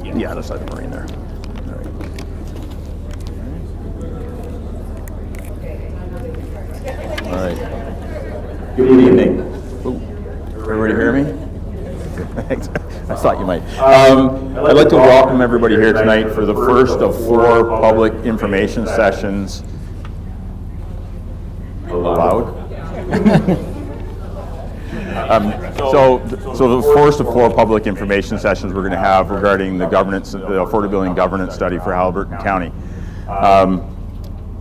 Yeah, other side of the marine there. All right. Good evening. Ooh. Everybody hear me? Thanks. I thought you might. I'd like to welcome everybody here tonight for the first of 4 public information sessions. Loud? So the first of 4 public information sessions we're going to have regarding the governance, the affordability and governance study for Haliburton County.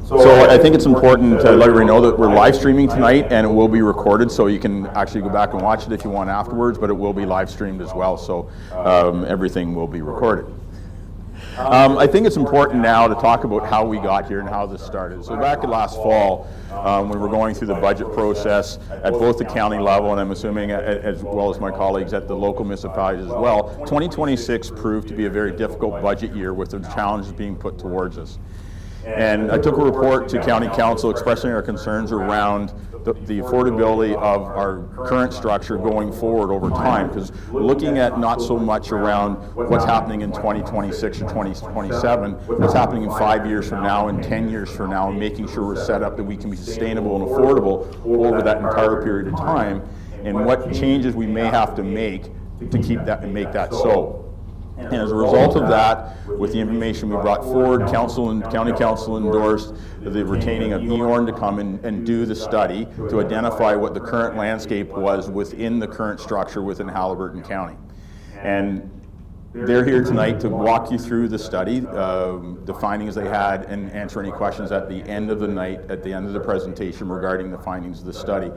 So I think it's important to let everybody know that we're live streaming tonight, and it will be recorded, so you can actually go back and watch it if you want afterwards, but it will be live streamed as well, so everything will be recorded. I think it's important now to talk about how we got here and how this started. So back last fall, when we were going through the budget process at both the county level, and I'm assuming as well as my colleagues at the local municipalities as well, 2026 proved to be a very difficult budget year with the challenges being put towards us. And I took a report to County Council expressing our concerns around the affordability of our current structure going forward over time, because looking at not so much around what's happening in 2026 or 2027, what's happening in 5 years from now and 10 years from now, and making sure we're set up that we can be sustainable and affordable over that entire period of time, and what changes we may have to make to keep that and make that so. And as a result of that, with the information we brought forward, Council and County Council endorsed the retaining of EORN to come and do the study to identify what the current landscape was within the current structure within Haliburton County. And they're here tonight to walk you through the study, the findings they had, and answer any questions at the end of the night, at the end of the presentation regarding the findings of the study.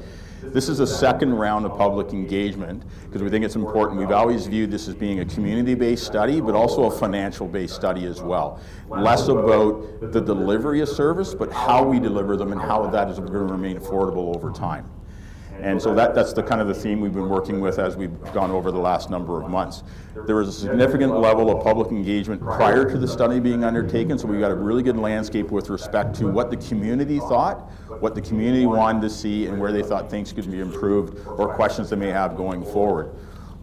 This is a second round of public engagement because we think it's important. We've always viewed this as being a community-based study, but also a financial-based study as well. Less about the delivery of service, but how we deliver them and how that is going to remain affordable over time. And so that's the kind of the theme we've been working with as we've gone over the last number of months. There was a significant level of public engagement prior to the study being undertaken, so we've got a really good landscape with respect to what the community thought, what the community wanted to see, and where they thought things could be improved or questions they may have going forward.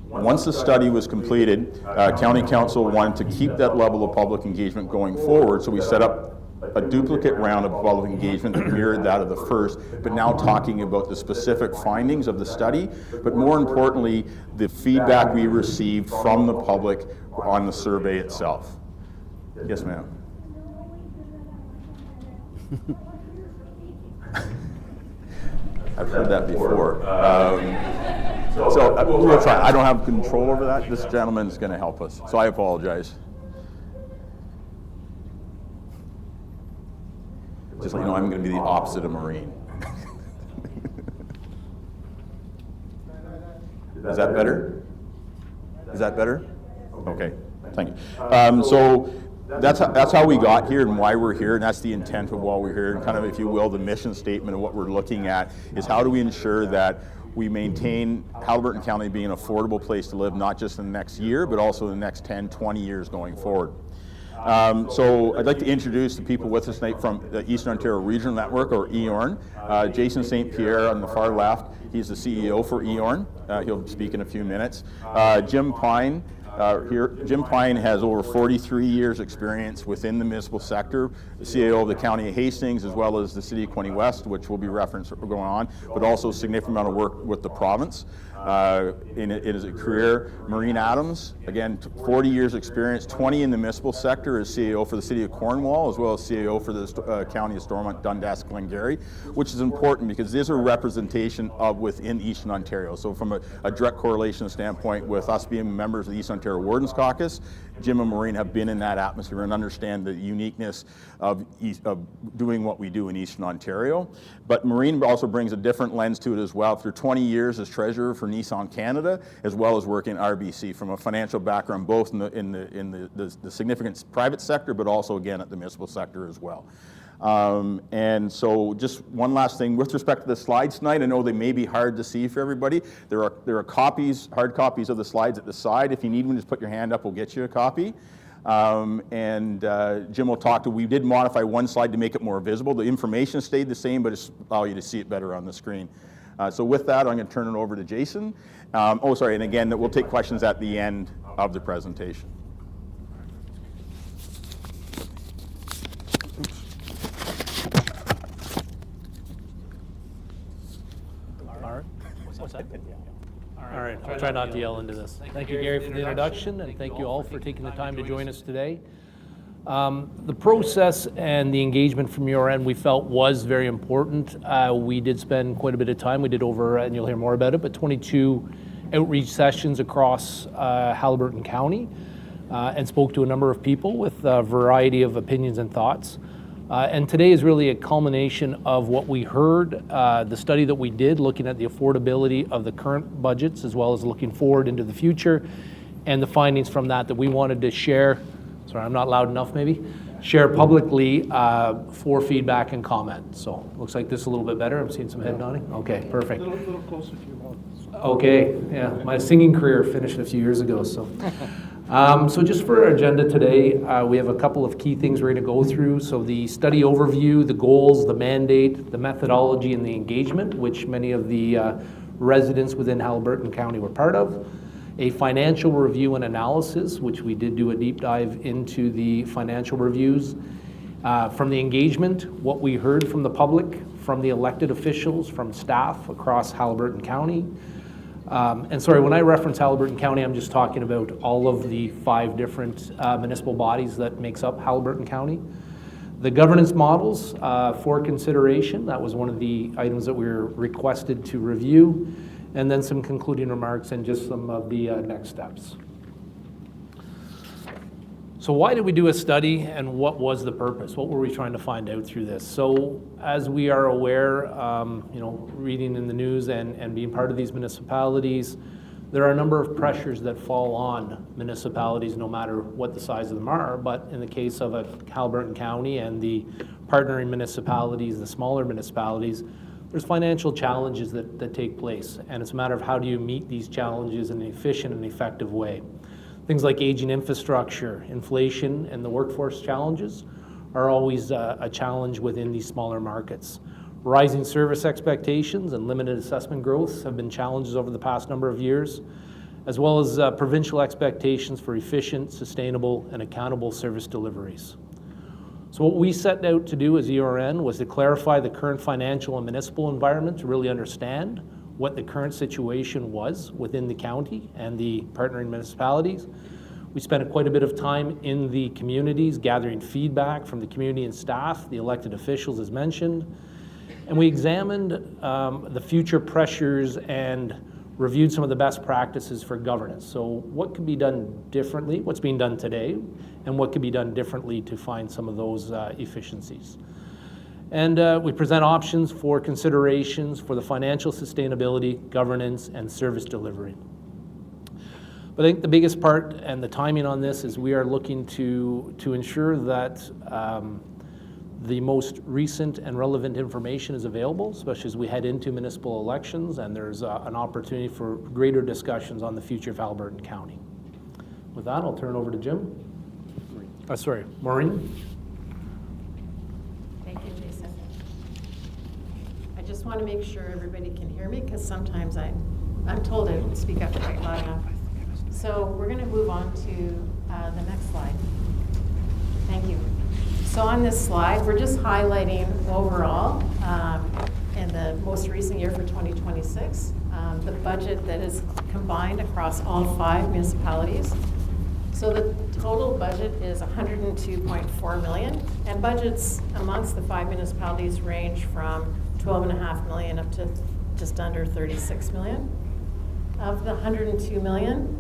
Once the study was completed, County Council wanted to keep that level of public engagement going forward, so we set up a duplicate round of public engagement that mirrored that of the first, but now talking about the specific findings of the study, but more importantly, the feedback we received from the public on the survey itself. Yes, ma'am. I've heard that before. We'll try. I don't have control over that. This gentleman is going to help us, so I apologize. Just let you know, I'm going to be the opposite of Marine. Is that better? Is that better? Okay, thank you. So that's how we got here and why we're here, and that's the intent of why we're here, and kind of, if you will, the mission statement of what we're looking at is how do we ensure that we maintain Haliburton County being an affordable place to live, not just in the next year, but also in the next 10, 20 years going forward. So I'd like to introduce the people with us tonight from the Eastern Ontario Regional Network, or EORN. Jason St. Pierre on the far left, he's the CEO for EORN. He'll speak in a few minutes. Jim Pine. Jim Pine has over 43 years experience within the municipal sector, the CAO of the County of Hastings, as well as the City of Quinte West, which will be referenced going on, but also a significant amount of work with the province. In his career, Maureen Adams, again, 40 years experience, 20 in the municipal sector as CAO for the City of Cornwall, as well as CAO for the County of Stormont, Dundas, Glengarry, which is important because these are representation of within Eastern Ontario. So from a direct correlation standpoint with us being members of the Eastern Ontario Wardens Caucus, Jim and Maureen have been in that atmosphere and understand the uniqueness of doing what we do in Eastern Ontario. But Maureen also brings a different lens to it as well. After 20 years as treasurer for Nissan Canada, as well as working in RBC from a financial background, both in the significant private sector, but also again at the municipal sector as well. And so just one last thing with respect to the slides tonight, I know they may be hard to see for everybody. There are copies, hard copies of the slides at the side. If you need one, just put your hand up, we'll get you a copy. Jim will talk to, we did modify one slide to make it more visible. The information stayed the same, but it's allow you to see it better on the screen. So with that, I'm going to turn it over to Jason. And again, we'll take questions at the end of the presentation. All right, I'll try not to yell into this. Thank you, Gary, for the introduction, and thank you all for taking the time to join us today. The process and the engagement from your end we felt was very important. We did spend quite a bit of time. We did over, and you'll hear more about it, but 22 outreach sessions across Haliburton County and spoke to a number of people with a variety of opinions and thoughts. And today is really a culmination of what we heard, the study that we did looking at the affordability of the current budgets as well as looking forward into the future, and the findings from that we wanted to share. Sorry, I'm not loud enough maybe. Share publicly for feedback and comment. So looks like this is a little bit better. I'm seeing some head nodding. Okay, perfect. A little closer to your mouth. Okay, yeah, my singing career finished a few years ago, so. So just for our agenda today, we have a couple of key things we're going to go through. So the study overview, the goals, the mandate, the methodology, and the engagement, which many of the residents within Haliburton County were part of. A financial review and analysis, which we did do a deep dive into the financial reviews. From the engagement, what we heard from the public, from the elected officials, from staff across Haliburton County. And sorry, when I reference Haliburton County, I'm just talking about all of the 5 different municipal bodies that makes up Haliburton County. The governance models for consideration, that was one of the items that we were requested to review, and then some concluding remarks and just some of the next steps. So why did we do a study, and what was the purpose? What were we trying to find out through this? So as we are aware, reading in the news and being part of these municipalities, there are a number of pressures that fall on municipalities no matter what the size of them are, but in the case of Haliburton County and the partnering municipalities, the smaller municipalities, there's financial challenges that take place, and it's a matter of how do you meet these challenges in an efficient and effective way. Things like aging infrastructure, inflation, and the workforce challenges are always a challenge within these smaller markets. Rising service expectations and limited assessment growth have been challenges over the past number of years, as well as provincial expectations for efficient, sustainable, and accountable service deliveries. So what we set out to do as ERN was to clarify the current financial and municipal environment to really understand what the current situation was within the county and the partnering municipalities. We spent quite a bit of time in the communities gathering feedback from the community and staff, the elected officials as mentioned, and we examined the future pressures and reviewed some of the best practices for governance. So what could be done differently, what's being done today, and what could be done differently to find some of those efficiencies. And we present options for considerations for the financial sustainability, governance, and service delivery. But I think the biggest part and the timing on this is we are looking to ensure that the most recent and relevant information is available, especially as we head into municipal elections, and there's an opportunity for greater discussions on the future of Haliburton County. With that, I'll turn it over to Jim. Maureen. I just want to make sure everybody can hear me, because sometimes I'm told I don't speak up quite loud enough. So we're going to move on to the next slide. Thank you. So on this slide, we're just highlighting overall in the most recent year for 2026, the budget that is combined across all 5 municipalities. So the total budget is $102.4 million, and budgets amongst the 5 municipalities range from $12.5 million up to just under $36 million. Of the $102 million,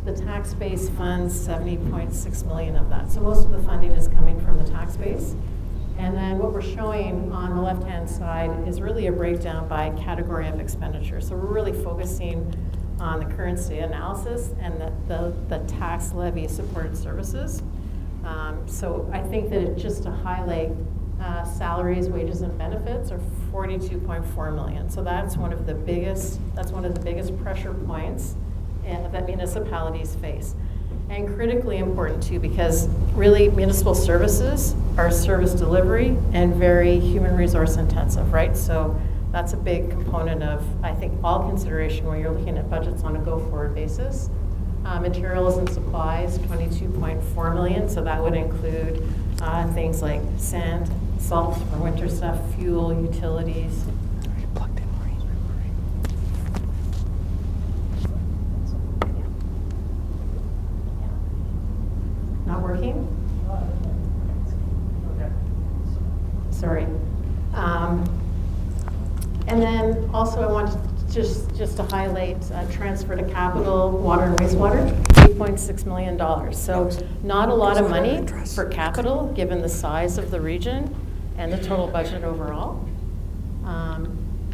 the tax base funds $70.6 million of that. So most of the funding is coming from the tax base. And then what we're showing on the left-hand side is really a breakdown by category of expenditure. So we're really focusing on the currency analysis and the tax levy supported services. So I think that just to highlight salaries, wages, and benefits are $42.4 million. So that's one of the biggest pressure points that municipalities face. And critically important too, because really municipal services are service delivery and very human resource intensive, right? So that's a big component of, I think, all consideration when you're looking at budgets on a go-forward basis. Materials and supplies, $22.4 million, so that would include things like sand, salt for winter stuff, fuel, utilities. just to highlight, transfer to capital, water and wastewater, $8.6 million. So not a lot of money for capital, given the size of the region and the total budget overall.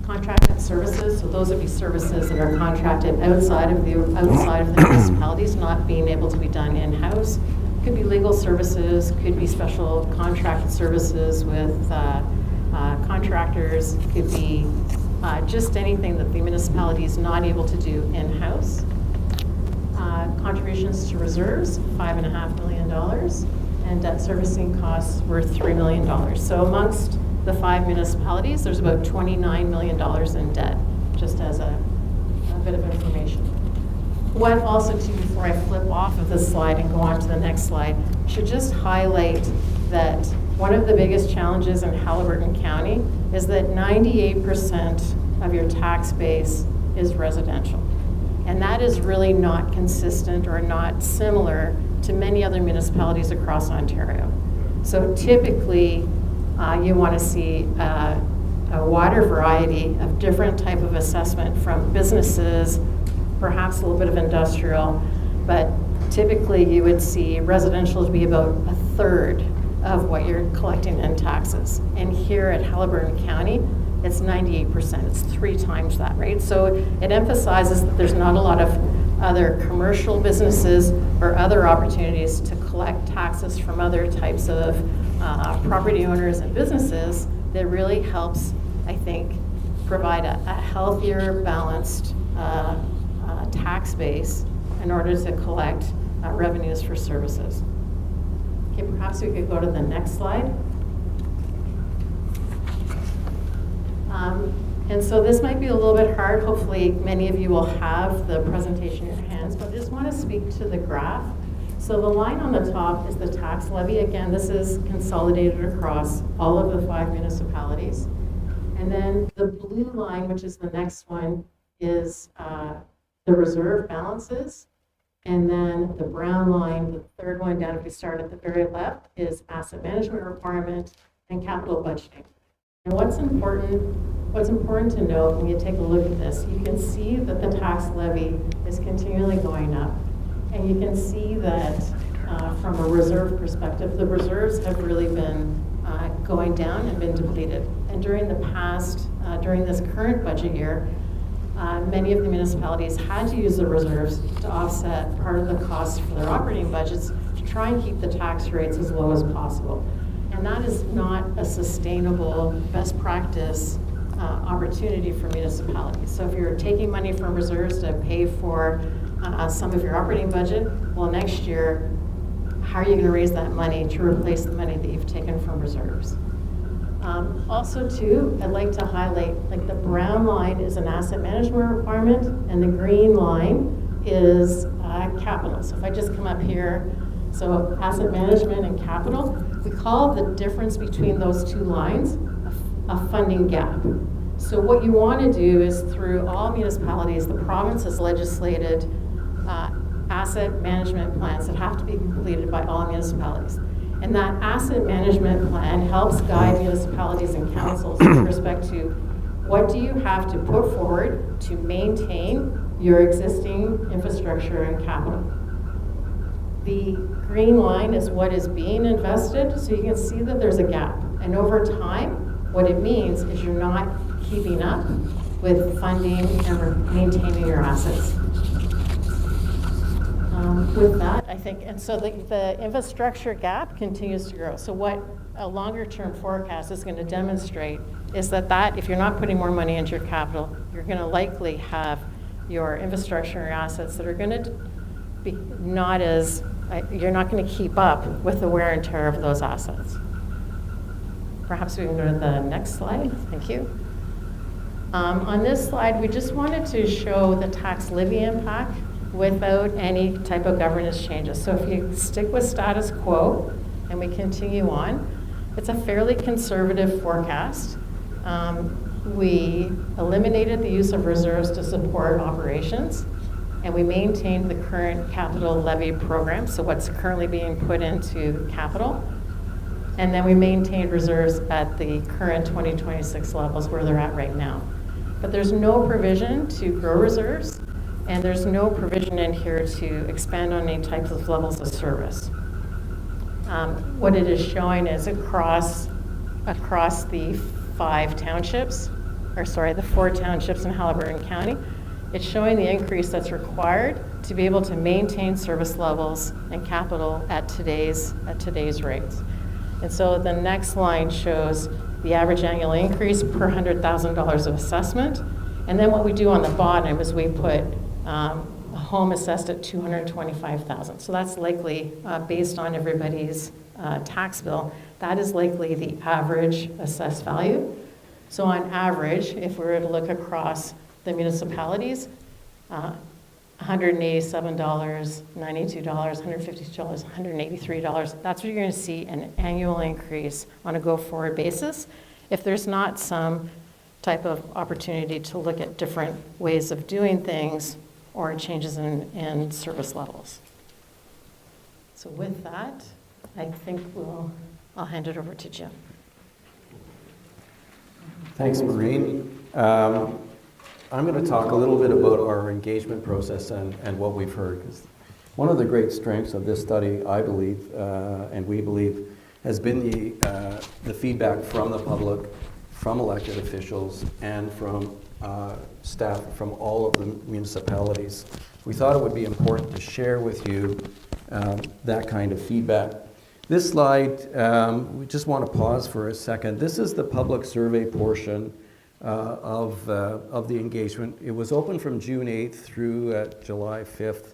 Contracted services, so those would be services that are contracted outside of the municipalities, not being able to be done in-house. Could be legal services, could be special contracted services with contractors, could be just anything that the municipality is not able to do in-house. Contributions to reserves, $5.5 million, and debt servicing costs were $3 million. So amongst the 5 municipalities, there's about $29 million in debt, just as a bit of information. What also, too, before I flip off of this slide and go on to the next slide, should just highlight that one of the biggest challenges in Haliburton County is that 98% of your tax base is residential. And that is really not consistent or not similar to many other municipalities across Ontario. So typically, you want to see a wider variety of different type of assessment from businesses, perhaps a little bit of industrial, but typically you would see residential to be about a third of what you're collecting in taxes. And here at Haliburton County, it's 98%. It's 3 times that, right? So it emphasizes that there's not a lot of other commercial businesses or other opportunities to collect taxes from other types of property owners and businesses. That really helps, I think, provide a healthier, balanced tax base in order to collect revenues for services. Okay, perhaps we could go to the next slide. And so this might be a little bit hard. Hopefully many of you will have the presentation in your hands, but I just want to speak to the graph. So the line on the top is the tax levy. Again, this is consolidated across all of the 5 municipalities. And then the blue line, which is the next one, is the reserve balances. And then the brown line, the third one down, if we start at the very left, is asset management requirement and capital budgeting. And what's important to note when you take a look at this, you can see that the tax levy is continually going up. And you can see that from a reserve perspective, the reserves have really been going down and been depleted. And during the past, during this current budget year, many of the municipalities had to use the reserves to offset part of the costs for their operating budgets to try and keep the tax rates as low as possible. And that is not a sustainable best practice opportunity for municipalities. So if you're taking money from reserves to pay for some of your operating budget, well, next year, how are you going to raise that money to replace the money that you've taken from reserves? Also, too, I'd like to highlight, like the brown line is an asset management requirement, and the green line is capital. So if I just come up here, so asset management and capital, we call the difference between those 2 lines a funding gap. So what you want to do is through all municipalities, the province has legislated asset management plans that have to be completed by all municipalities. And that asset management plan helps guide municipalities and councils with respect to what do you have to put forward to maintain your existing infrastructure and capital. The green line is what is being invested, so you can see that there's a gap. And over time, what it means is you're not keeping up with funding and maintaining your assets. With that, I think, and so the infrastructure gap continues to grow. So what a longer term forecast is going to demonstrate is that if you're not putting more money into your capital, you're going to likely have your infrastructure and assets that are going to be not as, you're not going to keep up with the wear and tear of those assets. Perhaps we can go to the next slide. Thank you. On this slide, we just wanted to show the tax levy impact without any type of governance changes. So if you stick with status quo and we continue on, it's a fairly conservative forecast. We eliminated the use of reserves to support operations, and we maintained the current capital levy program, so what's currently being put into capital. And then we maintained reserves at the current 2026 levels where they're at right now. but there's no provision to grow reserves, and there's no provision in here to expand on any types of levels of service. What it is showing is across the the 4 townships in Haliburton County, it's showing the increase that's required to be able to maintain service levels and capital at today's rates. And so the next line shows the average annual increase per $100,000 of assessment. And then what we do on the bottom is we put a home assessed at $225,000. So that's likely, based on everybody's tax bill, that is likely the average assessed value. So on average, if we were to look across the municipalities, $187, $92, $152, $183, that's what you're going to see an annual increase on a go-forward basis if there's not some type of opportunity to look at different ways of doing things or changes in service levels. So with that, I think I'll hand it over to Jim. Thanks, Maureen. I'm going to talk a little bit about our engagement process and what we've heard. One of the great strengths of this study, I believe, and we believe, has been the feedback from the public, from elected officials, and from staff from all of the municipalities. We thought it would be important to share with you that kind of feedback. This slide, we just want to pause for a second. This is the public survey portion of the engagement. It was open from June 8th through July 5th.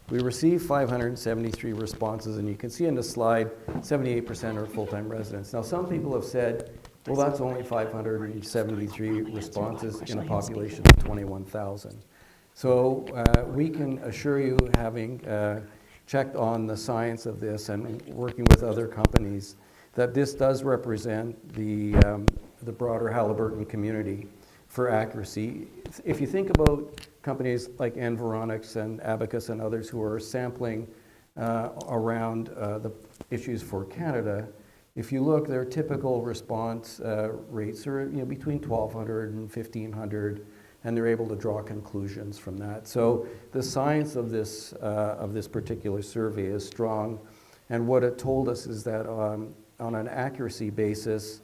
We received 573 responses, and you can see in the slide, 78% are full-time residents. Now, some people have said, well, that's only 573 responses in a population of 21,000. So we can assure you, having checked on the science of this and working with other companies, that this does represent the broader Haliburton community for accuracy. If you think about companies like Environics and Abacus and others who are sampling around the issues for Canada, if you look, their typical response rates are between 1,200 and 1,500, and they're able to draw conclusions from that. So the science of this particular survey is strong, and what it told us is that on an accuracy basis,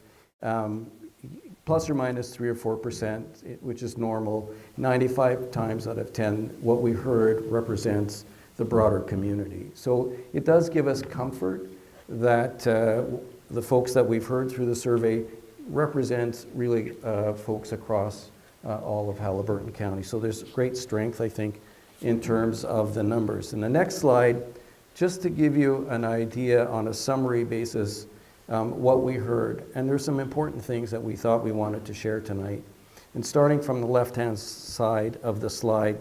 plus or minus 3 or 4%, which is normal, 95 times out of 10, what we heard represents the broader community. So it does give us comfort that the folks that we've heard through the survey represent really folks across all of Haliburton County. So there's great strength, I think, in terms of the numbers. And the next slide, just to give you an idea on a summary basis, what we heard. And there's some important things that we thought we wanted to share tonight. And starting from the left-hand side of the slide,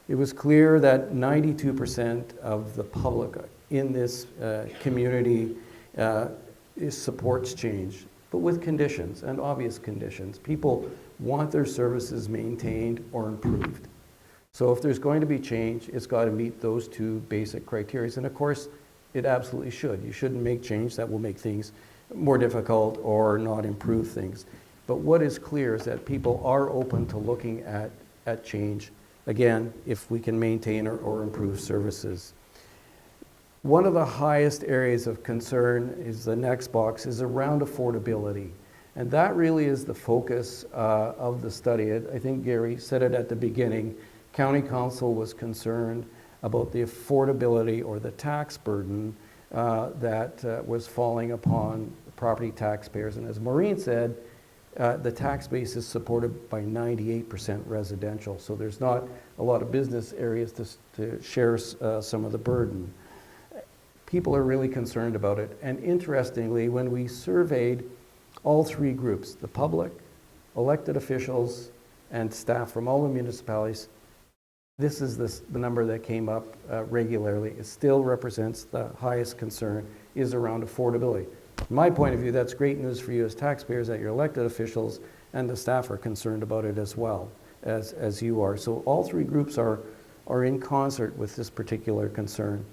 it was clear that 92% of the public in this community supports change, but with conditions, and obvious conditions. People want their services maintained or improved. So if there's going to be change, it's got to meet those 2 basic criteria. And of course, it absolutely should. You shouldn't make change that will make things more difficult or not improve things. But what is clear is that people are open to looking at change, again, if we can maintain or improve services. One of the highest areas of concern is the next box, is around affordability. And that really is the focus of the study. I think Gary said it at the beginning. County Council was concerned about the affordability or the tax burden that was falling upon property taxpayers. And as Maureen said, the tax base is supported by 98% residential. So there's not a lot of business areas to share some of the burden. People are really concerned about it. And interestingly, when we surveyed all 3 groups, the public, elected officials, and staff from all the municipalities, this is the number that came up regularly. It still represents the highest concern is around affordability. From my point of view, that's great news for you as taxpayers that your elected officials and the staff are concerned about it as well as you are. So all 3 groups are in concert with this particular concern.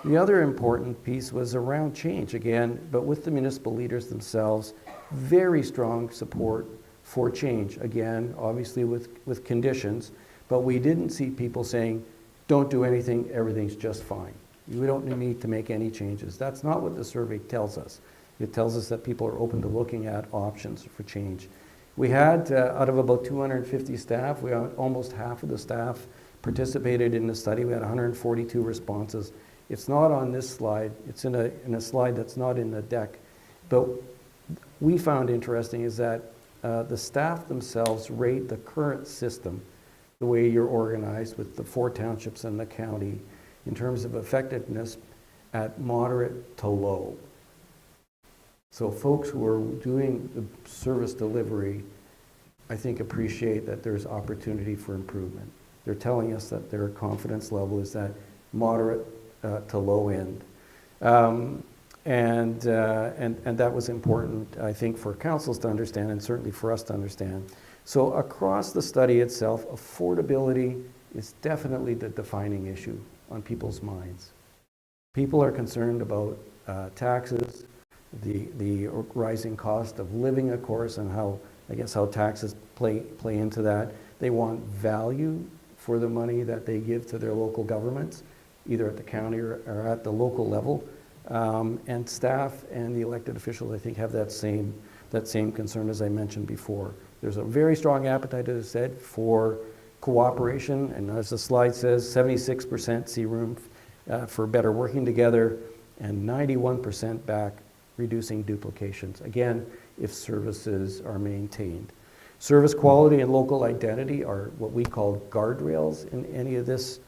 The other important piece was around change again, but with the municipal leaders themselves, very strong support for change. Again, obviously with conditions, but we didn't see people saying, don't do anything, everything's just fine. We don't need to make any changes. That's not what the survey tells us. It tells us that people are open to looking at options for change. We had, out of about 250 staff, we had almost half of the staff participated in the study. We had 142 responses. It's not on this slide. It's in a slide that's not in the deck. But we found interesting is that the staff themselves rate the current system, the way you're organized with the 4 townships and the county, in terms of effectiveness at moderate to low. So folks who are doing the service delivery, I think, appreciate that there's opportunity for improvement. They're telling us that their confidence level is at moderate to low end. And that was important, I think, for councils to understand and certainly for us to understand. So across the study itself, affordability is definitely the defining issue on people's minds. People are concerned about taxes, the rising cost of living, of course, and how taxes play into that. They want value for the money that they give to their local governments, either at the county or at the local level. And staff and the elected officials, I think, have that same concern as I mentioned before. There's a very strong appetite, as I said, for cooperation, and as the slide says, 76% see room for better working together, and 91% back reducing duplications. Again, if services are maintained. Service quality and local identity are what we call guardrails in any of this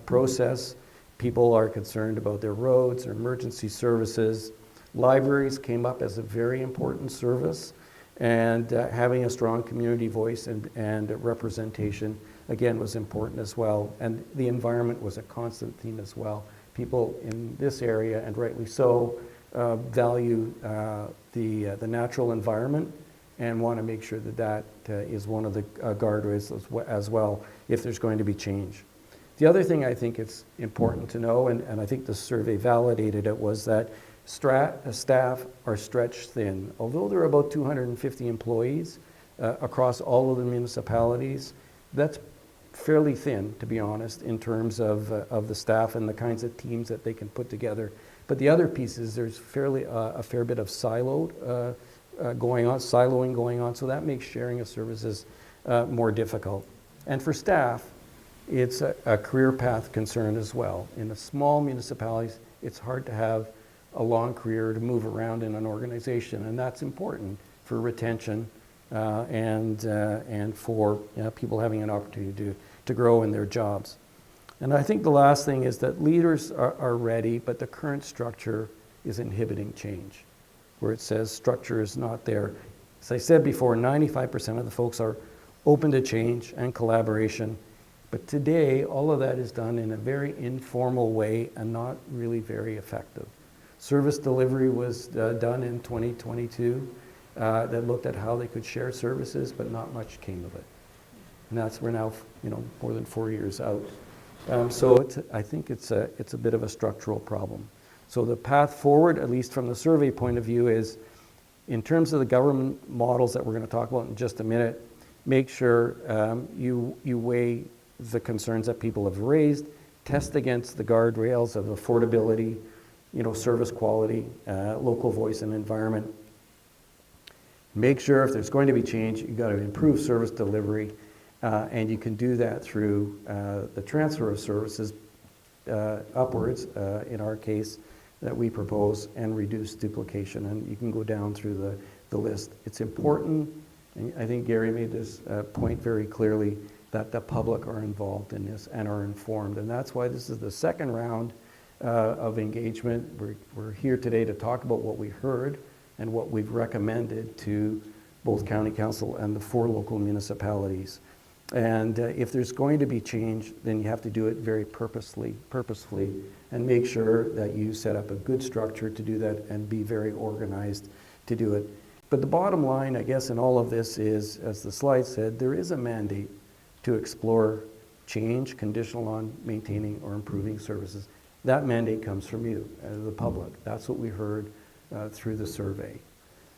process. People are concerned about their roads, their emergency services. Libraries came up as a very important service, and having a strong community voice and representation, again, was important as well. And the environment was a constant theme as well. People in this area, and rightly so, value the natural environment and want to make sure that is one of the guardrails as well if there's going to be change. The other thing I think it's important to know, and I think the survey validated it, was that staff are stretched thin. Although there are about 250 employees across all of the municipalities, that's fairly thin, to be honest, in terms of the staff and the kinds of teams that they can put together. But the other piece is there's a fair bit of siloing going on, so that makes sharing of services more difficult. And for staff, it's a career path concern as well. In the small municipalities, it's hard to have a long career to move around in an organization, and that's important for retention and for people having an opportunity to grow in their jobs. And I think the last thing is that leaders are ready, but the current structure is inhibiting change, where it says structure is not there. As I said before, 95% of the folks are open to change and collaboration. But today, all of that is done in a very informal way and not really very effective. Service delivery was done in 2022 that looked at how they could share services, but not much came of it. And we're now, more than 4 years out. So I think it's a bit of a structural problem. So the path forward, at least from the survey point of view, is in terms of the government models that we're going to talk about in just a minute, make sure you weigh the concerns that people have raised, test against the guardrails of affordability, service quality, local voice and environment. Make sure if there's going to be change, you've got to improve service delivery, and you can do that through the transfer of services upwards, in our case, that we propose, and reduce duplication. And you can go down through the list. It's important, and I think Gary made this point very clearly, that the public are involved in this and are informed. And that's why this is the second round of engagement. We're here today to talk about what we heard and what we've recommended to both County Council and the 4 local municipalities. And if there's going to be change, then you have to do it very purposefully, and make sure that you set up a good structure to do that and be very organized to do it. But the bottom line, I guess, in all of this is, as the slide said, there is a mandate to explore change conditional on maintaining or improving services. That mandate comes from you, the public. That's what we heard through the survey.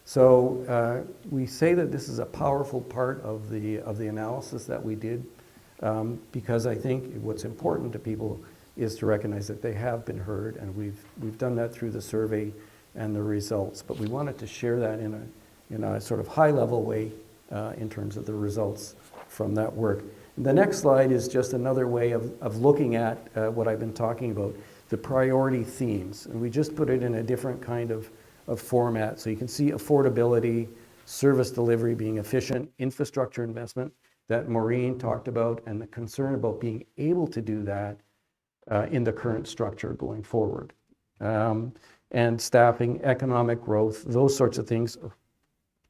So we say that this is a powerful part of the analysis that we did, because I think what's important to people is to recognize that they have been heard, and we've done that through the survey and the results. But we wanted to share that in a sort of high-level way in terms of the results from that work. The next slide is just another way of looking at what I've been talking about, the priority themes. And we just put it in a different kind of format. So you can see affordability, service delivery being efficient, infrastructure investment that Maureen talked about, and the concern about being able to do that in the current structure going forward. And staffing, economic growth, those sorts of things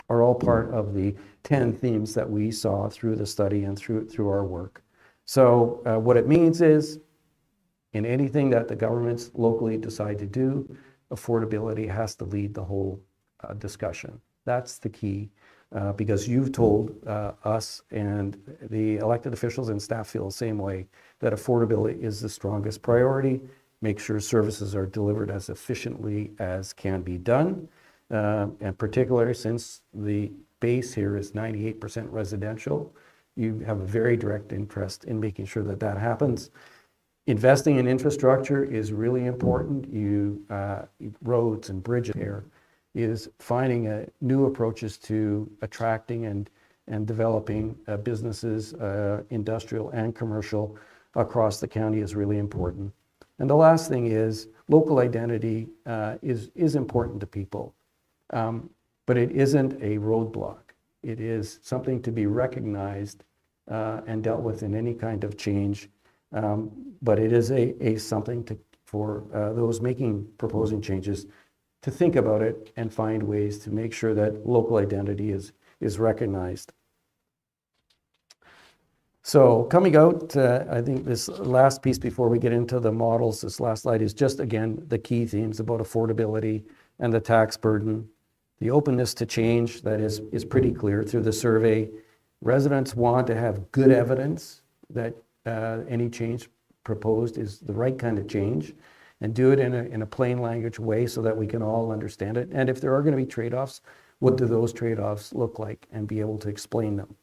are all part of the 10 themes that we saw through the study and through our work. So what it means is, in anything that the governments locally decide to do, affordability has to lead the whole discussion. That's the key, because you've told us and the elected officials and staff feel the same way, that affordability is the strongest priority. Make sure services are delivered as efficiently as can be done. And particularly since the base here is 98% residential, you have a very direct interest in making sure that that happens. Investing in infrastructure is really important. Roads and bridges here is finding new approaches to attracting and developing businesses, industrial and commercial, across the county is really important. And the last thing is local identity is important to people, but it isn't a roadblock. It is something to be recognized and dealt with in any kind of change, but it is a something for those proposing changes to think about it and find ways to make sure that local identity is recognized. So coming out, I think this last piece before we get into the models, this last slide is just, again, the key themes about affordability and the tax burden. The openness to change, that is pretty clear through the survey. Residents want to have good evidence that any change proposed is the right kind of change, and do it in a plain language way so that we can all understand it. And if there are going to be trade-offs, what do those trade-offs look like, and be able to explain them.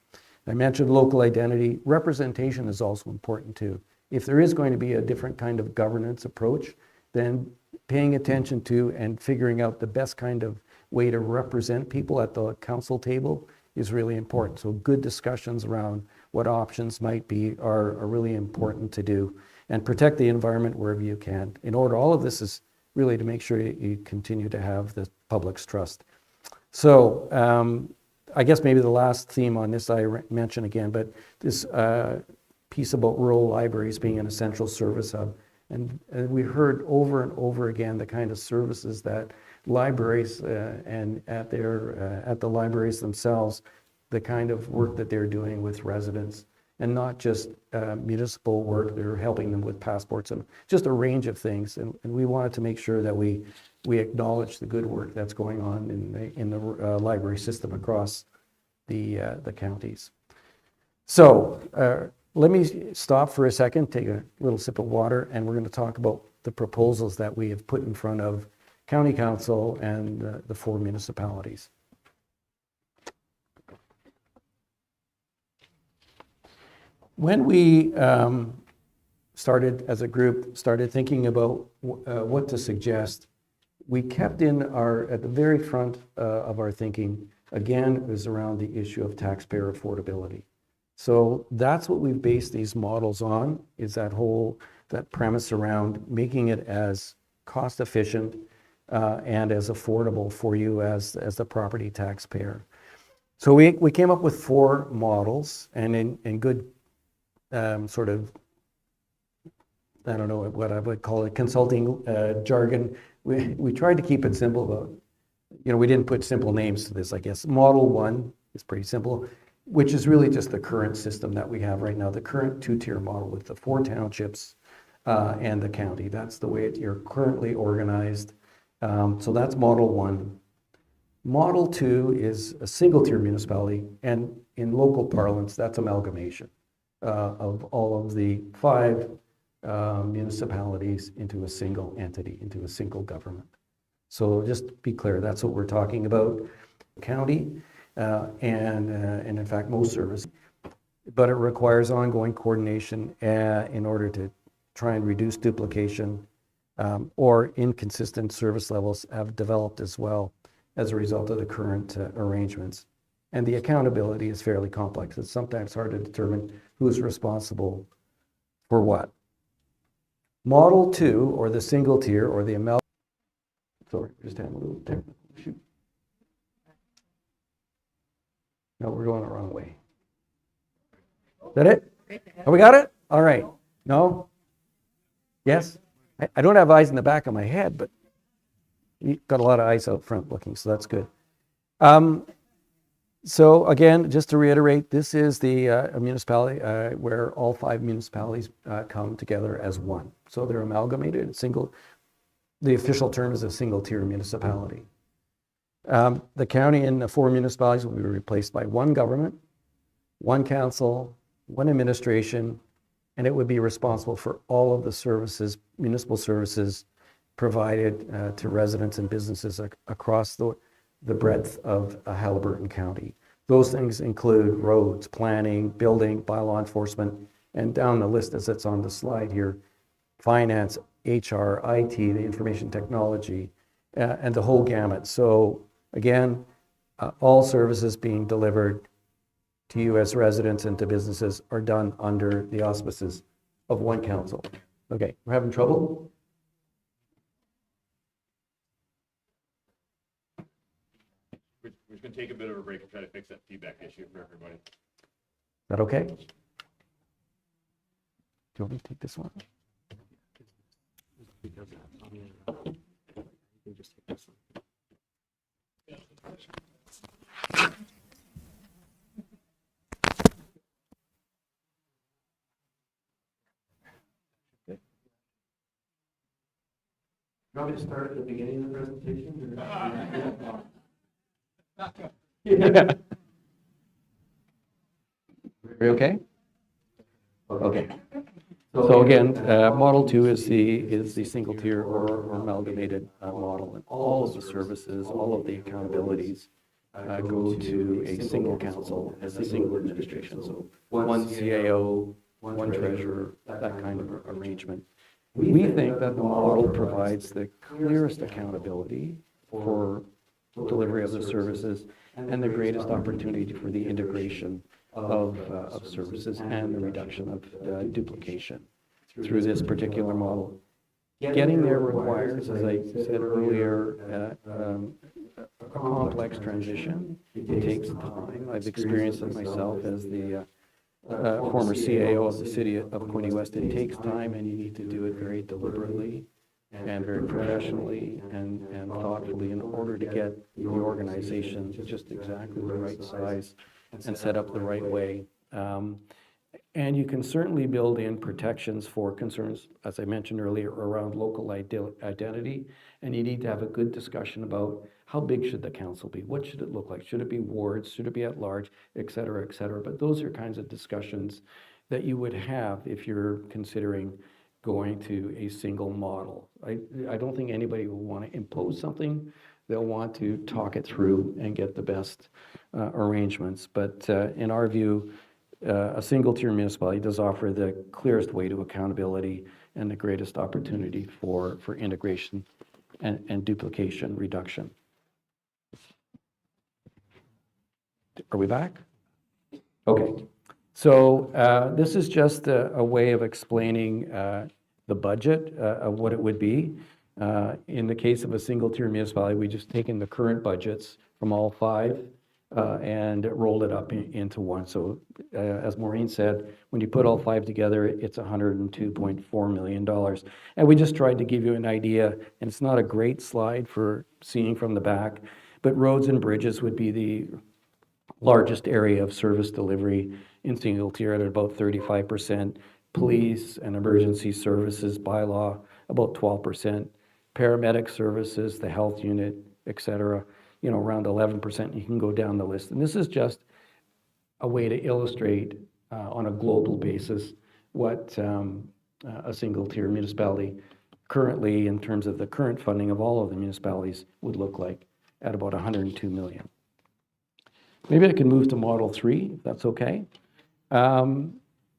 I mentioned local identity. Representation is also important too. If there is going to be a different kind of governance approach, then paying attention to and figuring out the best kind of way to represent people at the council table is really important. So good discussions around what options might be are really important to do, and protect the environment wherever you can. In order, all of this is really to make sure you continue to have the public's trust. So I guess maybe the last theme on this I mention again, but this piece about rural libraries being an essential service hub. And we heard over and over again the kind of services that libraries and at the libraries themselves, the kind of work that they're doing with residents, and not just municipal work. They're helping them with passports and just a range of things. And we wanted to make sure that we acknowledge the good work that's going on in the library system across the counties. So let me stop for a second, take a little sip of water, and we're going to talk about the proposals that we have put in front of County Council and the 4 municipalities. When we started as a group, started thinking about what to suggest, we kept at the very front of our thinking, again, is around the issue of taxpayer affordability. So that's what we've based these models on, is that premise around making it as cost efficient and as affordable for you as the property taxpayer. So we came up with 4 models, and in good sort of, I don't know what I would call it, consulting jargon, we tried to keep it simple, but we didn't put simple names to this, I guess. Model 1 is pretty simple, which is really just the current system that we have right now, the current 2-tier model with the 4 townships and the county. That's the way you're currently organized. So that's model 1. Model 2 is a single-tier municipality, and in local parlance, that's amalgamation of all of the 5 municipalities into a single entity, into a single government. So just be clear, that's what we're talking about. county, and in fact, most services. But it requires ongoing coordination in order to try and reduce duplication, or inconsistent service levels have developed as well as a result of the current arrangements. And the accountability is fairly complex. It's sometimes hard to determine who's responsible for what. Model 2, or the single tier, or the sorry, just having a little technical issue. No, we're going the wrong way. Is that it? Oh, we got it? All right. No? Yes? I don't have eyes in the back of my head, but you've got a lot of eyes out front looking, so that's good. So again, just to reiterate, this is the municipality where all 5 municipalities come together as one. So they're amalgamated, the official term is a single-tier municipality. The county and the 4 municipalities will be replaced by one government, one council, one administration, and it would be responsible for all of the services, municipal services provided to residents and businesses across the breadth of Haliburton County. Those things include roads, planning, building, bylaw enforcement, and down the list as it's on the slide here, finance, HR, IT, the information technology, and the whole gamut. So again, all services being delivered to you as residents and to businesses are done under the auspices of one council. Okay, we're having trouble? We're just going to take a bit of a break and try to fix that feedback issue for everybody. Is that okay? Do you want me to take this one? You want me to start at the beginning of the presentation? Are we okay? Okay. So again, Model 2 is the single tier or amalgamated model, and all of the services, all of the accountabilities go to a single council as a single administration. So one CAO, one treasurer, that kind of arrangement. We think that the model provides the clearest accountability for delivery of the services and the greatest opportunity for the integration of services and the reduction of duplication through this particular model. Getting there requires, as I said earlier, a complex transition. It takes time. I've experienced it myself as the former CAO of the city of Quinte West. It takes time, and you need to do it very deliberately and very professionally and thoughtfully in order to get the organization just exactly the right size and set up the right way. And you can certainly build in protections for concerns, as I mentioned earlier, around local identity. And you need to have a good discussion about how big should the council be? What should it look like? Should it be wards? Should it be at large? Et cetera, et cetera. But those are kinds of discussions that you would have if you're considering going to a single model. I don't think anybody will want to impose something. They'll want to talk it through and get the best arrangements. But in our view, a single-tier municipality does offer the clearest way to accountability and the greatest opportunity for integration and duplication reduction. Are we back? Okay. So this is just a way of explaining the budget of what it would be. In the case of a single-tier municipality, we just taken the current budgets from all 5 and rolled it up into one. So as Maureen said, when you put all 5 together, it's $102.4 million. And we just tried to give you an idea, and it's not a great slide for seeing from the back, but roads and bridges would be the largest area of service delivery in single tier at about 35%. Police and emergency services by law, about 12%. Paramedic services, the health unit, et cetera, around 11%. You can go down the list. And this is just a way to illustrate on a global basis what a single tier municipality currently, in terms of the current funding of all of the municipalities, would look like at about $102 million. Maybe I can move to Model 3, if that's okay.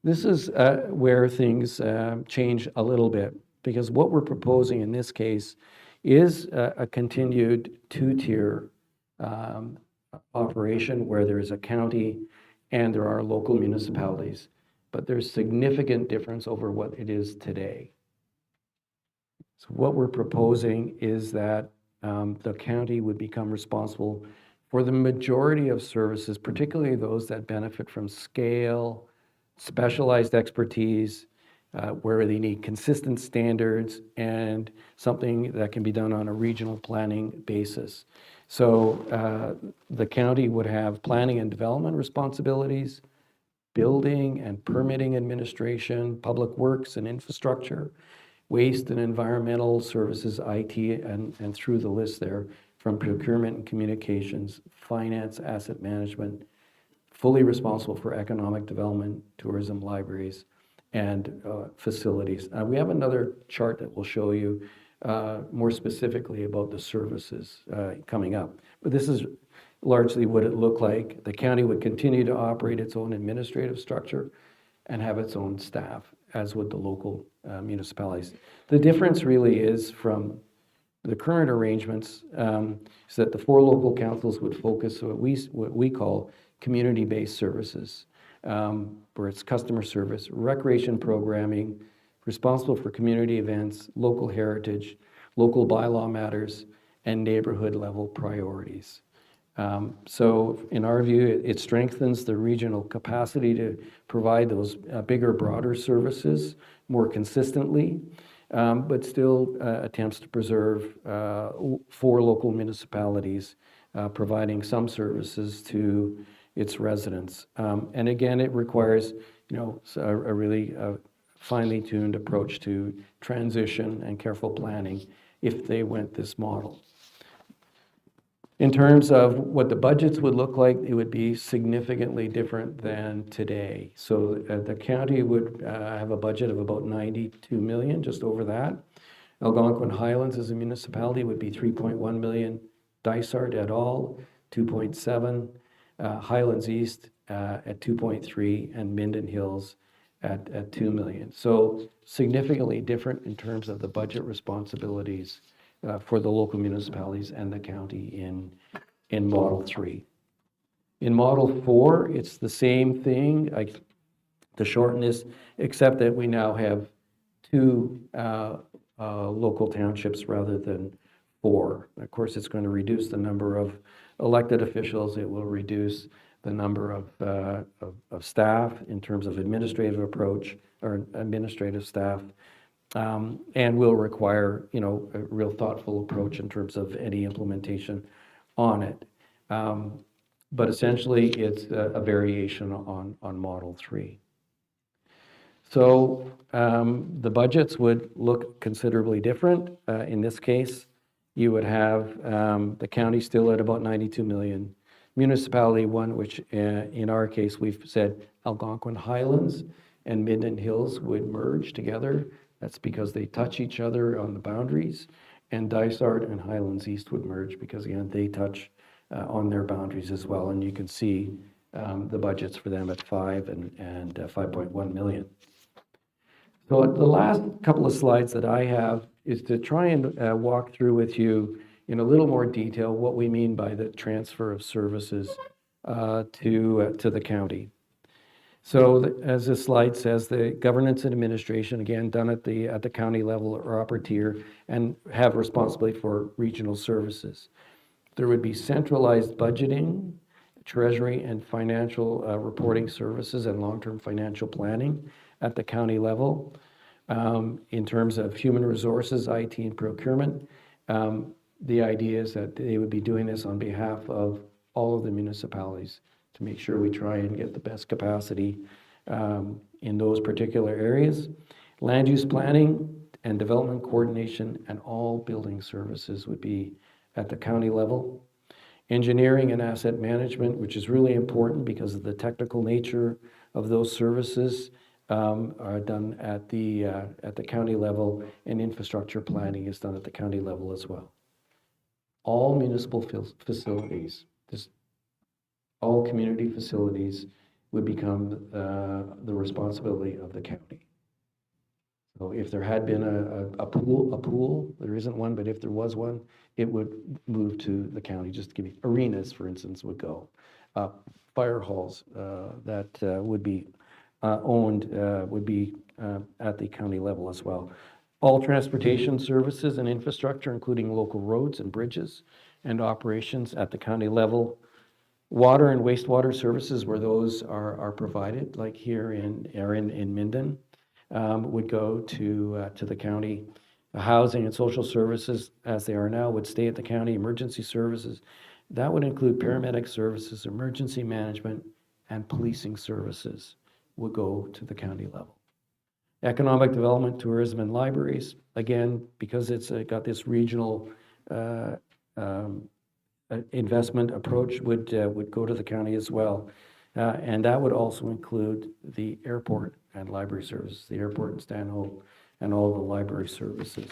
This is where things change a little bit, because what we're proposing in this case is a continued two-tier operation where there is a county and there are local municipalities, but there's significant difference over what it is today. So what we're proposing is that the county would become responsible for the majority of services, particularly those that benefit from scale, specialized expertise, where they need consistent standards and something that can be done on a regional planning basis. So the county would have planning and development responsibilities, building and permitting administration, public works and infrastructure, waste and environmental services, IT, and through the list there, from procurement and communications, finance, asset management, fully responsible for economic development, tourism, libraries, and facilities. We have another chart that will show you more specifically about the services coming up. But this is largely what it looked like. The county would continue to operate its own administrative structure and have its own staff, as would the local municipalities. The difference really is from the current arrangements is that the 4 local councils would focus on what we call community-based services, where it's customer service, recreation programming, responsible for community events, local heritage, local bylaw matters, and neighborhood level priorities. So in our view, it strengthens the regional capacity to provide those bigger, broader services more consistently, but still attempts to preserve 4 local municipalities providing some services to its residents. And again, it requires, a really finely tuned approach to transition and careful planning if they went this model. In terms of what the budgets would look like, it would be significantly different than today. So the county would have a budget of about 92 million, just over that. Algonquin Highlands as a municipality would be 3.1 million. Dysart et al., 2.7. Highlands East at 2.3, and Minden Hills at 2 million. So significantly different in terms of the budget responsibilities for the local municipalities and the county in Model 3. In Model 4, it's the same thing, to shorten this, except that we now have 2 local townships rather than 4. Of course, it's going to reduce the number of elected officials. It will reduce the number of staff in terms of administrative approach or administrative staff. And will require, a real thoughtful approach in terms of any implementation on it. But essentially, it's a variation on Model 3. So the budgets would look considerably different. In this case, you would have the county still at about 92 million. Municipality 1, which in our case, we've said Algonquin Highlands and Minden Hills would merge together. That's because they touch each other on the boundaries, and Dysart and Highlands East would merge because, again, they touch on their boundaries as well. And you can see the budgets for them at 5 and 5.1 million. So the last couple of slides that I have is to try and walk through with you in a little more detail what we mean by the transfer of services to the county. So as this slide says, the governance and administration, again, done at the county level or upper tier, and have responsibility for regional services. There would be centralized budgeting, treasury and financial reporting services, and long-term financial planning at the county level. In terms of human resources, IT and procurement, the idea is that they would be doing this on behalf of all of the municipalities to make sure we try and get the best capacity in those particular areas. Land use planning and development coordination and all building services would be at the county level. Engineering and asset management, which is really important because of the technical nature of those services, are done at the county level, and infrastructure planning is done at the county level as well. All municipal facilities, all community facilities would become the responsibility of the county. So if there had been a pool, there isn't one, but if there was one, it would move to the county. Just to give you, arenas, for instance, would go. Fire halls that would be owned would be at the county level as well. All transportation services and infrastructure, including local roads and bridges and operations at the county level. Water and wastewater services, where those are provided, like here in Minden, would go to the county. Housing and social services, as they are now, would stay at the county. Emergency services, that would include paramedic services, emergency management, and policing services would go to the county level. Economic development, tourism, and libraries, again, because it's got this regional investment approach, would go to the county as well. And that would also include the airport and library services, the airport in Stanhope, and all the library services.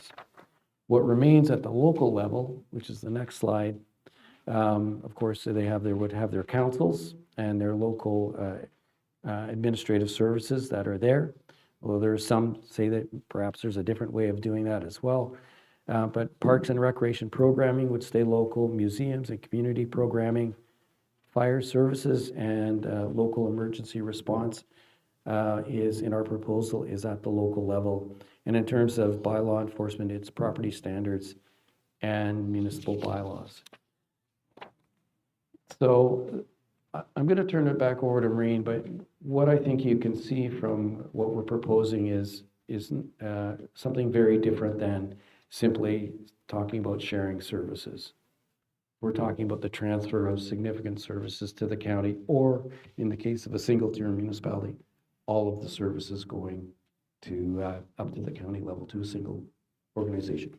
What remains at the local level, which is the next slide, of course, they would have their councils and their local administrative services that are there. Although there are some say that perhaps there's a different way of doing that as well. But parks and recreation programming would stay local, museums and community programming, fire services and local emergency response is in our proposal is at the local level. And in terms of bylaw enforcement, it's property standards and municipal bylaws. So I'm going to turn it back over to Maureen, but what I think you can see from what we're proposing is something very different than simply talking about sharing services. We're talking about the transfer of significant services to the county, or in the case of a single-tier municipality, all of the services going to up to the county level to a single organization.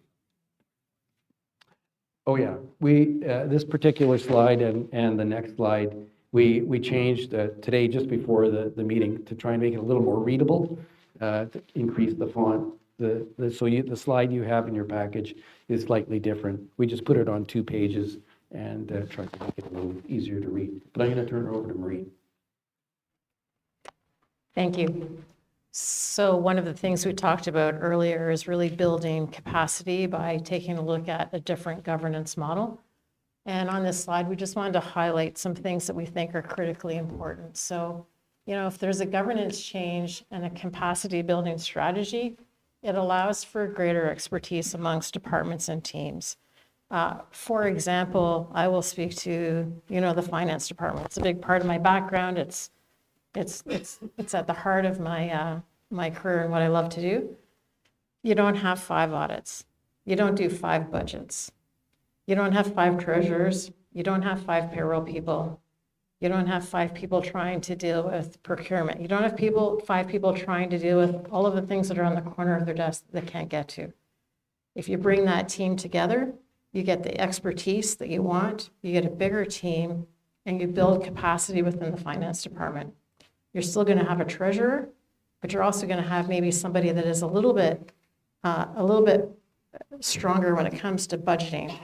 Oh yeah, this particular slide and the next slide, we changed today just before the meeting to try and make it a little more readable, to increase the font. The slide you have in your package is slightly different. We just put it on 2 pages and tried to make it a little easier to read. But I'm going to turn it over to Marie. Thank you. So one of the things we talked about earlier is really building capacity by taking a look at a different governance model. And on this slide, we just wanted to highlight some things that we think are critically important. So, if there's a governance change and a capacity building strategy, it allows for greater expertise amongst departments and teams. For example, I will speak to, the finance department. It's a big part of my background. It's at the heart of my career and what I love to do. You don't have 5 audits. You don't do 5 budgets. You don't have 5 treasurers. You don't have 5 payroll people. You don't have 5 people trying to deal with procurement. You don't have 5 people trying to deal with all of the things that are on the corner of their desk that they can't get to. If you bring that team together, you get the expertise that you want, you get a bigger team, and you build capacity within the finance department. You're still going to have a treasurer, but you're also going to have maybe somebody that is a little bit stronger when it comes to budgeting.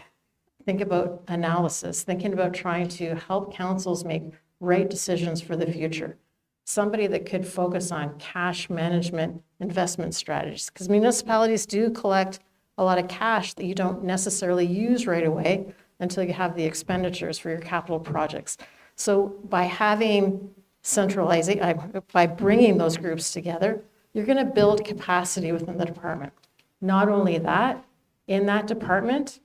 Think about analysis, thinking about trying to help councils make right decisions for the future. Somebody that could focus on cash management, investment strategies, because municipalities do collect a lot of cash that you don't necessarily use right away until you have the expenditures for your capital projects. So by by bringing those groups together, you're going to build capacity within the department. Not only that, in that department,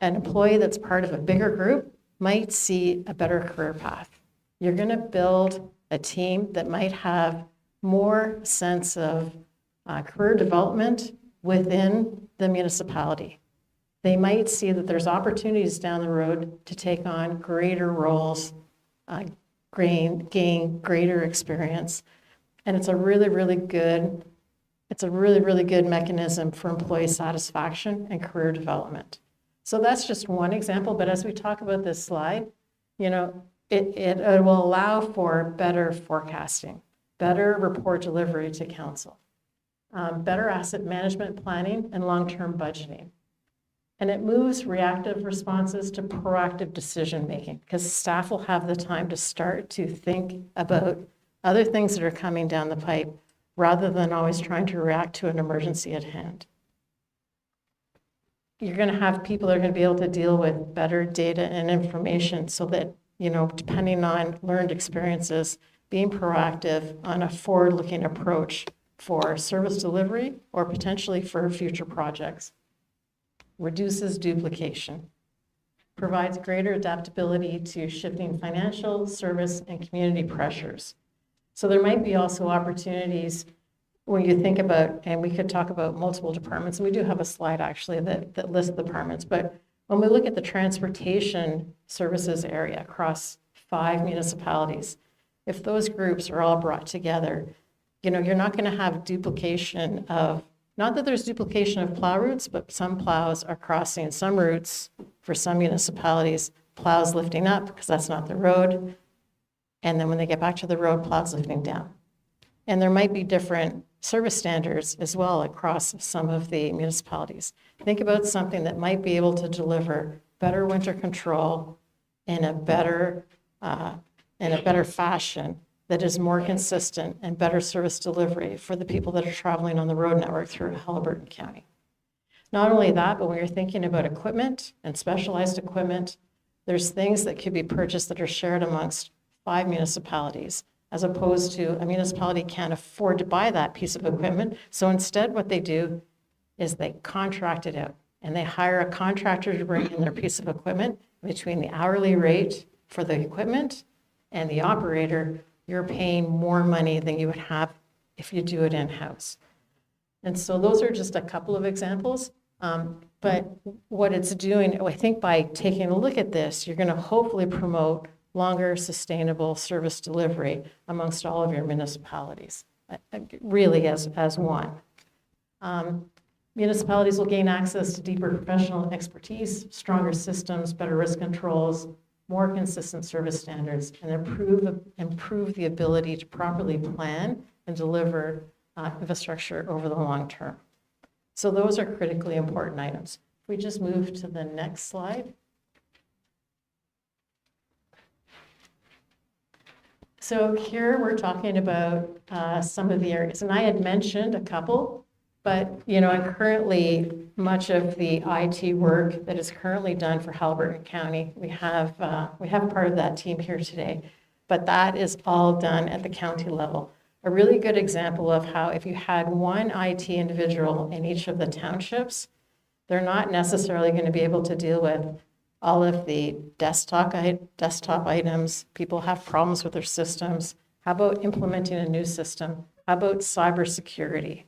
an employee that's part of a bigger group might see a better career path. You're going to build a team that might have more sense of career development within the municipality. They might see that there's opportunities down the road to take on greater roles, gain greater experience. And it's a really, really good mechanism for employee satisfaction and career development. So that's just one example, but as we talk about this slide, it will allow for better forecasting, better report delivery to council, better asset management planning and long-term budgeting. And it moves reactive responses to proactive decision-making, because staff will have the time to start to think about other things that are coming down the pipe, rather than always trying to react to an emergency at hand. You're going to have people that are going to be able to deal with better data and information, so that, depending on learned experiences, being proactive on a forward-looking approach for service delivery or potentially for future projects. Reduces duplication, provides greater adaptability to shifting financial, service, and community pressures. So there might be also opportunities when you think about, and we could talk about multiple departments, and we do have a slide actually that lists the departments, but when we look at the transportation services area across 5 municipalities, if those groups are all brought together, you're not going to have duplication of, not that there's duplication of plow routes, but some plows are crossing some routes for some municipalities, plows lifting up because that's not the road. And then when they get back to the road, plows lifting down. And there might be different service standards as well across some of the municipalities. Think about something that might be able to deliver better winter control in a better fashion that is more consistent and better service delivery for the people that are traveling on the road network through Haliburton County. Not only that, but when you're thinking about equipment and specialized equipment, there's things that could be purchased that are shared amongst 5 municipalities, as opposed to a municipality can't afford to buy that piece of equipment. So instead, what they do is they contract it out, and they hire a contractor to bring in their piece of equipment. Between the hourly rate for the equipment and the operator, you're paying more money than you would have if you do it in-house. And so those are just a couple of examples. But what it's doing, I think by taking a look at this, you're going to hopefully promote longer sustainable service delivery amongst all of your municipalities, really as one. Municipalities will gain access to deeper professional expertise, stronger systems, better risk controls, more consistent service standards, and improve the ability to properly plan and deliver infrastructure over the long term. So those are critically important items. If we just move to the next slide. So here we're talking about some of the areas, and I had mentioned a couple, but currently much of the IT work that is currently done for Haliburton County, we have part of that team here today, but that is all done at the county level. A really good example of how if you had one IT individual in each of the townships, they're not necessarily going to be able to deal with all of the desktop items. People have problems with their systems. How about implementing a new system? How about cybersecurity?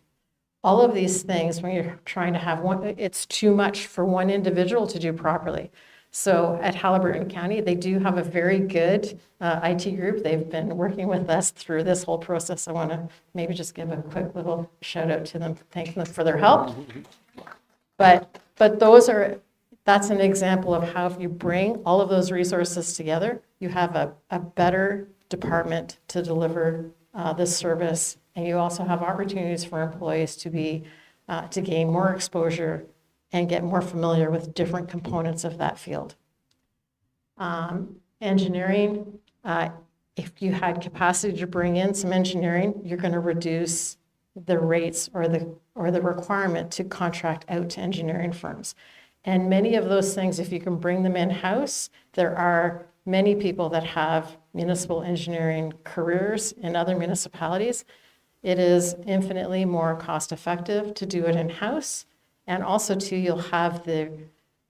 All of these things, when you're trying to have one, it's too much for one individual to do properly. So at Haliburton County, they do have a very good IT group. They've been working with us through this whole process. I want to maybe just give a quick little shout out to them, thank them for their help. But that's an example of how if you bring all of those resources together, you have a better department to deliver this service, and you also have opportunities for employees to gain more exposure and get more familiar with different components of that field. Engineering, if you had capacity to bring in some engineering, you're going to reduce the rates or the requirement to contract out to engineering firms. And many of those things, if you can bring them in-house, there are many people that have municipal engineering careers in other municipalities. It is infinitely more cost-effective to do it in-house. And also too, you'll have the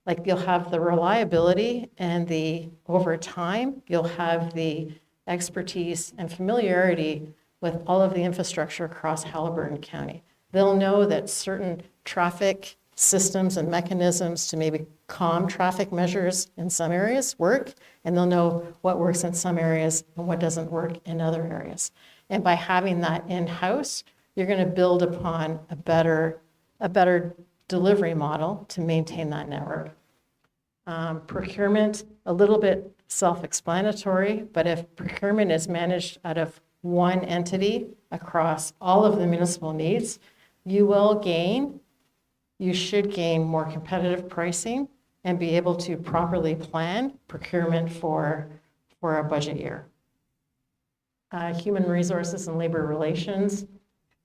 reliability and over time, you'll have the expertise and familiarity with all of the infrastructure across Haliburton County. They'll know that certain traffic systems and mechanisms to maybe calm traffic measures in some areas work, and they'll know what works in some areas and what doesn't work in other areas. And by having that in-house, you're going to build upon a better delivery model to maintain that network. Procurement, a little bit self-explanatory, but if procurement is managed out of one entity across all of the municipal needs, you will gain you should gain more competitive pricing and be able to properly plan procurement for a budget year. Human resources and labor relations.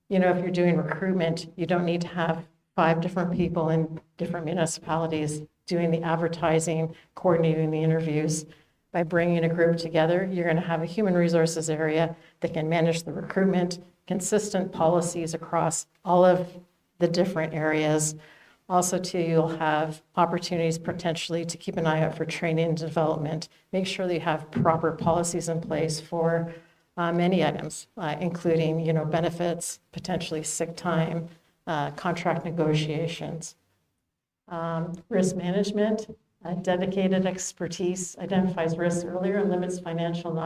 You know, if you're doing recruitment, you don't need to have 5 different people in different municipalities doing the advertising, coordinating the interviews. By bringing a group together, you're going to have a human resources area that can manage the recruitment, consistent policies across all of the different areas. Also, too, you'll have opportunities potentially to keep an eye out for training and development. Make sure that you have proper policies in place for many items, including, you know, benefits, potentially sick time, contract negotiations. Risk management, dedicated expertise identifies risks earlier and limits financial and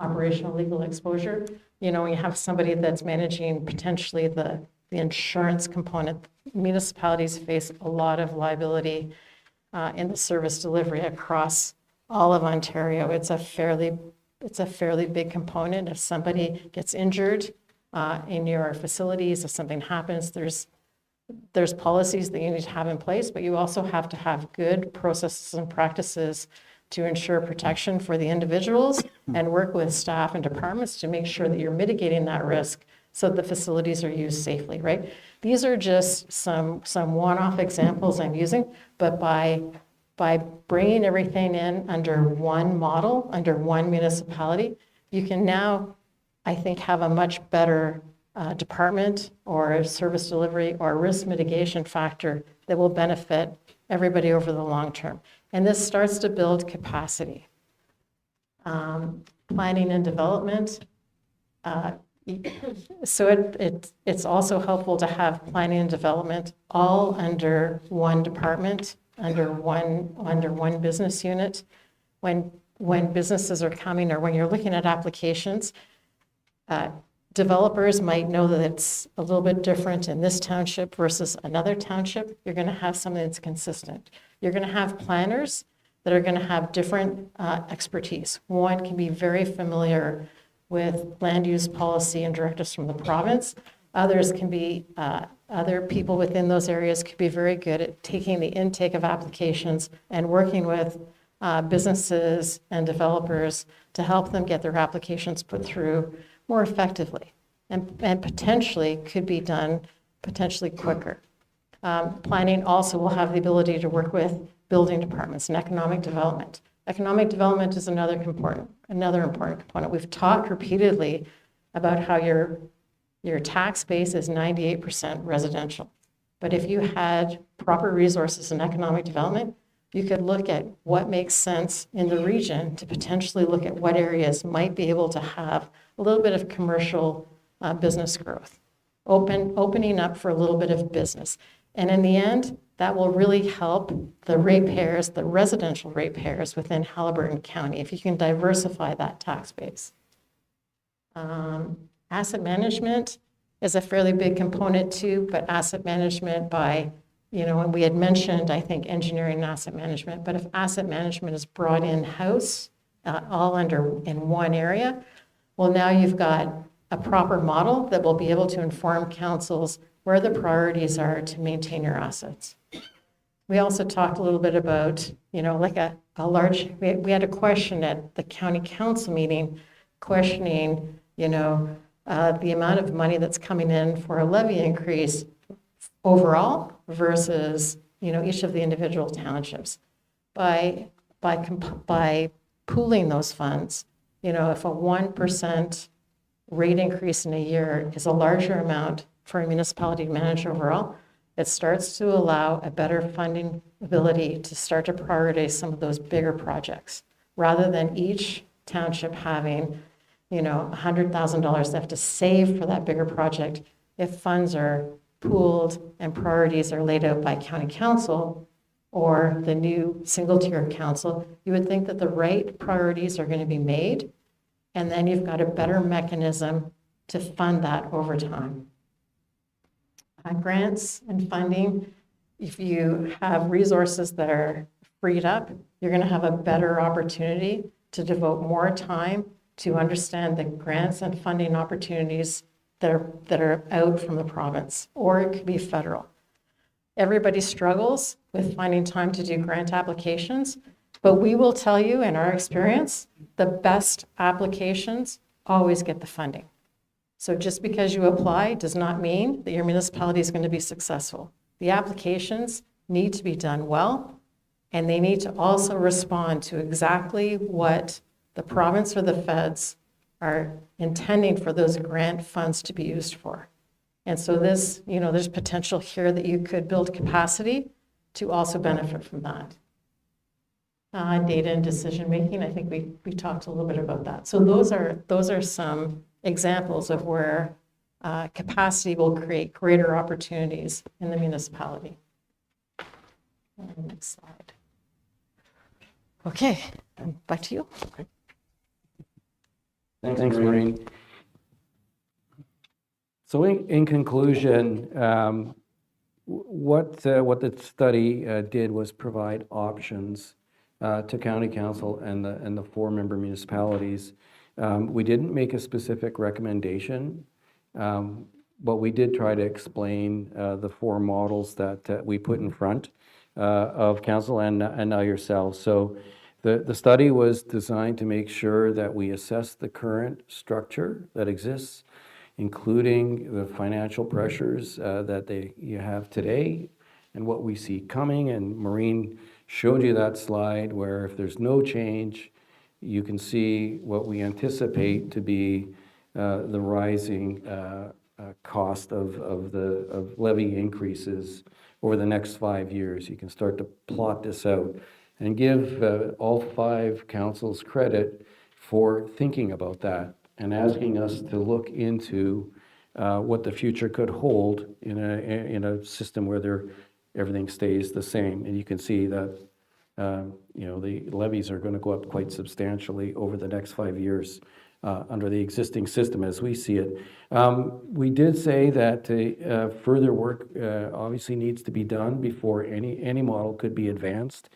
operational legal exposure. You know, when you have somebody that's managing potentially the insurance component, municipalities face a lot of liability in the service delivery across all of Ontario. It's a fairly big component. If somebody gets injured in your facilities, if something happens, there's policies that you need to have in place, but you also have to have good processes and practices to ensure protection for the individuals and work with staff and departments to make sure that you're mitigating that risk so the facilities are used safely, right? These are just some one-off examples I'm using, but by bringing everything in under one model, under one municipality, you can now, I think, have a much better department or service delivery or risk mitigation factor that will benefit everybody over the long term. And this starts to build capacity. Planning and development. So it's also helpful to have planning and development all under one department, under one business unit. When businesses are coming or when you're looking at applications, developers might know that it's a little bit different in this township versus another township. You're going to have something that's consistent. You're going to have planners that are going to have different expertise. One can be very familiar with land use policy and directives from the province. Others can be, other people within those areas could be very good at taking the intake of applications and working with businesses and developers to help them get their applications put through more effectively and potentially could be done potentially quicker. Planning also will have the ability to work with building departments and economic development. Economic development is another important component. We've talked repeatedly about how your tax base is 98% residential. But if you had proper resources in economic development, you could look at what makes sense in the region to potentially look at what areas might be able to have a little bit of commercial business growth, opening up for a little bit of business. And in the end, that will really help the ratepayers, the residential ratepayers within Haliburton County, if you can diversify that tax base. Asset management is a fairly big component too, but asset management by, you know, and we had mentioned, I think, engineering and asset management, but if asset management is brought in-house, all in one area, well, now you've got a proper model that will be able to inform councils where the priorities are to maintain your assets. We also talked a little bit about, you know, like a large, we had a question at the county council meeting questioning, you know, the amount of money that's coming in for a levy increase overall versus, you know, each of the individual townships. By pooling those funds, you know, if a 1% rate increase in a year is a larger amount for a municipality to manage overall, it starts to allow a better funding ability to start to prioritize some of those bigger projects, rather than each township having, you know, $100,000 they have to save for that bigger project. If funds are pooled and priorities are laid out by county council or the new single-tier council, you would think that the right priorities are going to be made, and then you've got a better mechanism to fund that over time. Grants and funding, if you have resources that are freed up, you're going to have a better opportunity to devote more time to understand the grants and funding opportunities that are out from the province, or it could be federal. Everybody struggles with finding time to do grant applications, but we will tell you in our experience, the best applications always get the funding. So just because you apply does not mean that your municipality is going to be successful. The applications need to be done well, and they need to also respond to exactly what the province or the feds are intending for those grant funds to be used for. And so this, there's potential here that you could build capacity to also benefit from that. Data and decision-making, I think we talked a little bit about that. So those are some examples of where capacity will create greater opportunities in the municipality. Next slide. Okay, back to you. Thanks, Maureen. So in conclusion, what the study did was provide options to County Council and the 4-member municipalities. We didn't make a specific recommendation, but we did try to explain the 4 models that we put in front of Council and now yourselves. So the study was designed to make sure that we assess the current structure that exists, including the financial pressures that you have today and what we see coming. And Maureen showed you that slide where if there's no change, you can see what we anticipate to be the rising cost of levy increases over the next 5 years. You can start to plot this out and give all 5 councils credit for thinking about that and asking us to look into what the future could hold in a system where everything stays the same. And you can see that the levies are going to go up quite substantially over the next 5 years under the existing system as we see it. We did say that further work obviously needs to be done before any model could be advanced.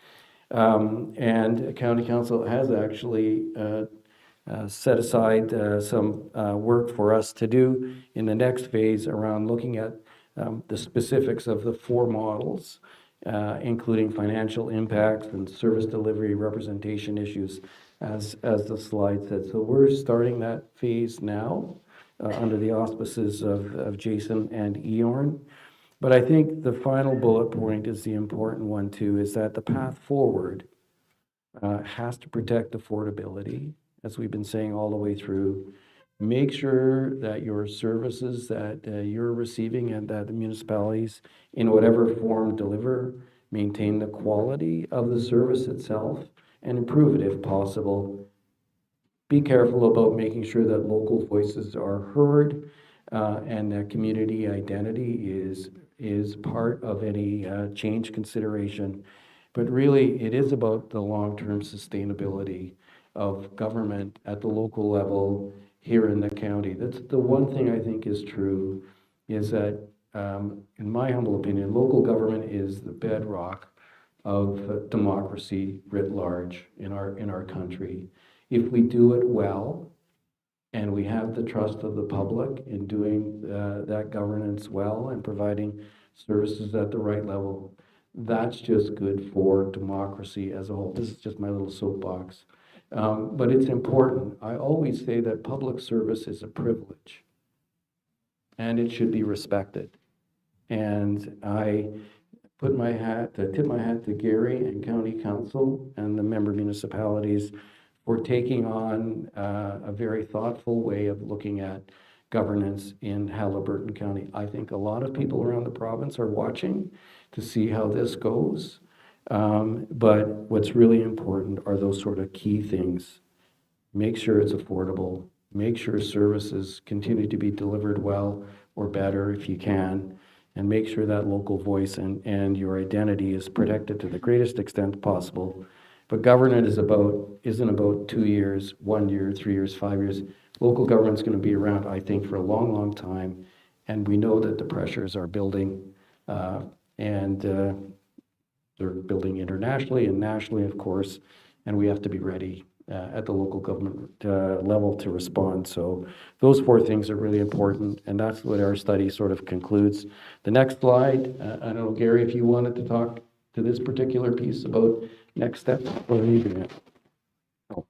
And County Council has actually set aside some work for us to do in the next phase around looking at the specifics of the 4 models, including financial impacts and service delivery representation issues, as the slide said. So we're starting that phase now under the auspices of Jason and Eorn. But I think the final bullet point is the important one too, is that the path forward has to protect affordability, as we've been saying all the way through. Make sure that your services that you're receiving and that the municipalities, in whatever form, deliver, maintain the quality of the service itself and improve it if possible. Be careful about making sure that local voices are heard and that community identity is part of any change consideration. But really, it is about the long-term sustainability of government at the local level here in the county. That's the one thing I think is true, is that, in my humble opinion, local government is the bedrock of democracy writ large in our country. If we do it well, and we have the trust of the public in doing that governance well and providing services at the right level, that's just good for democracy as a whole. This is just my little soapbox. But it's important. I always say that public service is a privilege and it should be respected. And I tip my hat to Gary and County Council and the member municipalities for taking on a very thoughtful way of looking at governance in Haliburton County. I think a lot of people around the province are watching to see how this goes. But what's really important are those sort of key things. Make sure it's affordable, make sure services continue to be delivered well or better if you can, and make sure that local voice and your identity is protected to the greatest extent possible. But government isn't about 2 years, 1 year, 3 years, 5 years. Local government's going to be around, I think, for a long, long time. And we know that the pressures are building, and they're building internationally and nationally, of course, and we have to be ready at the local government level to respond. So those 4 things are really important, and that's what our study sort of concludes. The next slide, I don't know, Gary, if you wanted to talk to this particular piece about next steps, or are you doing it? Oh.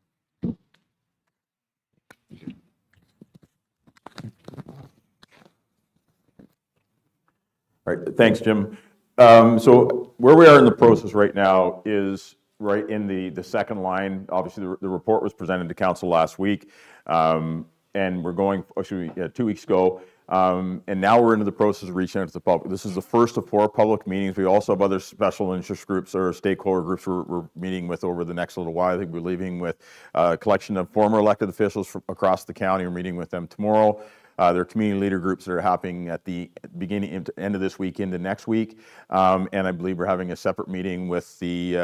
All right, thanks, Jim. So where we are in the process right now is right in the second line. Obviously, the report was presented to council last week, and we're going, actually, 2 weeks ago, and now we're into the process of reaching out to the public. This is the first of 4 public meetings. We also have other special interest groups or stakeholder groups we're meeting with over the next little while. I think we're leaving with a collection of former elected officials from across the county. We're meeting with them tomorrow. There are community leader groups that are happening at the beginning and end of this week into next week, and I believe we're having a separate meeting with the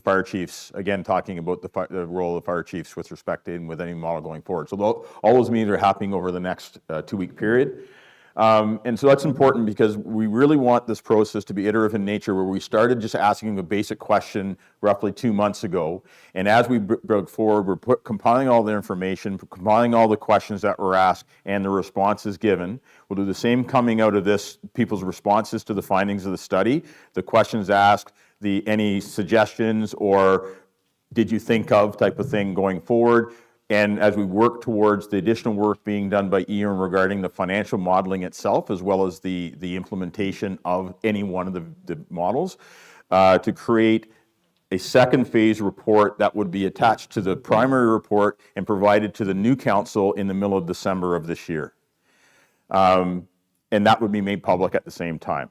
fire chiefs, again talking about the role of the fire chiefs with respect to with any model going forward. So all those meetings are happening over the next 2-week period. And so that's important because we really want this process to be iterative in nature, where we started just asking a basic question roughly 2 months ago. And as we broke forward, we're compiling all the information, compiling all the questions that were asked and the responses given. We'll do the same coming out of this, people's responses to the findings of the study, the questions asked, any suggestions or did you think of type of thing going forward. And as we work towards the additional work being done by Ian regarding the financial modeling itself, as well as the implementation of any one of the models, to create a second phase report that would be attached to the primary report and provided to the new council in the middle of December of this year. And that would be made public at the same time.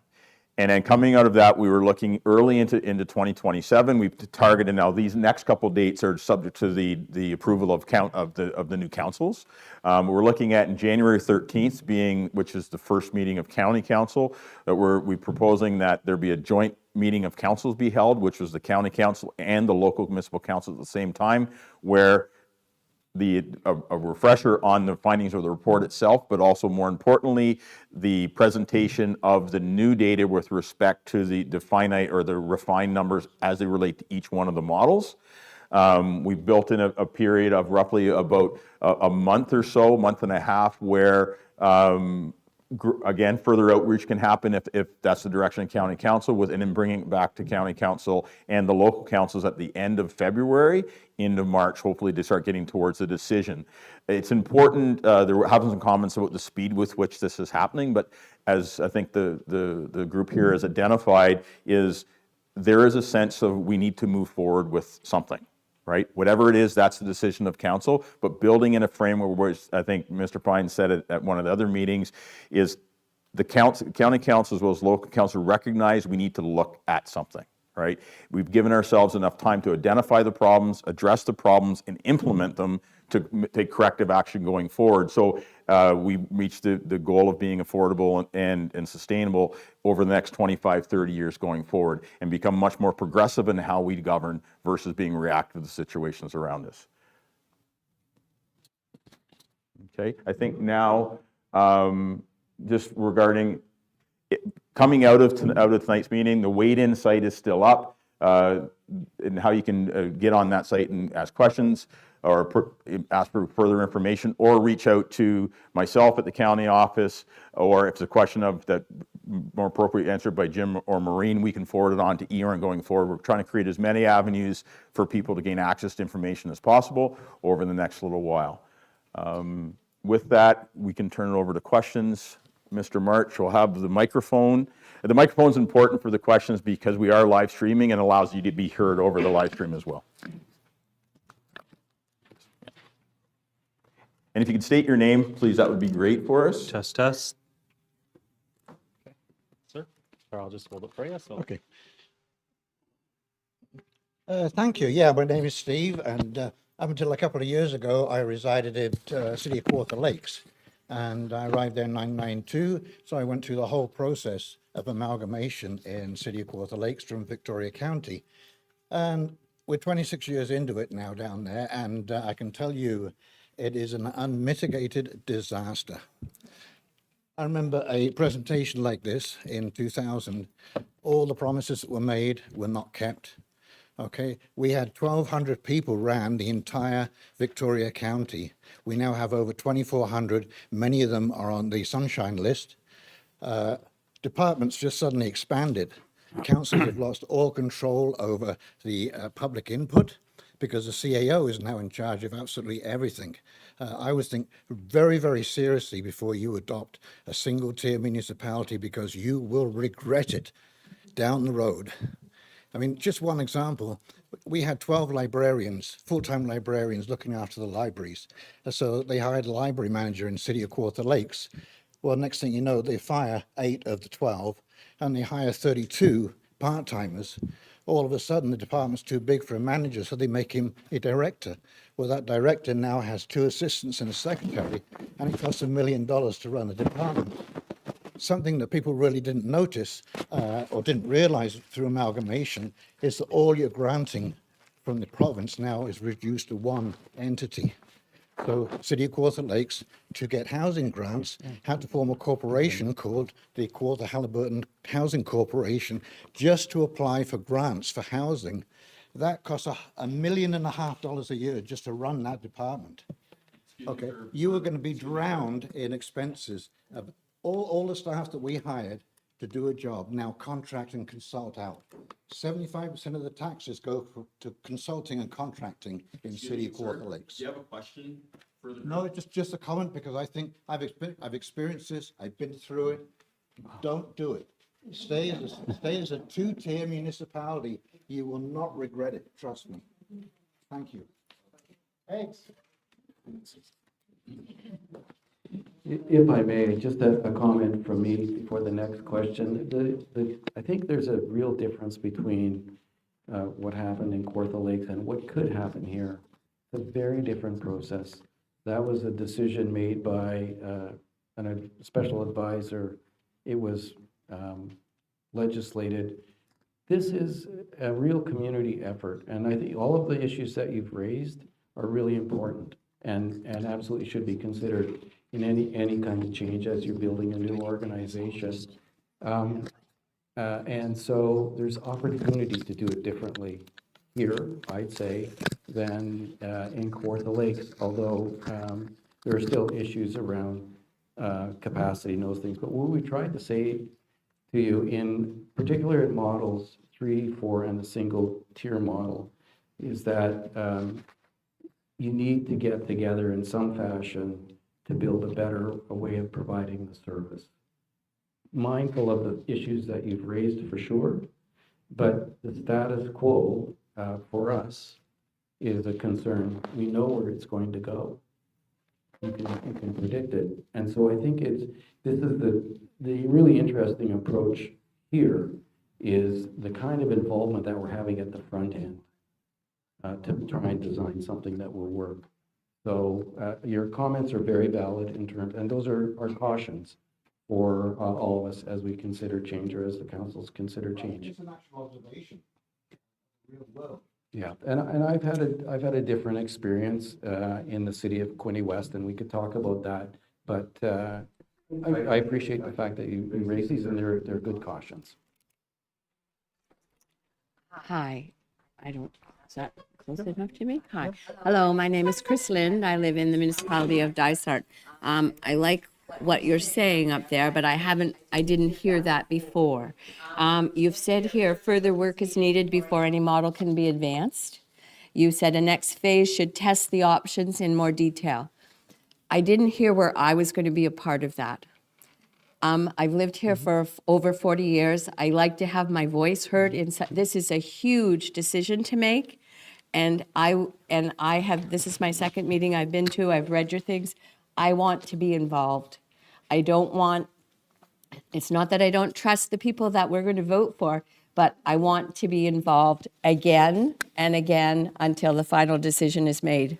And then coming out of that, we were looking early into 2027. We've targeted now these next couple dates are subject to the approval of the new councils. We're looking at in January 13th which is the first meeting of county council, that we're proposing that there be a joint meeting of councils be held, which was the county council and the local municipal council at the same time, where a refresher on the findings of the report itself, but also more importantly, the presentation of the new data with respect to the finite or the refined numbers as they relate to each one of the models. We've built in a period of roughly about a month or so, month and a half, where again, further outreach can happen if that's the direction of county council, and then bringing it back to county council and the local councils at the end of February into March, hopefully to start getting towards a decision. It's important, there were having some comments about the speed with which this is happening, but as I think the group here has identified, there is a sense of we need to move forward with something. Right? Whatever it is, that's the decision of council, but building in a framework where I think Mr. Pine said it at one of the other meetings, is the county council as well as local council recognize we need to look at something, right? We've given ourselves enough time to identify the problems, address the problems, and implement them to take corrective action going forward. So we reached the goal of being affordable and sustainable over the next 25, 30 years going forward, and become much more progressive in how we govern versus being reactive to the situations around us. Okay, I think now, just regarding coming out of tonight's meeting, the wait-in site is still up, and how you can get on that site and ask questions, or ask for further information, or reach out to myself at the county office, or if it's a question of that more appropriately answered by Jim or Maureen, we can forward it on to Ian going forward. We're trying to create as many avenues for people to gain access to information as possible over the next little while. With that, we can turn it over to questions. Mr. March will have the microphone. The microphone's important for the questions because we are live streaming and allows you to be heard over the live stream as well. And if you could state your name, please, that would be great for us. Test, test. Okay. Sir, or I'll just hold it for you. So. Okay. Thank you. Yeah, my name is Steve, and up until a couple of years ago, I resided at City of Kawartha Lakes, and I arrived there in 1992, so I went through the whole process of amalgamation in City of Kawartha Lakes from Victoria County. And we're 26 years into it now down there, and I can tell you it is an unmitigated disaster. I remember a presentation like this in 2000. All the promises that were made were not kept. Okay, we had 1,200 people ran the entire Victoria County. We now have over 2,400. Many of them are on the Sunshine List. Departments just suddenly expanded. Councils have lost all control over the public input because the CAO is now in charge of absolutely everything. I would think very, very seriously before you adopt a single-tier municipality, because you will regret it down the road. I mean, just one example, we had 12 librarians, full-time librarians looking after the libraries. So they hired a library manager in the city of Quarter Lakes. Well, next thing you know, they fire 8 of the 12 and they hire 32 part-timers. All of a sudden, the department's too big for a manager, so they make him a director. Well, that director now has 2 assistants and a secretary, and it costs $1 million to run the department. Something that people really didn't notice or didn't realize through amalgamation is that all your granting from the province now is reduced to one entity. So City of Quarter Lakes, to get housing grants, had to form a corporation called the Quarter Haliburton Housing Corporation just to apply for grants for housing. That costs $1.5 million a year just to run that department. Okay, you are going to be drowned in expenses. All the staff that we hired to do a job now contract and consult out. 75% of the taxes go to consulting and contracting in City of Quarter Lakes. Do you have a question for the? No, just a comment, because I think I've experienced this. I've been through it. Don't do it. Stay as a 2-tier municipality. You will not regret it. Trust me. Thank you. Thanks. If I may, just a comment from me before the next question. I think there's a real difference between what happened in Quarter Lakes and what could happen here. It's a very different process. That was a decision made by a special advisor. It was legislated. This is a real community effort, and I think all of the issues that you've raised are really important and absolutely should be considered in any kind of change as you're building a new organization. And so there's opportunities to do it differently here, I'd say, than in Quarter Lakes, although there are still issues around capacity and those things. But what we tried to say to you, in particular in models 3, 4, and the single tier model, is that you need to get together in some fashion to build a better way of providing the service. Mindful of the issues that you've raised for sure, but the status quo for us is a concern. We know where it's going to go. You can predict it. And so I think this is the really interesting approach here is the kind of involvement that we're having at the front end to try and design something that will work. So your comments are very valid in terms, and those are cautions for all of us as we consider change, or as the councils consider change. It's an actual observation. Real world. Yeah, and I've had a different experience in the city of Quinte West, and we could talk about that. But I appreciate the fact that you raise these, and they're good cautions. Hi, is that close enough to me? Hi. Hello, my name is Chris Lind. I live in the municipality of Dysart. I like what you're saying up there, but I didn't hear that before. You've said here further work is needed before any model can be advanced. You said a next phase should test the options in more detail. I didn't hear where I was going to be a part of that. I've lived here for over 40 years. I like to have my voice heard. This is a huge decision to make, and I have. This is my second meeting I've been to. I've read your things. I want to be involved. I don't want. It's not that I don't trust the people that we're going to vote for, but I want to be involved again and again until the final decision is made.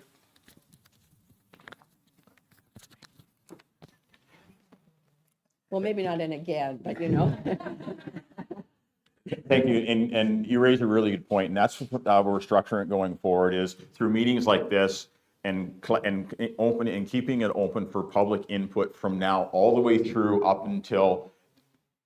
Well, maybe not an again, but you know. Thank you, and you raise a really good point, and that's how we're structuring it going forward, is through meetings like this and open and keeping it open for public input from now all the way through up until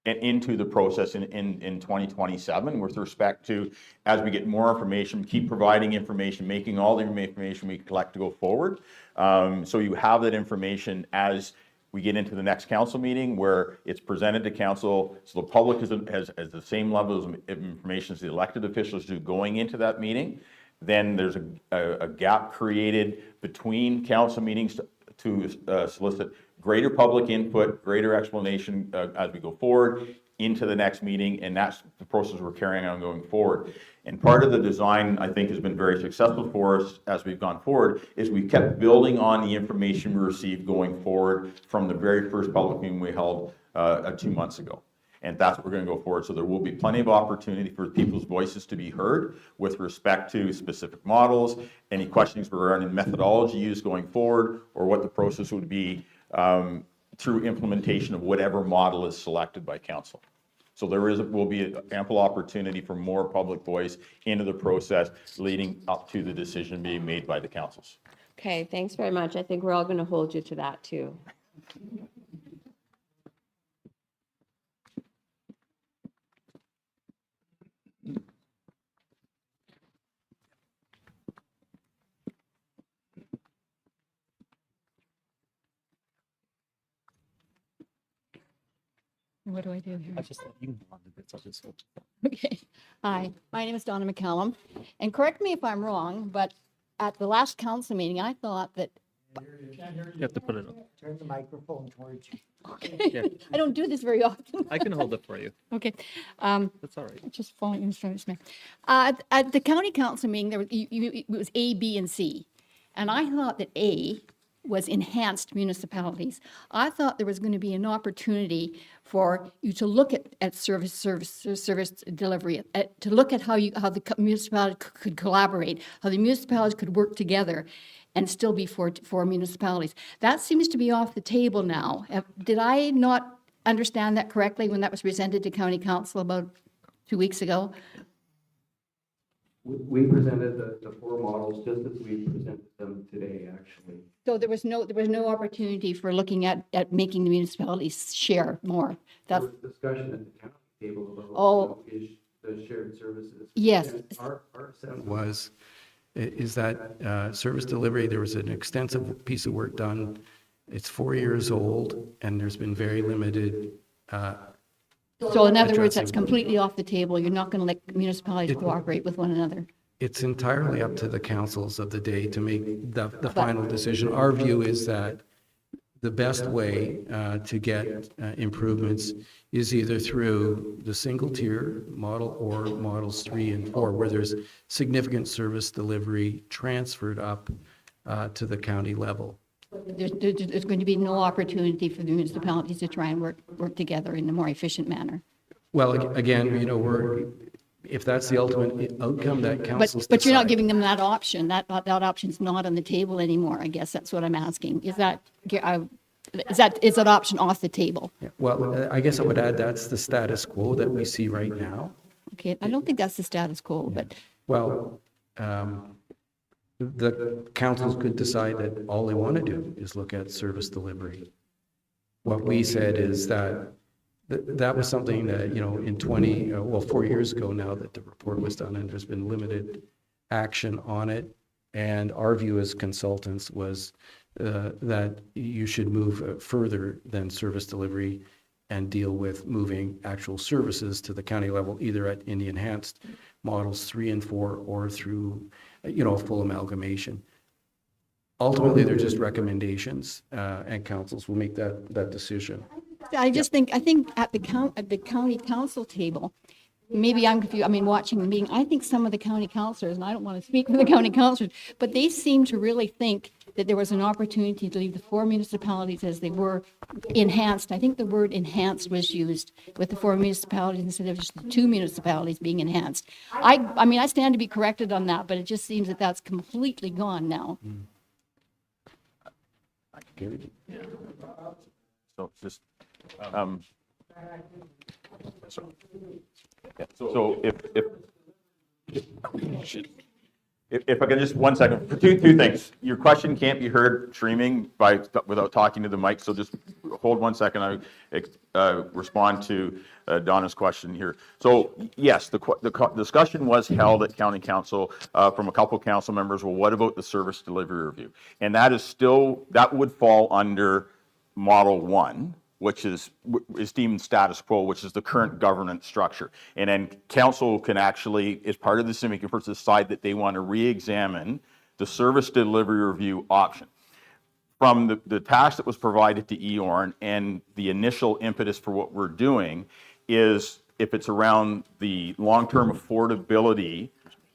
and into the process in 2027 with respect to, as we get more information, keep providing information, making all the information we collect to go forward. So you have that information as we get into the next council meeting where it's presented to council, so the public has the same level of information as the elected officials do going into that meeting. Then there's a gap created between council meetings to solicit greater public input, greater explanation as we go forward into the next meeting, and that's the process we're carrying on going forward. And part of the design, I think, has been very successful for us as we've gone forward, is we've kept building on the information we received going forward from the very first public meeting we held 2 months ago. And that's what we're going to go forward. So there will be plenty of opportunity for people's voices to be heard with respect to specific models, any questions regarding methodology used going forward, or what the process would be through implementation of whatever model is selected by council. So there will be ample opportunity for more public voice into the process leading up to the decision being made by the councils. Okay, thanks very much. I think we're all going to hold you to that too. What do I do here? I just thought you can hold on to bits. I'll just hold. Okay. Hi, my name is Donna McCallum. And correct me if I'm wrong, but at the last council meeting, I thought that, You have to put it up. Turn the microphone towards you. Yeah, I don't do this very often. I can hold it for you. Okay. That's all right. Just following instructions, ma'am. At the county council meeting, there was, it was A, B, and C. And I thought that A was enhanced municipalities. I thought there was going to be an opportunity for you to look at service delivery, to look at how the municipality could collaborate, how the municipalities could work together and still be for municipalities. That seems to be off the table now. Did I not understand that correctly when that was presented to county council about 2 weeks ago? We presented the four models just as we presented them today, actually. So there was no opportunity for looking at making the municipalities share more. There That's, was discussion at the county table about Oh. the shared services. Yes. And our sense is that service delivery, there was an extensive piece of work done. It's 4 years old, and there's been very limited. so in other words, addressing- that's completely off the table. You're not going to let municipalities cooperate with one another. It's entirely up to the councils of the day to make the final decision. Our view is that the best way to get improvements is either through the single tier model or models 3 and 4, where there's significant service delivery transferred up to the county level. There's going to be no opportunity for the municipalities to try and work together in a more efficient manner. Well, again, if that's the ultimate outcome that councils But you're not decide. giving them that option. That option's not on the table anymore. I guess that's what I'm asking. Is that option off the table? Yeah, well, I guess I would add that's the status quo that we see right now. Okay, I don't think that's the status quo, but Well, the councils could decide that all they want to do is look at service delivery. What we said is that that was something that, in 4 years ago now that the report was done, and there's been limited action on it. And our view as consultants was that you should move further than service delivery and deal with moving actual services to the county level, either in the enhanced models 3 and 4 or through, a full amalgamation. Ultimately, they're just recommendations, and councils will make that decision. I think at the county council table, maybe I'm confused, watching the meeting, I think some of the county councilors, and I don't want to speak for the county councilors, but they seem to really think that there was an opportunity to leave the 4 municipalities as they were enhanced. I think the word enhanced was used with the 4 municipalities instead of just the 2 municipalities being enhanced. I stand to be corrected on that, but it just seems that that's completely gone now. So just, so If I could just, 1 second, two things. Your question can't be heard streaming without talking to the mic, so just hold 1 second. I respond to Donna's question here. So yes, the discussion was held at County Council from a couple council members. Well, what about the service delivery review? And that would fall under Model 1, which is deemed status quo, which is the current governance structure. And then council can actually, as part of the CIMIC, can first decide that they want to re-examine the service delivery review option. From the task that was provided to EORN and the initial impetus for what we're doing is if it's around the long-term affordability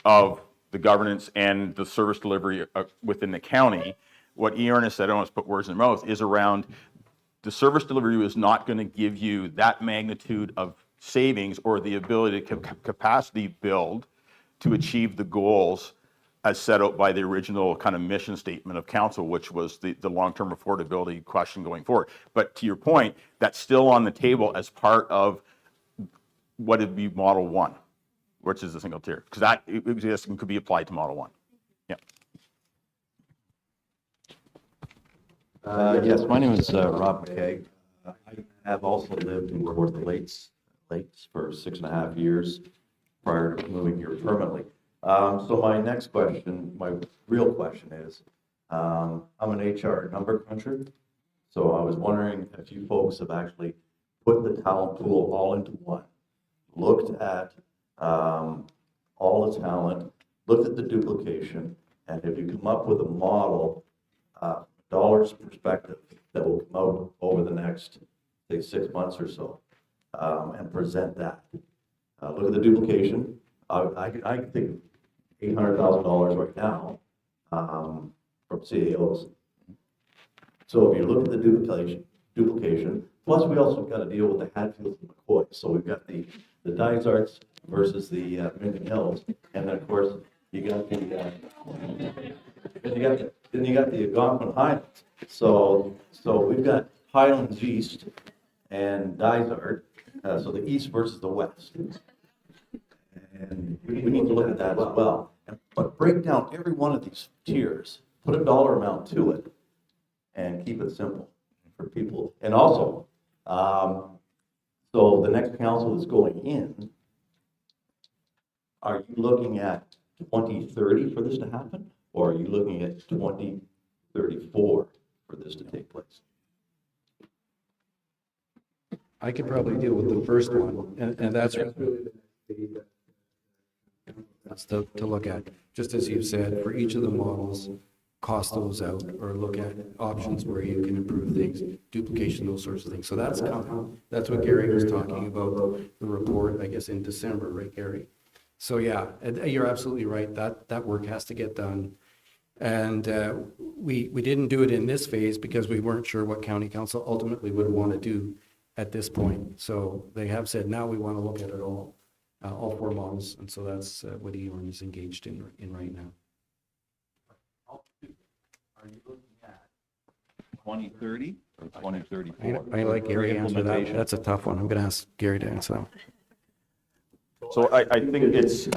of the governance and the service delivery within the county, what EORN has said, I don't want to put words in their mouth, is around the service delivery is not going to give you that magnitude of savings or the ability to capacity build to achieve the goals as set out by the original kind of mission statement of council, which was the long-term affordability question going forward. But to your point, that's still on the table as part of what would be Model 1, which is the single tier, because that exists and could be applied to Model 1. Yeah. Yes, my name is Rob McKay. I have also lived in Kawartha Lakes for 6.5 years prior to moving here permanently. So my next question, my real question is, I'm an HR number cruncher, so I was wondering if you folks have actually put the talent pool all into one, looked at all the talent, looked at the duplication, and if you come up with a model, dollars perspective that will come out over the next, say, 6 months or so, and present that. Look at the duplication. I can think of $800,000 right now from CAOs. So if you look at the duplication, plus we also got to deal with the Hatfields and McCoys. So we've got the Dysarts versus the Minden Hills, and then of course you got the Algonquin Highlands. So we've got Highlands East and Dysart, so the East versus the West. And we need to look at that as well. But break down every one of these tiers, put a dollar amount to it, and keep it simple for people. And also, so the next council that's going in, are you looking at 2030 for this to happen? Or are you looking at 2034 for this to take place? I could probably deal with the first one, and that's to look at. Just as you've said, for each of the models, cost those out or look at options where you can improve things, duplication, those sorts of things. So that's what Gary was talking about, the report, I guess, in December, right, Gary? So yeah, you're absolutely right. That work has to get done. And we didn't do it in this phase because we weren't sure what county council ultimately would want to do at this point. So they have said, now we want to look at it all 4 models. And so that's what EORN is engaged in right now. Are you looking at 2030 or 2034? I like Gary to answer that. That's a tough one. I'm going to ask Gary to answer that. So I think it's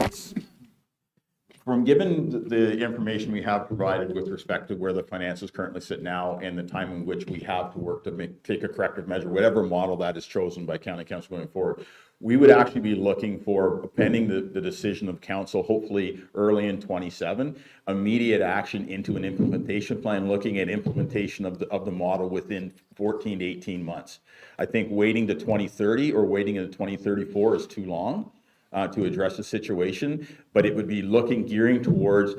from given the information we have provided with respect to where the finances currently sit now and the time in which we have to work to take a corrective measure, whatever model that is chosen by county council going forward, we would actually be looking for, pending the decision of council, hopefully early in 27, immediate action into an implementation plan, looking at implementation of the model within 14 to 18 months. I think waiting to 2030 or waiting into 2034 is too long to address the situation, but it would be gearing towards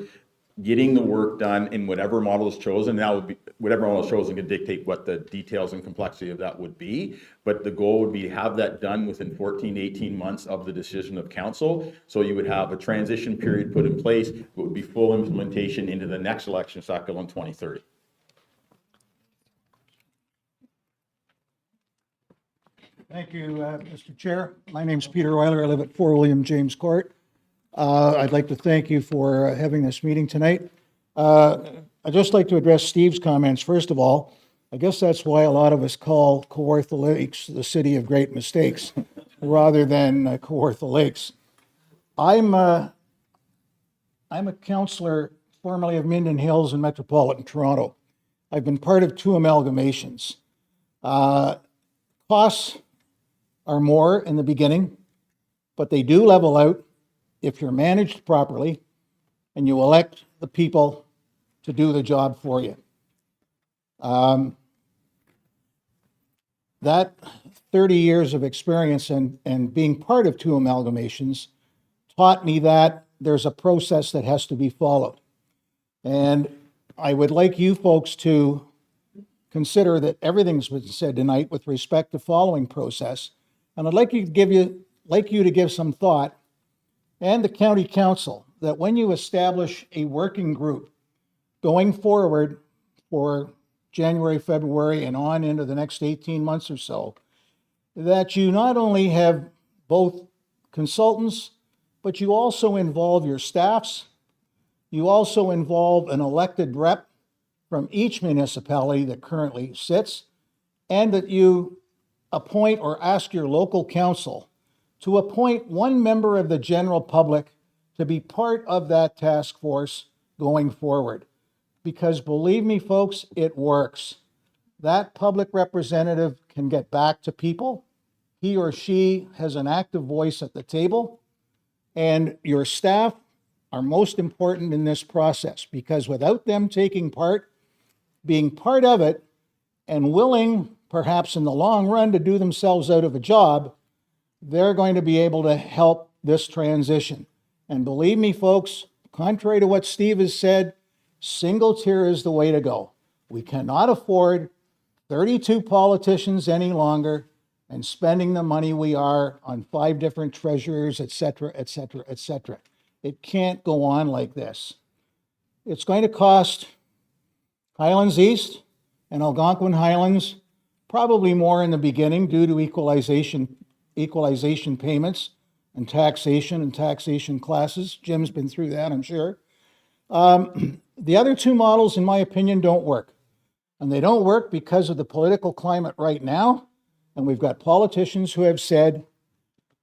getting the work done in whatever model is chosen. That would be, whatever model is chosen can dictate what the details and complexity of that would be, but the goal would be to have that done within 14 to 18 months of the decision of council. So you would have a transition period put in place, it would be full implementation into the next election cycle in 2030. Thank you, Mr. Chair. My name's Peter Euler. I live at 4 William James Court. I'd like to thank you for having this meeting tonight. I'd just like to address Steve's comments. First of all, I guess that's why a lot of us call Kawartha Lakes the city of great mistakes rather than Kawartha Lakes. I'm I'm a councillor formerly of Minden Hills and Metropolitan Toronto. I've been part of 2 amalgamations. Costs are more in the beginning, but they do level out if you're managed properly and you elect the people to do the job for you. That 30 years of experience and being part of 2 amalgamations taught me that there's a process that has to be followed. And I would like you folks to consider that everything's been said tonight with respect to following process. And I'd like you to give some thought, and the county council, that when you establish a working group going forward for January, February, and on into the next 18 months or so, that you not only have both consultants, but you also involve your staffs, you also involve an elected rep from each municipality that currently sits, and that you appoint or ask your local council to appoint 1 member of the general public to be part of that task force going forward. Because believe me, folks, it works. That public representative can get back to people. He or she has an active voice at the table, and your staff are most important in this process, because without them taking part, being part of it, and willing, perhaps in the long run, to do themselves out of a job, they're going to be able to help this transition. And believe me, folks, contrary to what Steve has said, single tier is the way to go. We cannot afford 32 politicians any longer and spending the money we are on 5 different treasurers, et cetera, et cetera, et cetera. It can't go on like this. It's going to cost Highlands East and Algonquin Highlands probably more in the beginning due to equalization payments and taxation classes. Jim's been through that, I'm sure. The other 2 models, in my opinion, don't work. And they don't work because of the political climate right now. And we've got politicians who have said,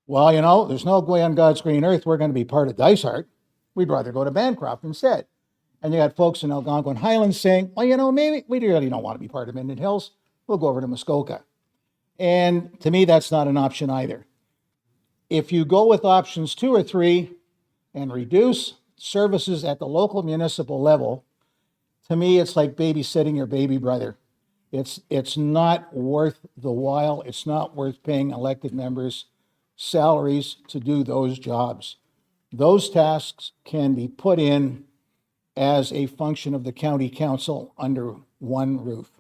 well, you know, there's no way on God's green earth we're going to be part of Dysart. We'd rather go to Bancroft instead. And you got folks in Algonquin Highlands saying, well, you know, maybe we really don't want to be part of Minden Hills. We'll go over to Muskoka. And to me, that's not an option either. If you go with options 2 or 3 and reduce services at the local municipal level, to me, it's like babysitting your baby brother. It's not worth the while. It's not worth paying elected members salaries to do those jobs. Those tasks can be put in as a function of the county council under one roof.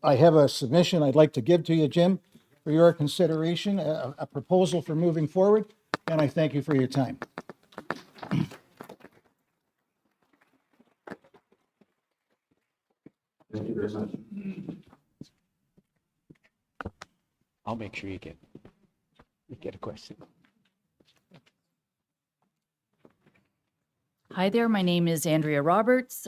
I have a submission I'd like to give to you, Jim, for your consideration, a proposal for moving forward, and I thank you for your time. Thank you very much. I'll make sure you get a question. Hi there, my name is Andrea Roberts.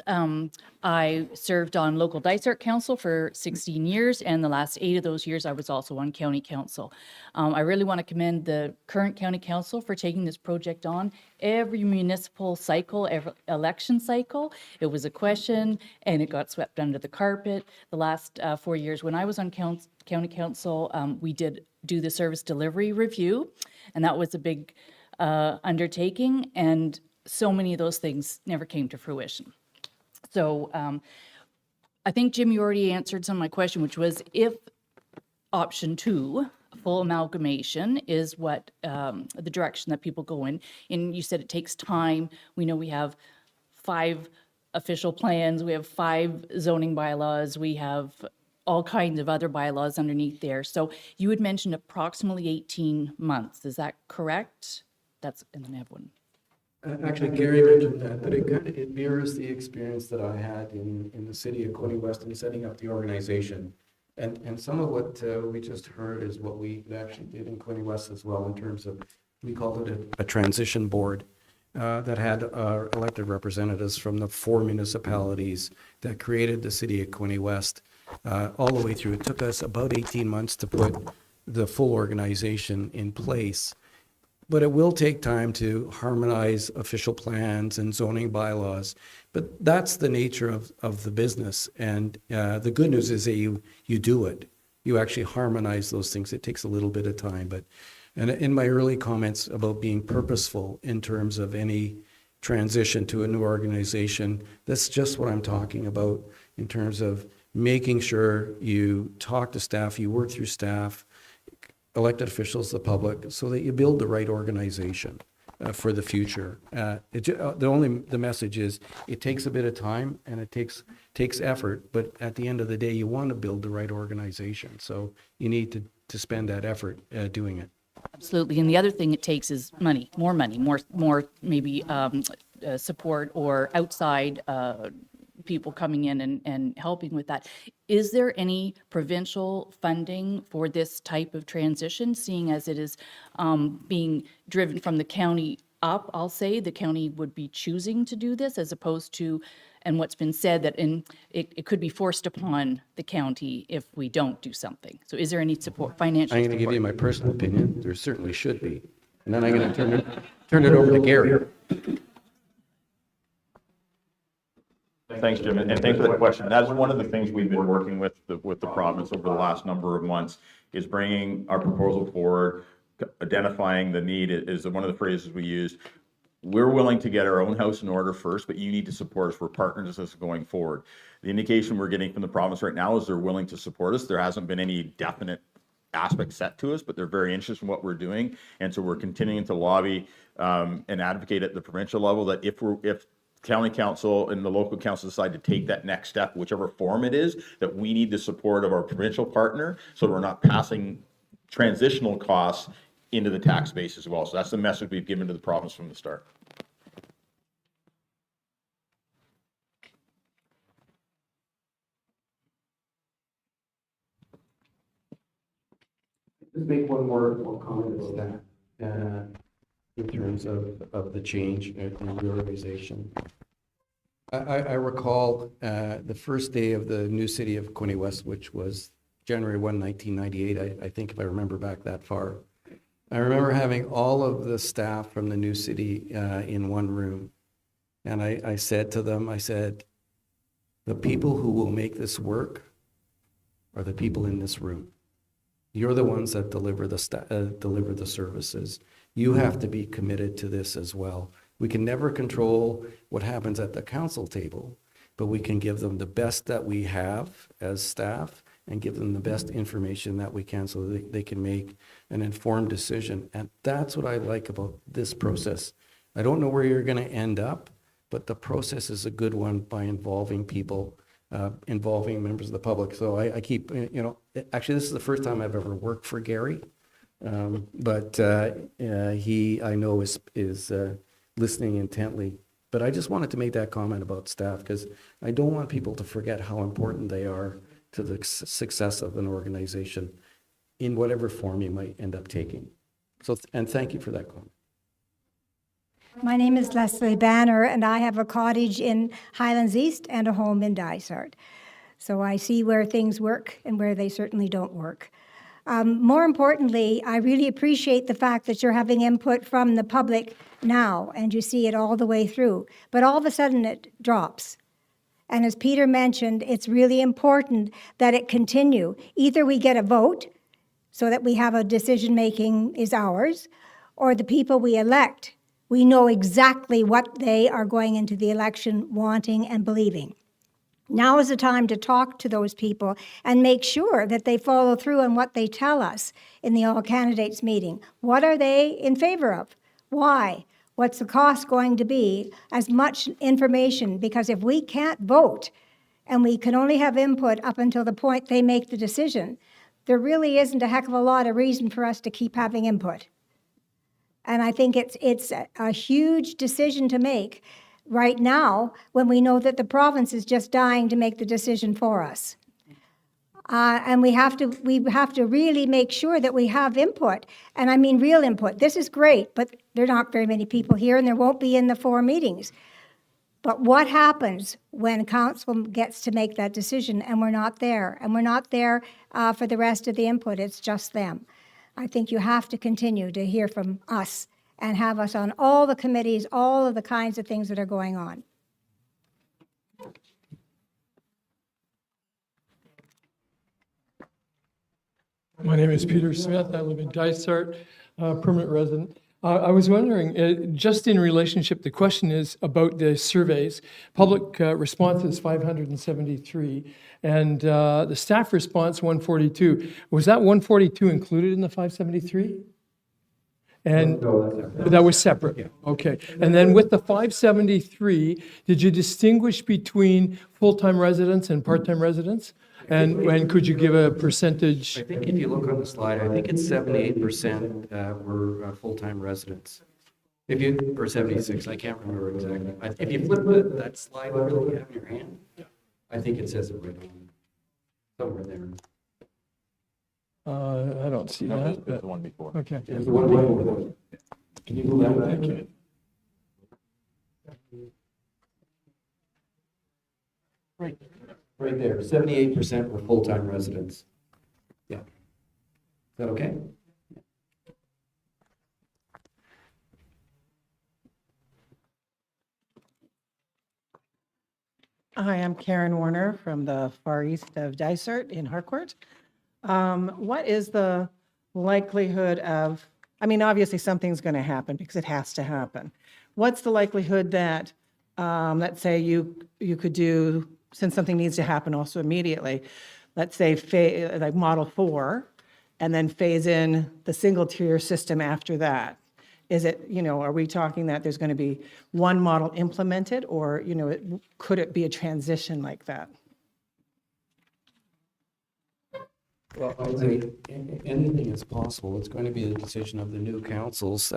I served on local Dysart Council for 16 years, and the last 8 of those years I was also on County Council. I really want to commend the current County Council for taking this project on. Every municipal cycle, every election cycle, it was a question and it got swept under the carpet. The last 4 years when I was on County Council, we did do the service delivery review, and that was a big undertaking, and so many of those things never came to fruition. So I think, Jim, you already answered some of my question, which was if option 2, full amalgamation, is what the direction that people go in. And you said it takes time. We know we have 5 official plans. We have 5 zoning bylaws. We have all kinds of other bylaws underneath there. So you had mentioned approximately 18 months. Is that correct? And then I have one. Actually, Gary mentioned that, but it mirrors the experience that I had in the city of Quinte West in setting up the organization. And some of what we just heard is what we actually did in Quinte West as well, in terms of, we called it a transition board that had elected representatives from the 4 municipalities that created the city of Quinte West all the way through. It took us about 18 months to put the full organization in place. But it will take time to harmonize official plans and zoning bylaws. But that's the nature of the business. And the good news is that you do it. You actually harmonize those things. It takes a little bit of time. And in my early comments about being purposeful in terms of any transition to a new organization, that's just what I'm talking about in terms of making sure you talk to staff, you work through staff, elected officials, the public, so that you build the right organization for the future. The message is it takes a bit of time and it takes effort, but at the end of the day, you want to build the right organization. So you need to spend that effort doing it. Absolutely. And the other thing it takes is money, more maybe support or outside people coming in and helping with that. Is there any provincial funding for this type of transition, seeing as it is being driven from the county up? I'll say the county would be choosing to do this as opposed to, and what's been said that it could be forced upon the county if we don't do something. So is there any support, financial I'm going to give you my personal opinion. There certainly should be. And then I'm going to turn it over to Gary. Thanks, Jim, and thanks for that question. That's one of the things we've been working with the province over the last number of months, is bringing our proposal forward, identifying the need is one of the phrases we used. We're willing to get our own house in order first, but you need to support us. We're partners with us going forward. The indication we're getting from the province right now is they're willing to support us. There hasn't been any definite aspect set to us, but they're very interested in what we're doing. And so we're continuing to lobby and advocate at the provincial level that if county council and the local council decide to take that next step, whichever form it is, that we need the support of our provincial partner so we're not passing transitional costs into the tax base as well. So that's the message we've given to the province from the start. Just make one more comment about that in terms of the change in the organization. I recall the first day of the new city of Quinte West, which was January 1, 1998, I think, if I remember back that far. I remember having all of the staff from the new city in one room. And I said to them, the people who will make this work are the people in this room. You're the ones that deliver the services. You have to be committed to this as well. We can never control what happens at the council table, but we can give them the best that we have as staff and give them the best information that we can so that they can make an informed decision. And that's what I like about this process. I don't know where you're going to end up, but the process is a good one by involving people, involving members of the public. So I keep, actually this is the first time I've ever worked for Gary, but he, I know, is listening intently. But I just wanted to make that comment about staff because I don't want people to forget how important they are to the success of an organization in whatever form you might end up taking. So, and thank you for that comment. My name is Leslie Banner, and I have a cottage in Highlands East and a home in Dysart. So I see where things work and where they certainly don't work. More importantly, I really appreciate the fact that you're having input from the public now, and you see it all the way through. But all of a sudden it drops. And as Peter mentioned, it's really important that it continue. Either we get a vote so that we have a decision-making is ours, or the people we elect, we know exactly what they are going into the election wanting and believing. Now is the time to talk to those people and make sure that they follow through on what they tell us in the all candidates meeting. What are they in favor of? Why? What's the cost going to be? As much information, because if we can't vote and we can only have input up until the point they make the decision, there really isn't a heck of a lot of reason for us to keep having input. And I think it's a huge decision to make right now when we know that the province is just dying to make the decision for us. And we have to really make sure that we have input, and I mean real input. This is great, but there are not very many people here, and there won't be in the 4 meetings. But what happens when council gets to make that decision and we're not there? And we're not there for the rest of the input, it's just them. I think you have to continue to hear from us and have us on all the committees, all of the kinds of things that are going on. My name is Peter Smith. I live in Dysart, permanent resident. I was wondering, just in relationship, the question is about the surveys. Public response is 573, and the staff response 142. Was that 142 included in the 573? And that was separate. Okay. And then with the 573, did you distinguish between full-time residents and part-time residents? And could you give a percentage? I think if you look on the slide, I think it's 78% were full-time residents. If you, or 76, I can't remember exactly. If you flip that slide over that you have in your hand, I think it says it right on, somewhere there. I don't see that. The one before. Okay. There's the one before. Can you move that back? Thank you. Right there, 78% were full-time residents. Yeah. Is that okay? Hi, I'm Karen Warner from the far east of Dysart in Harcourt. What is the likelihood of, I mean, obviously something's going to happen because it has to happen. What's the likelihood that, let's say you could do, since something needs to happen also immediately, let's say like Model 4, and then phase in the single tier system after that? Is it, are we talking that there's going to be one model implemented, or, could it be a transition like that? Well, I would say anything is possible. It's going to be the decision of the new councils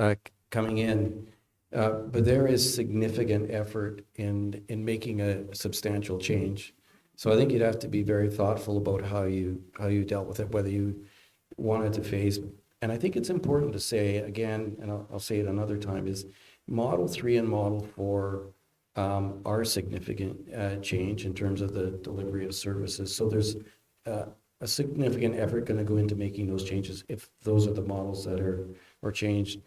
coming in. But there is significant effort in making a substantial change. So I think you'd have to be very thoughtful about how you dealt with it, whether you wanted to phase. And I think it's important to say again, and I'll say it another time, is Model 3 and Model 4 are significant change in terms of the delivery of services. So there's a significant effort going to go into making those changes if those are the models that are changed.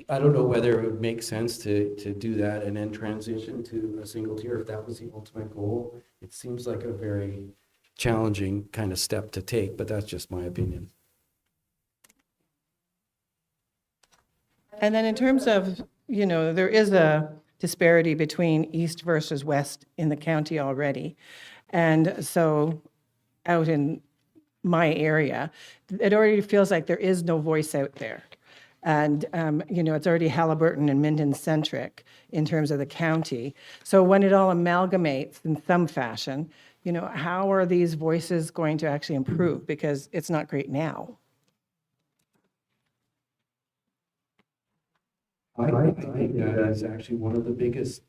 I don't know whether it would make sense to do that and then transition to a single tier if that was the ultimate goal. It seems like a very challenging kind of step to take, but that's just my opinion. And then in terms of, there is a disparity between east versus west in the county already. And so out in my area, it already feels like there is no voice out there. And, it's already Haliburton and Minden centric in terms of the county. So when it all amalgamates in some fashion, how are these voices going to actually improve? Because it's not great now. I think that is actually one of the biggest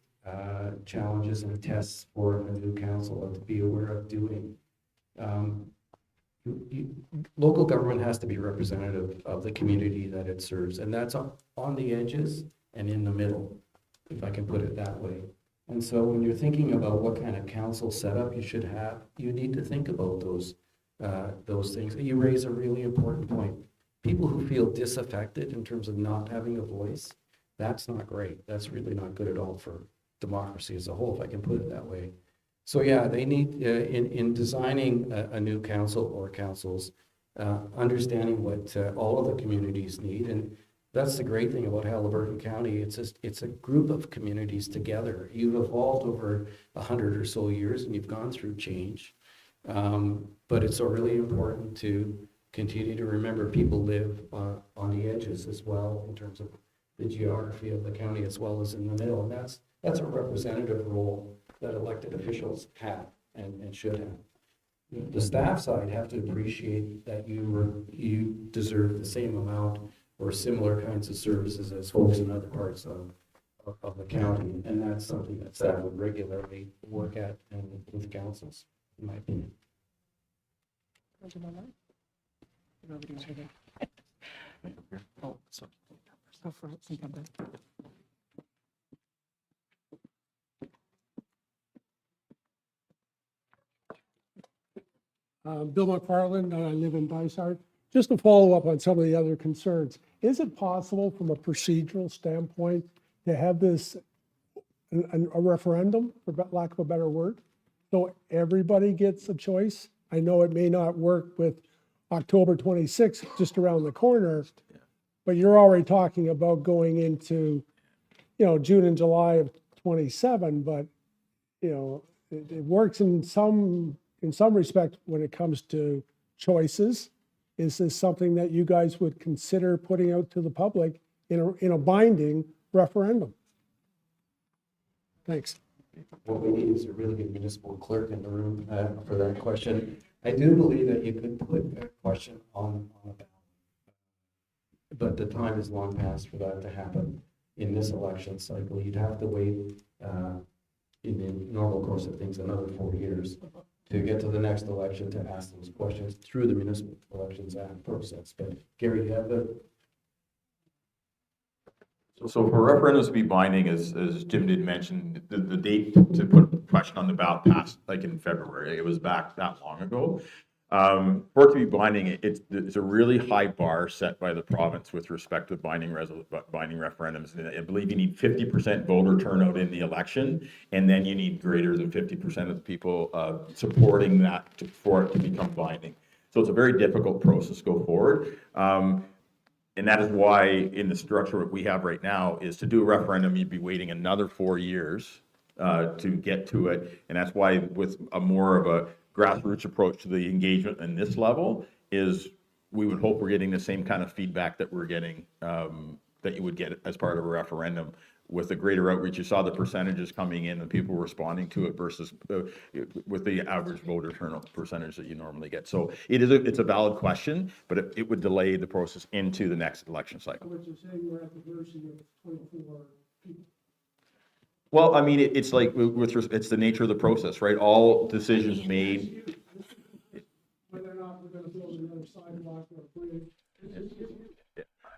challenges and tests for a new council to be aware of doing. Local government has to be representative of the community that it serves, and that's on the edges and in the middle, if I can put it that way. And so when you're thinking about what kind of council setup you should have, you need to think about those things. You raise a really important point. People who feel disaffected in terms of not having a voice, that's not great. That's really not good at all for democracy as a whole, if I can put it that way. So yeah, they need, in designing a new council or councils, understanding what all of the communities need. And that's the great thing about Haliburton County. It's a group of communities together. You've evolved over 100 or so years and you've gone through change. But it's really important to continue to remember people live on the edges as well in terms of the geography of the county as well as in the middle. And that's a representative role that elected officials have and should have. The staff side have to appreciate that you deserve the same amount or similar kinds of services as folks in other parts of the county. And that's something that staff would regularly work at and with councils, in my opinion. Oh, so. Bill McFarland, and I live in Dysart. just to follow up on some of the other concerns, is it possible from a procedural standpoint to have this a referendum, for lack of a better word, so everybody gets a choice? I know it may not work with October 26th just around the corner, but you're already talking about going into, June and July of 27, but, it works in some respect when it comes to choices. Is this something that you guys would consider putting out to the public in a binding referendum? Thanks. What we need is a really good municipal clerk in the room for that question. I do believe that you could put a question on a ballot, but the time is long past for that to happen in this election cycle. You'd have to wait in the normal course of things another 4 years to get to the next election to ask those questions through the Municipal Elections Act process. But Gary, you have the... So for referendums to be binding, as Jim did mention, the date to put a question on the ballot passed like in February. It was back that long ago. For it to be binding, it's a really high bar set by the province with respect to binding referendums. And I believe you need 50% voter turnout in the election, and then you need greater than 50% of the people supporting that for it to become binding. So it's a very difficult process to go forward. And that is why in the structure that we have right now is to do a referendum, you'd be waiting another 4 years to get to it. And that's why with a more of a grassroots approach to the engagement in this level is we would hope we're getting the same kind of feedback that we're getting, that you would get as part of a referendum. With the greater outreach, you saw the percentages coming in and people responding to it versus with the average voter turnout percentage that you normally get. So it's a valid question, but it would delay the process into the next election cycle. What you're saying, we're at the mercy of 24 people. Well, I mean, it's like it's the nature of the process, right? All decisions made. Whether or not we're going to build another sidewalk or a bridge.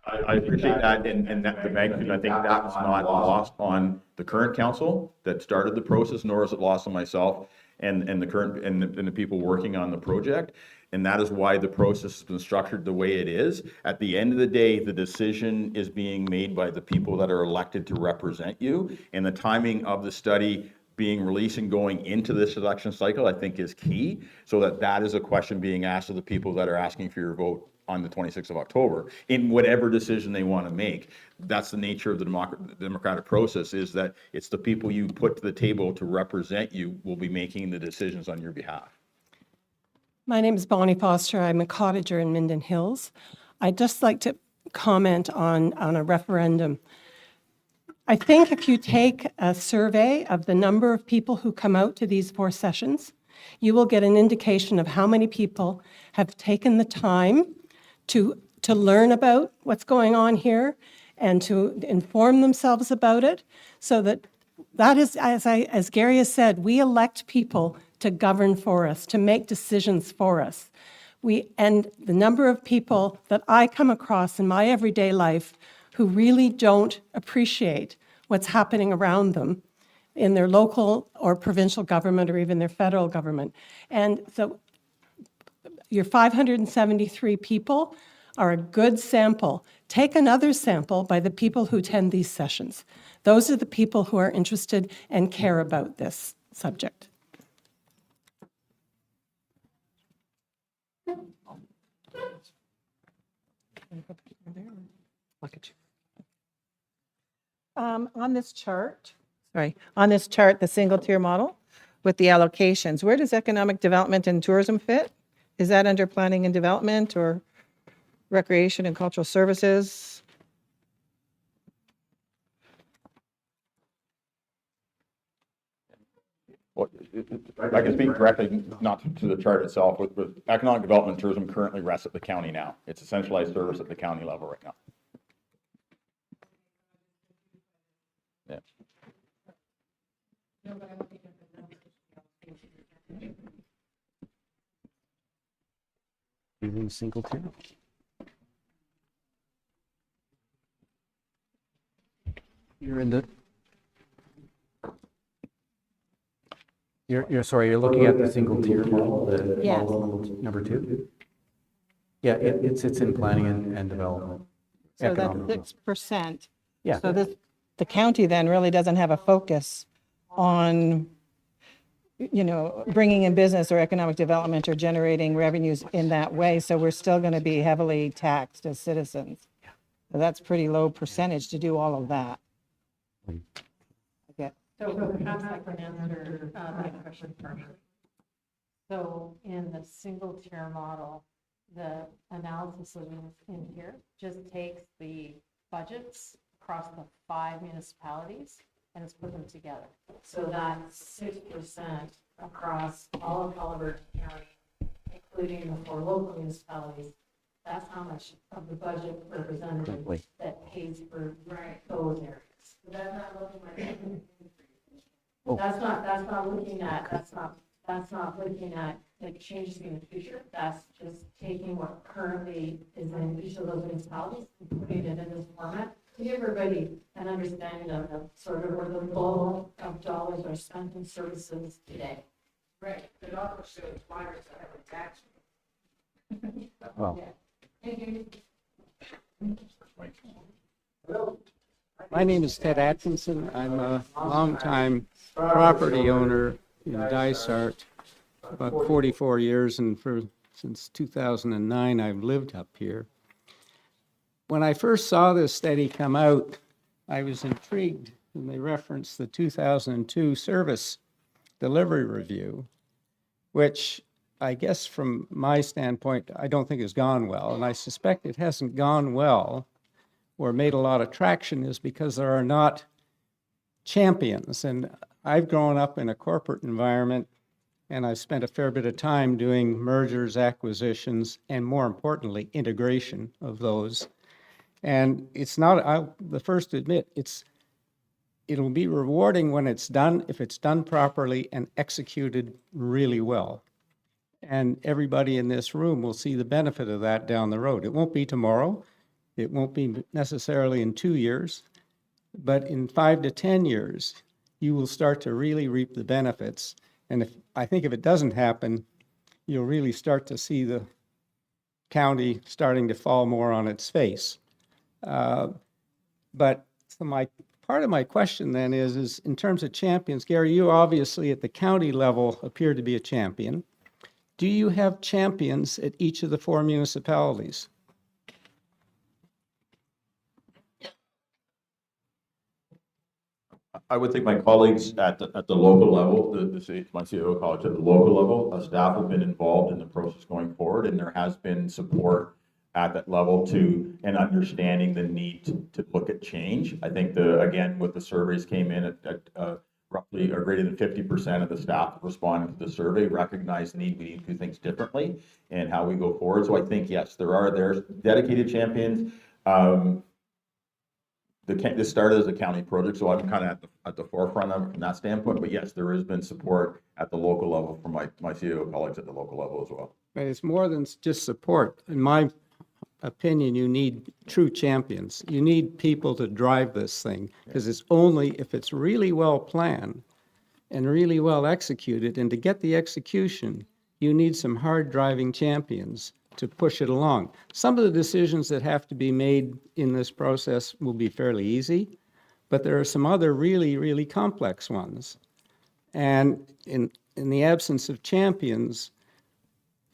I appreciate that, and that the magnitude. I think that's not lost on the current council that started the process, nor is it lost on myself and the current and the people working on the project. And that is why the process has been structured the way it is. At the end of the day, the decision is being made by the people that are elected to represent you, and the timing of the study being released and going into this election cycle, I think, is key, so that is a question being asked of the people that are asking for your vote on the 26th of October in whatever decision they want to make. That's the nature of the democratic process, is that it's the people you put to the table to represent you will be making the decisions on your behalf. My name is Bonnie Foster. I'm a cottager in Minden Hills. I'd just like to comment on a referendum. I think if you take a survey of the number of people who come out to these 4 sessions, you will get an indication of how many people have taken the time to learn about what's going on here and to inform themselves about it, so that is, as Gary has said, we elect people to govern for us, to make decisions for us. And the number of people that I come across in my everyday life who really don't appreciate what's happening around them in their local or provincial government or even their federal government. And so your 573 people are a good sample. Take another sample by the people who attend these sessions. Those are the people who are interested and care about this subject. On this chart, the single tier model with the allocations, where does economic development and tourism fit? Is that under planning and development or recreation and cultural services? Well, I can speak directly, not to the chart itself, with economic development and tourism currently rests at the county now. It's a centralized service at the county level right now. Yeah. Using single tier. You're in the. You're sorry. You're looking at the single tier model. Yes. Model number 2. Yeah, it's in planning and development. So that's economic 6%. Yeah. So the county then really doesn't have a focus on, bringing in business or economic development or generating revenues in that way. So we're still going to be heavily taxed as citizens. So that's pretty low percentage to do all of that. Okay. So perhaps I can answer that question partially. So in the single tier model, the analysis of in here just takes the budgets across the 5 municipalities and it's put them together. So that's 6% across all of Haliburton County, including the 4 local municipalities. That's how much of the budget represented that pays for those areas. So that's not looking like that's not looking at like changes in the future. That's just taking what currently is in each of those municipalities and putting it in this format to give everybody an understanding of sort of where the flow of dollars are spent in services today. Right. It also shows minors that have a tax. Well. Yeah. Thank you. My name is Ted Atkinson. I'm a longtime property owner in Dysart, about 44 years, and since 2009 I've lived up here. When I first saw this study come out, I was intrigued when they referenced the 2002 Service Delivery Review, which I guess from my standpoint, I don't think has gone well, and I suspect it hasn't gone well or made a lot of traction is because there are not champions. And I've grown up in a corporate environment, and I've spent a fair bit of time doing mergers, acquisitions, and more importantly, integration of those. And it's not, I'm the first to admit, it'll be rewarding when it's done, if it's done properly and executed really well. And everybody in this room will see the benefit of that down the road. It won't be tomorrow. It won't be necessarily in 2 years, but in 5 to 10 years, you will start to really reap the benefits. And I think if it doesn't happen, you'll really start to see the county starting to fall more on its face. But so part of my question then is in terms of champions, Gary, you obviously at the county level appear to be a champion. Do you have champions at each of the 4 municipalities? I would think my colleagues at the local level, my CEO college at the local level, staff have been involved in the process going forward, and there has been support at that level and understanding the need to look at change. I think again, with the surveys came in at roughly or greater than 50% of the staff responding to the survey recognize the need. We need to do things differently and how we go forward. So I think, yes, there's dedicated champions. This started as a county project, so I'm kind of at the forefront of it from that standpoint. But yes, there has been support at the local level from my CEO colleagues at the local level as well. But it's more than just support. In my opinion, you need true champions. You need people to drive this thing, because it's only if it's really well planned and really well executed, and to get the execution, you need some hard driving champions to push it along. Some of the decisions that have to be made in this process will be fairly easy, but there are some other really, really complex ones. And in the absence of champions,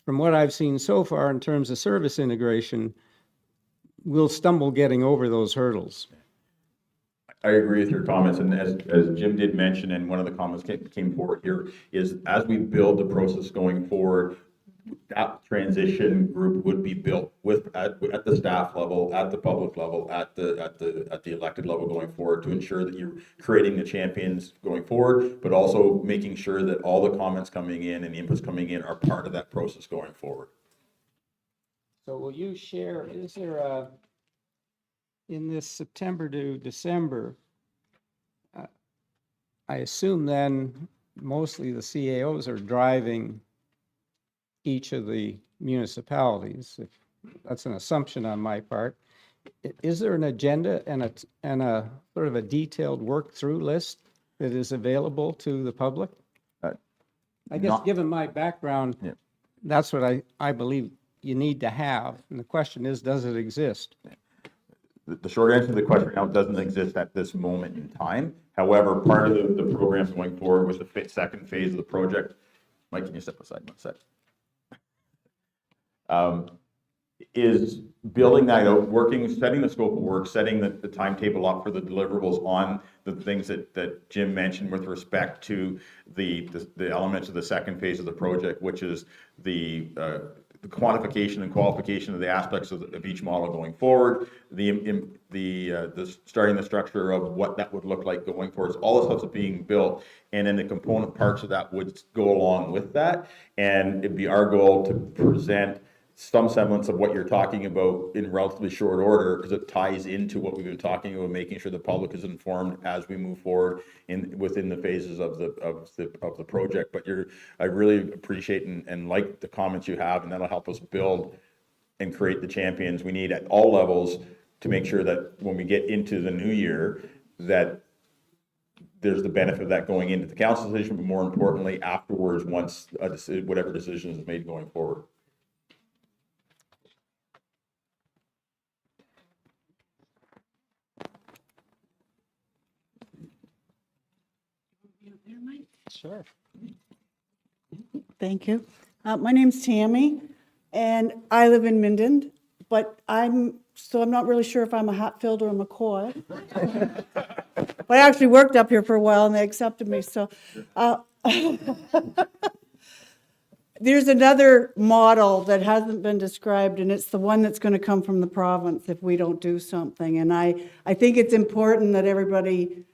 from what I've seen so far in terms of service integration, we'll stumble getting over those hurdles. I agree with your comments, and as Jim did mention, and one of the comments came forward here, is as we build the process going forward, that transition group would be built at the staff level, at the public level, at the elected level going forward, to ensure that you're creating the champions going forward, but also making sure that all the comments coming in and the inputs coming in are part of that process going forward. So will you share, is there in this September to December, I assume then mostly the CAOs are driving each of the municipalities. If that's an assumption on my part. Is there an agenda and a sort of a detailed work-through list that is available to the public? I guess given my background, that's what I believe you need to have. And the question is, does it exist? The short answer to the question now doesn't exist at this moment in time. However, part of the programs going forward with the second phase of the project, Mike, can you step aside one sec? Is building that out, setting the scope of work, setting the timetable up for the deliverables on the things that Jim mentioned with respect to the elements of the second phase of the project, which is the quantification and qualification of the aspects of each model going forward, the starting the structure of what that would look like going forward. All this stuff's being built, and then the component parts of that would go along with that. And it'd be our goal to present some semblance of what you're talking about in relatively short order, because it ties into what we've been talking about, making sure the public is informed as we move forward within the phases of the project. But I really appreciate and like the comments you have, and that'll help us build and create the champions we need at all levels to make sure that when we get into the new year, that there's the benefit of that going into the council decision, but more importantly, afterwards, once whatever decision is made going forward. Sure. Thank you. My name's Tammy, and I live in Minden, but I'm not really sure if I'm a Hatfield or a McCoy. But I actually worked up here for a while, and they accepted me. So there's another model that hasn't been described, and it's the one that's going to come from the province if we don't do something. And I think it's important that everybody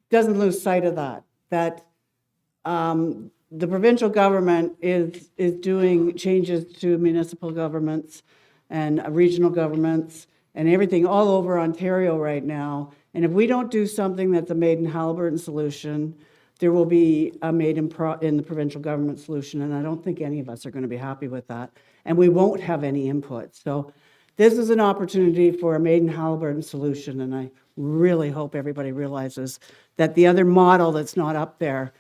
doesn't lose sight of that the provincial government is doing changes to municipal governments and regional governments and everything all over Ontario right now. And if we don't do something that's a made in Haliburton solution, there will be a made in the provincial government solution. And I don't think any of us are going to be happy with that. And we won't have any input. So this is an opportunity for a made in Haliburton solution. And I really hope everybody realizes that the other model that's not up there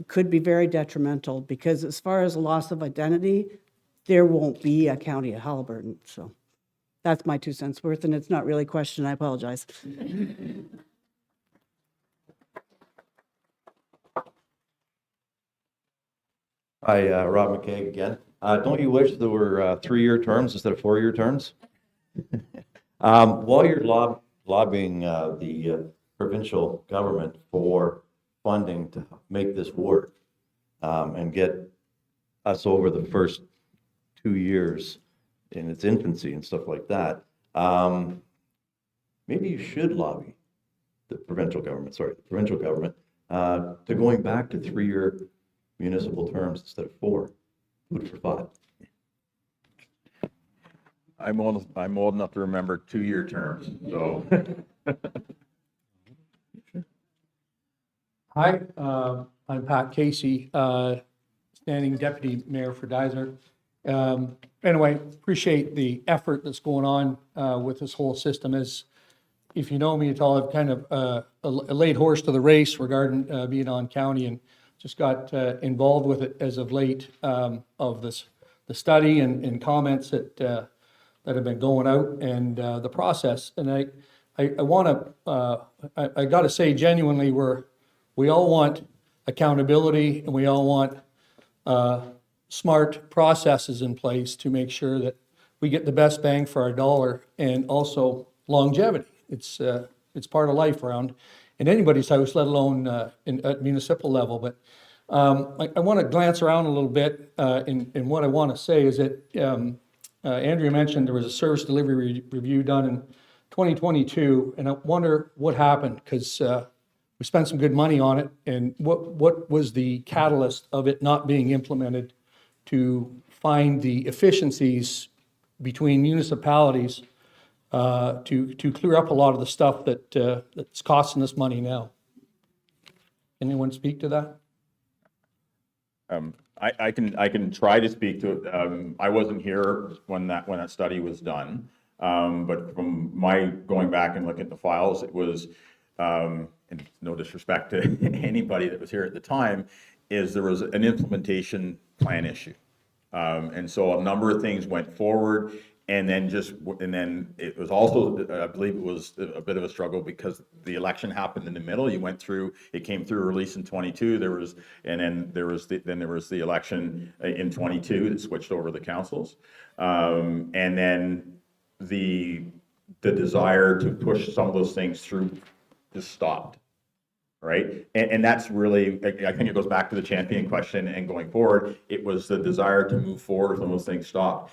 could be very detrimental, because as far as loss of identity, there won't be a county of Haliburton. So that's my 2 cents worth, and it's not really a question. I apologize. Hi, Rob McKay again. Don't you wish there were 3-year terms instead of 4-year terms? While you're lobbying the provincial government for funding to make this work and get us over the first 2 years in its infancy and stuff like that, maybe you should lobby the provincial government to going back to 3-year municipal terms instead of 4. Food for thought. I'm old enough to remember 2-year terms, so. Hi, I'm Pat Casey, standing deputy mayor for Dysart. Anyway, appreciate the effort that's going on with this whole system. As if you know me at all, I've kind of a late horse to the race regarding being on county, and just got involved with it as of late of the study and comments that have been going out, and the process. And I want to I got to say genuinely, we all want accountability, and we all want smart processes in place to make sure that we get the best bang for our dollar, and also longevity. It's part of life around in anybody's house, let alone at municipal level. But I want to glance around a little bit, and what I want to say is that Andrea mentioned there was a service delivery review done in 2022, and I wonder what happened, because we spent some good money on it, and what was the catalyst of it not being implemented to find the efficiencies between municipalities to clear up a lot of the stuff that's costing us money now? Anyone speak to that? I can try to speak to it. I wasn't here when that study was done, but from my going back and looking at the files, it was, and no disrespect to anybody that was here at the time, is there was an implementation plan issue. And so a number of things went forward, and then it was also, I believe it was a bit of a struggle because the election happened in the middle. It came through release in 22. There was the election in 22 that switched over the councils. And then the desire to push some of those things through just stopped. Right. And that's really, I think it goes back to the champion question, and going forward, it was the desire to move forward when those things stopped.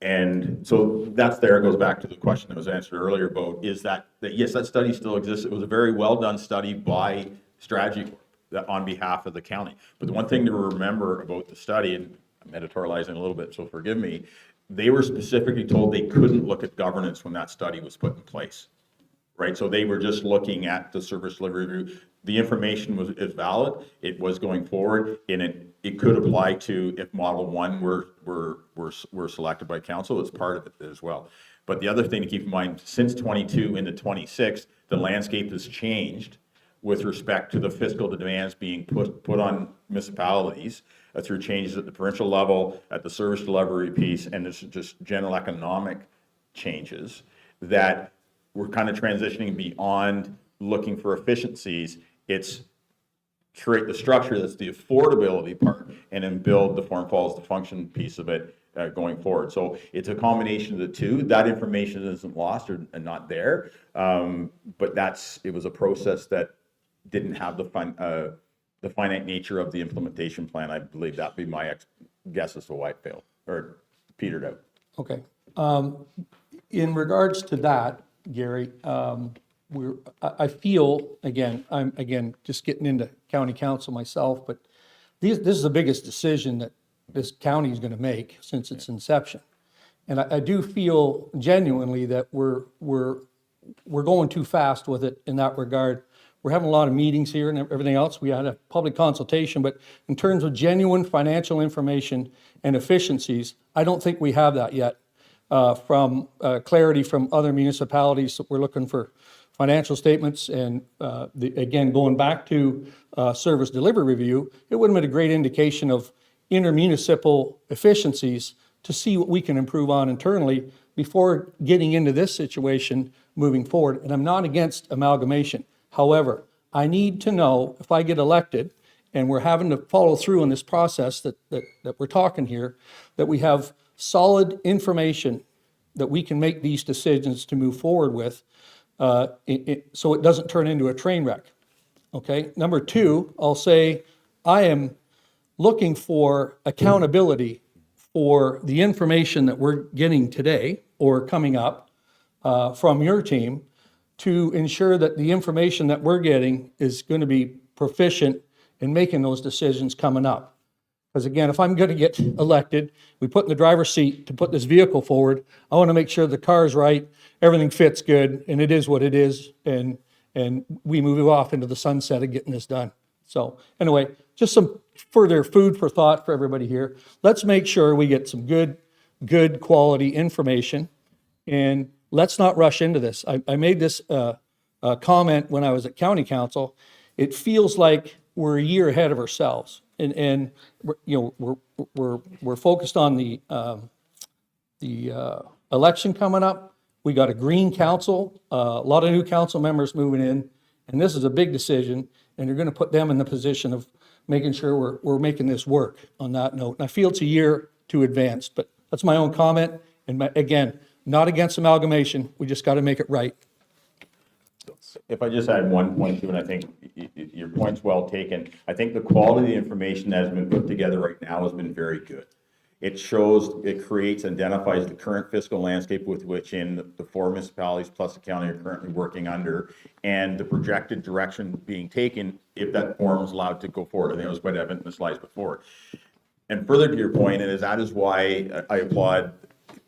And so that's there. It goes back to the question that was answered earlier about yes, that study still exists. It was a very well done study by Strategy Corp on behalf of the county. But the one thing to remember about the study, and I'm editorializing a little bit, so forgive me, they were specifically told they couldn't look at governance when that study was put in place. Right, so they were just looking at the service delivery review. The information is valid. It was going forward, and it could apply to if Model 1 were selected by council. It's part of it as well. But the other thing to keep in mind, since 22 into 26, the landscape has changed with respect to the fiscal demands being put on municipalities through changes at the provincial level, at the service delivery piece, and this is just general economic changes that we're kind of transitioning beyond looking for efficiencies. It's create the structure that's the affordability part, and then build the form follows the function piece of it going forward. So it's a combination of the two. That information isn't lost or not there, but it was a process that didn't have the finite nature of the implementation plan. I believe that'd be my guess as to why it failed or petered out. Okay. In regards to that, Gary, I feel, I'm just getting into county council myself, but this is the biggest decision that this county is going to make since its inception. And I do feel genuinely that we're going too fast with it in that regard. We're having a lot of meetings here and everything else. We had a public consultation, but in terms of genuine financial information and efficiencies, I don't think we have that yet. From clarity from other municipalities that we're looking for financial statements, and again, going back to service delivery review, it would have been a great indication of intermunicipal efficiencies to see what we can improve on internally before getting into this situation moving forward. And I'm not against amalgamation. However, I need to know if I get elected and we're having to follow through on this process that we're talking here, that we have solid information that we can make these decisions to move forward with, so it doesn't turn into a train wreck. Okay. Number two, I'll say I am looking for accountability for the information that we're getting today or coming up from your team to ensure that the information that we're getting is going to be proficient in making those decisions coming up. Because again, if I'm going to get elected, we put in the driver's seat to put this vehicle forward, I want to make sure the car's right, everything fits good, and it is what it is, and we move off into the sunset of getting this done. So anyway, just some further food for thought for everybody here. Let's make sure we get some good quality information, and let's not rush into this. I made this comment when I was at county council. It feels like we're a year ahead of ourselves. And we're focused on the election coming up. We got a green council, a lot of new council members moving in, and this is a big decision. And you're going to put them in the position of making sure we're making this work on that note. And I feel it's a year too advanced, but that's my own comment. And again, not against amalgamation. We just got to make it right. If I just add one point to it, I think your point's well taken. I think the quality of the information that has been put together right now has been very good. It creates, identifies the current fiscal landscape with which the four municipalities plus the county are currently working under, and the projected direction being taken if that forum is allowed to go forward. I think it was quite evident in the slides before. And further to your point, and that is why I applaud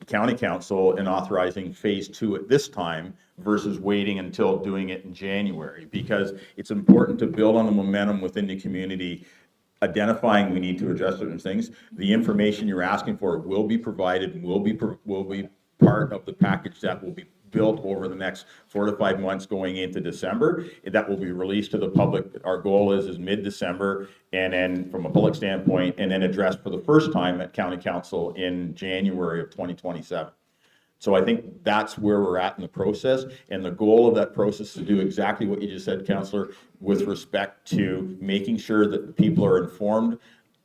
county council in authorizing phase 2 at this time versus waiting until doing it in January, because it's important to build on the momentum within the community, identifying we need to address certain things. The information you're asking for will be provided and will be part of the package that will be built over the next 4 to 5 months going into December. That will be released to the public. Our goal is mid-December, and then from a public standpoint, and then addressed for the first time at County Council in January of 2027. So I think that's where we're at in the process, and the goal of that process is to do exactly what you just said, Councillor, with respect to making sure that the people are informed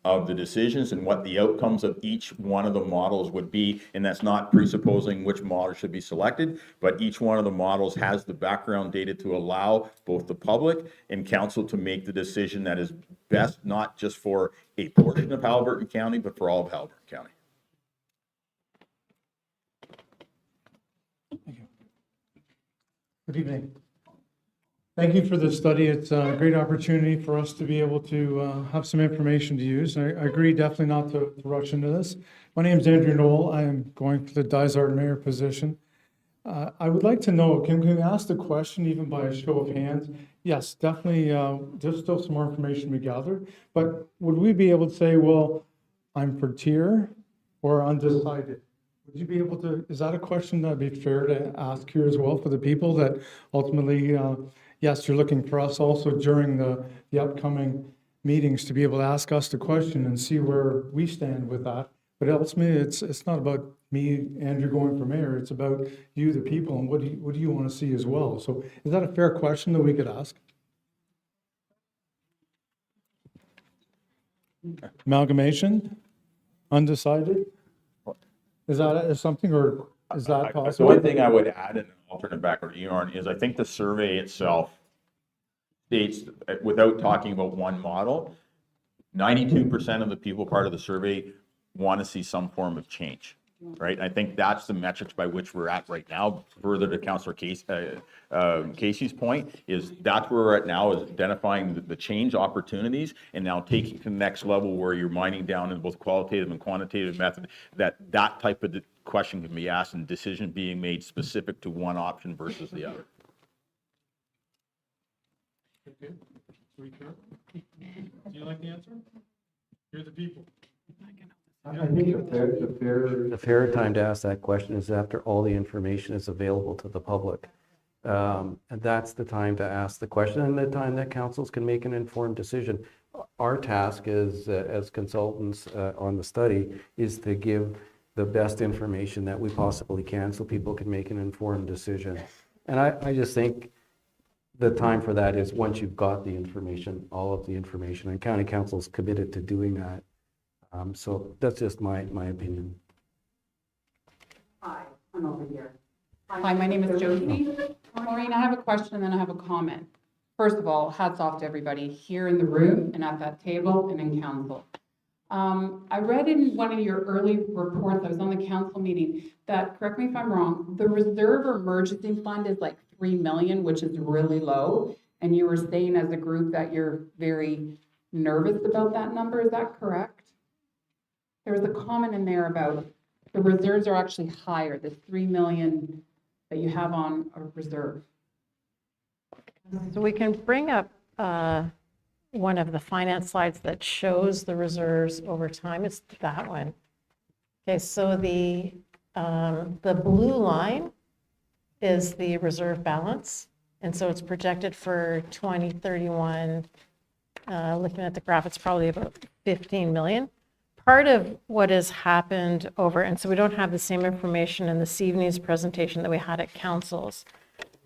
of the decisions and what the outcomes of each one of the models would be. And that's not presupposing which model should be selected, but each one of the models has the background data to allow both the public and council to make the decision that is best, not just for a portion of Haliburton County, but for all of Haliburton County. Good evening. Thank you for this study. It's a great opportunity for us to be able to have some information to use. I agree definitely not to rush into this. My name is Andrew Knoll. I am going for the Dysart mayor position. I would like to know, can we ask the question even by a show of hands? Yes, definitely, there's still some more information to be gathered, but would we be able to say, well, I'm for tier or undecided? Would you be able to, is that a question that'd be fair to ask here as well for the people that ultimately, yes, you're looking for us also during the upcoming meetings to be able to ask us the question and see where we stand with that. But ultimately, it's not about me, Andrew, going for mayor. It's about you, the people, and what do you want to see as well? So is that a fair question that we could ask? Amalgamation? Undecided? Is that something, or is that possible? The one thing I would add, and I'll turn it back over to you, Arn, is I think the survey itself states, without talking about one model, 92% of the people part of the survey want to see some form of change, right? I think that's the metrics by which we're at right now. Further to Councillor Casey's point, is that's where we're at now, is identifying the change opportunities and now taking to the next level where you're mining down in both qualitative and quantitative method, that type of question can be asked and decision being made specific to one option versus the other. Okay. Do you like the answer? You're the people. I think the fair time to ask that question is after all the information is available to the public. And that's the time to ask the question and the time that councils can make an informed decision. Our task is, as consultants on the study, is to give the best information that we possibly can so people can make an informed decision. And I just think the time for that is once you've got the information, all of the information, and county council's committed to doing that. So that's just my opinion. Hi, I'm over here. Hi, my name is Josie. Maureen, I have a question and then I have a comment. First of all, hats off to everybody here in the room and at that table and in council. I read in one of your early reports, I was on the council meeting, that, correct me if I'm wrong, the reserve or emergency fund is like 3 million, which is really low. And you were saying as a group that you're very nervous about that number. Is that correct? There was a comment in there about the reserves are actually higher, the 3 million that you have on a reserve. So we can bring up one of the finance slides that shows the reserves over time. It's that one. Okay, so the blue line is the reserve balance. And so it's projected for 2031. Looking at the graph, it's probably about 15 million. Part of what has happened over, and so we don't have the same information in this evening's presentation that we had at councils,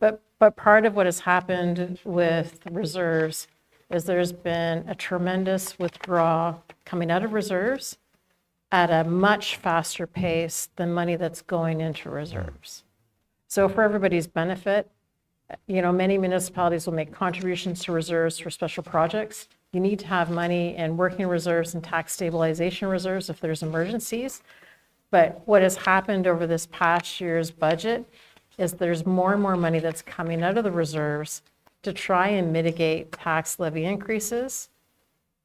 but part of what has happened with reserves is there's been a tremendous withdrawal coming out of reserves at a much faster pace than money that's going into reserves. So for everybody's benefit, you know, many municipalities will make contributions to reserves for special projects. You need to have money in working reserves and tax stabilization reserves if there's emergencies. But what has happened over this past year's budget is there's more and more money that's coming out of the reserves to try and mitigate tax levy increases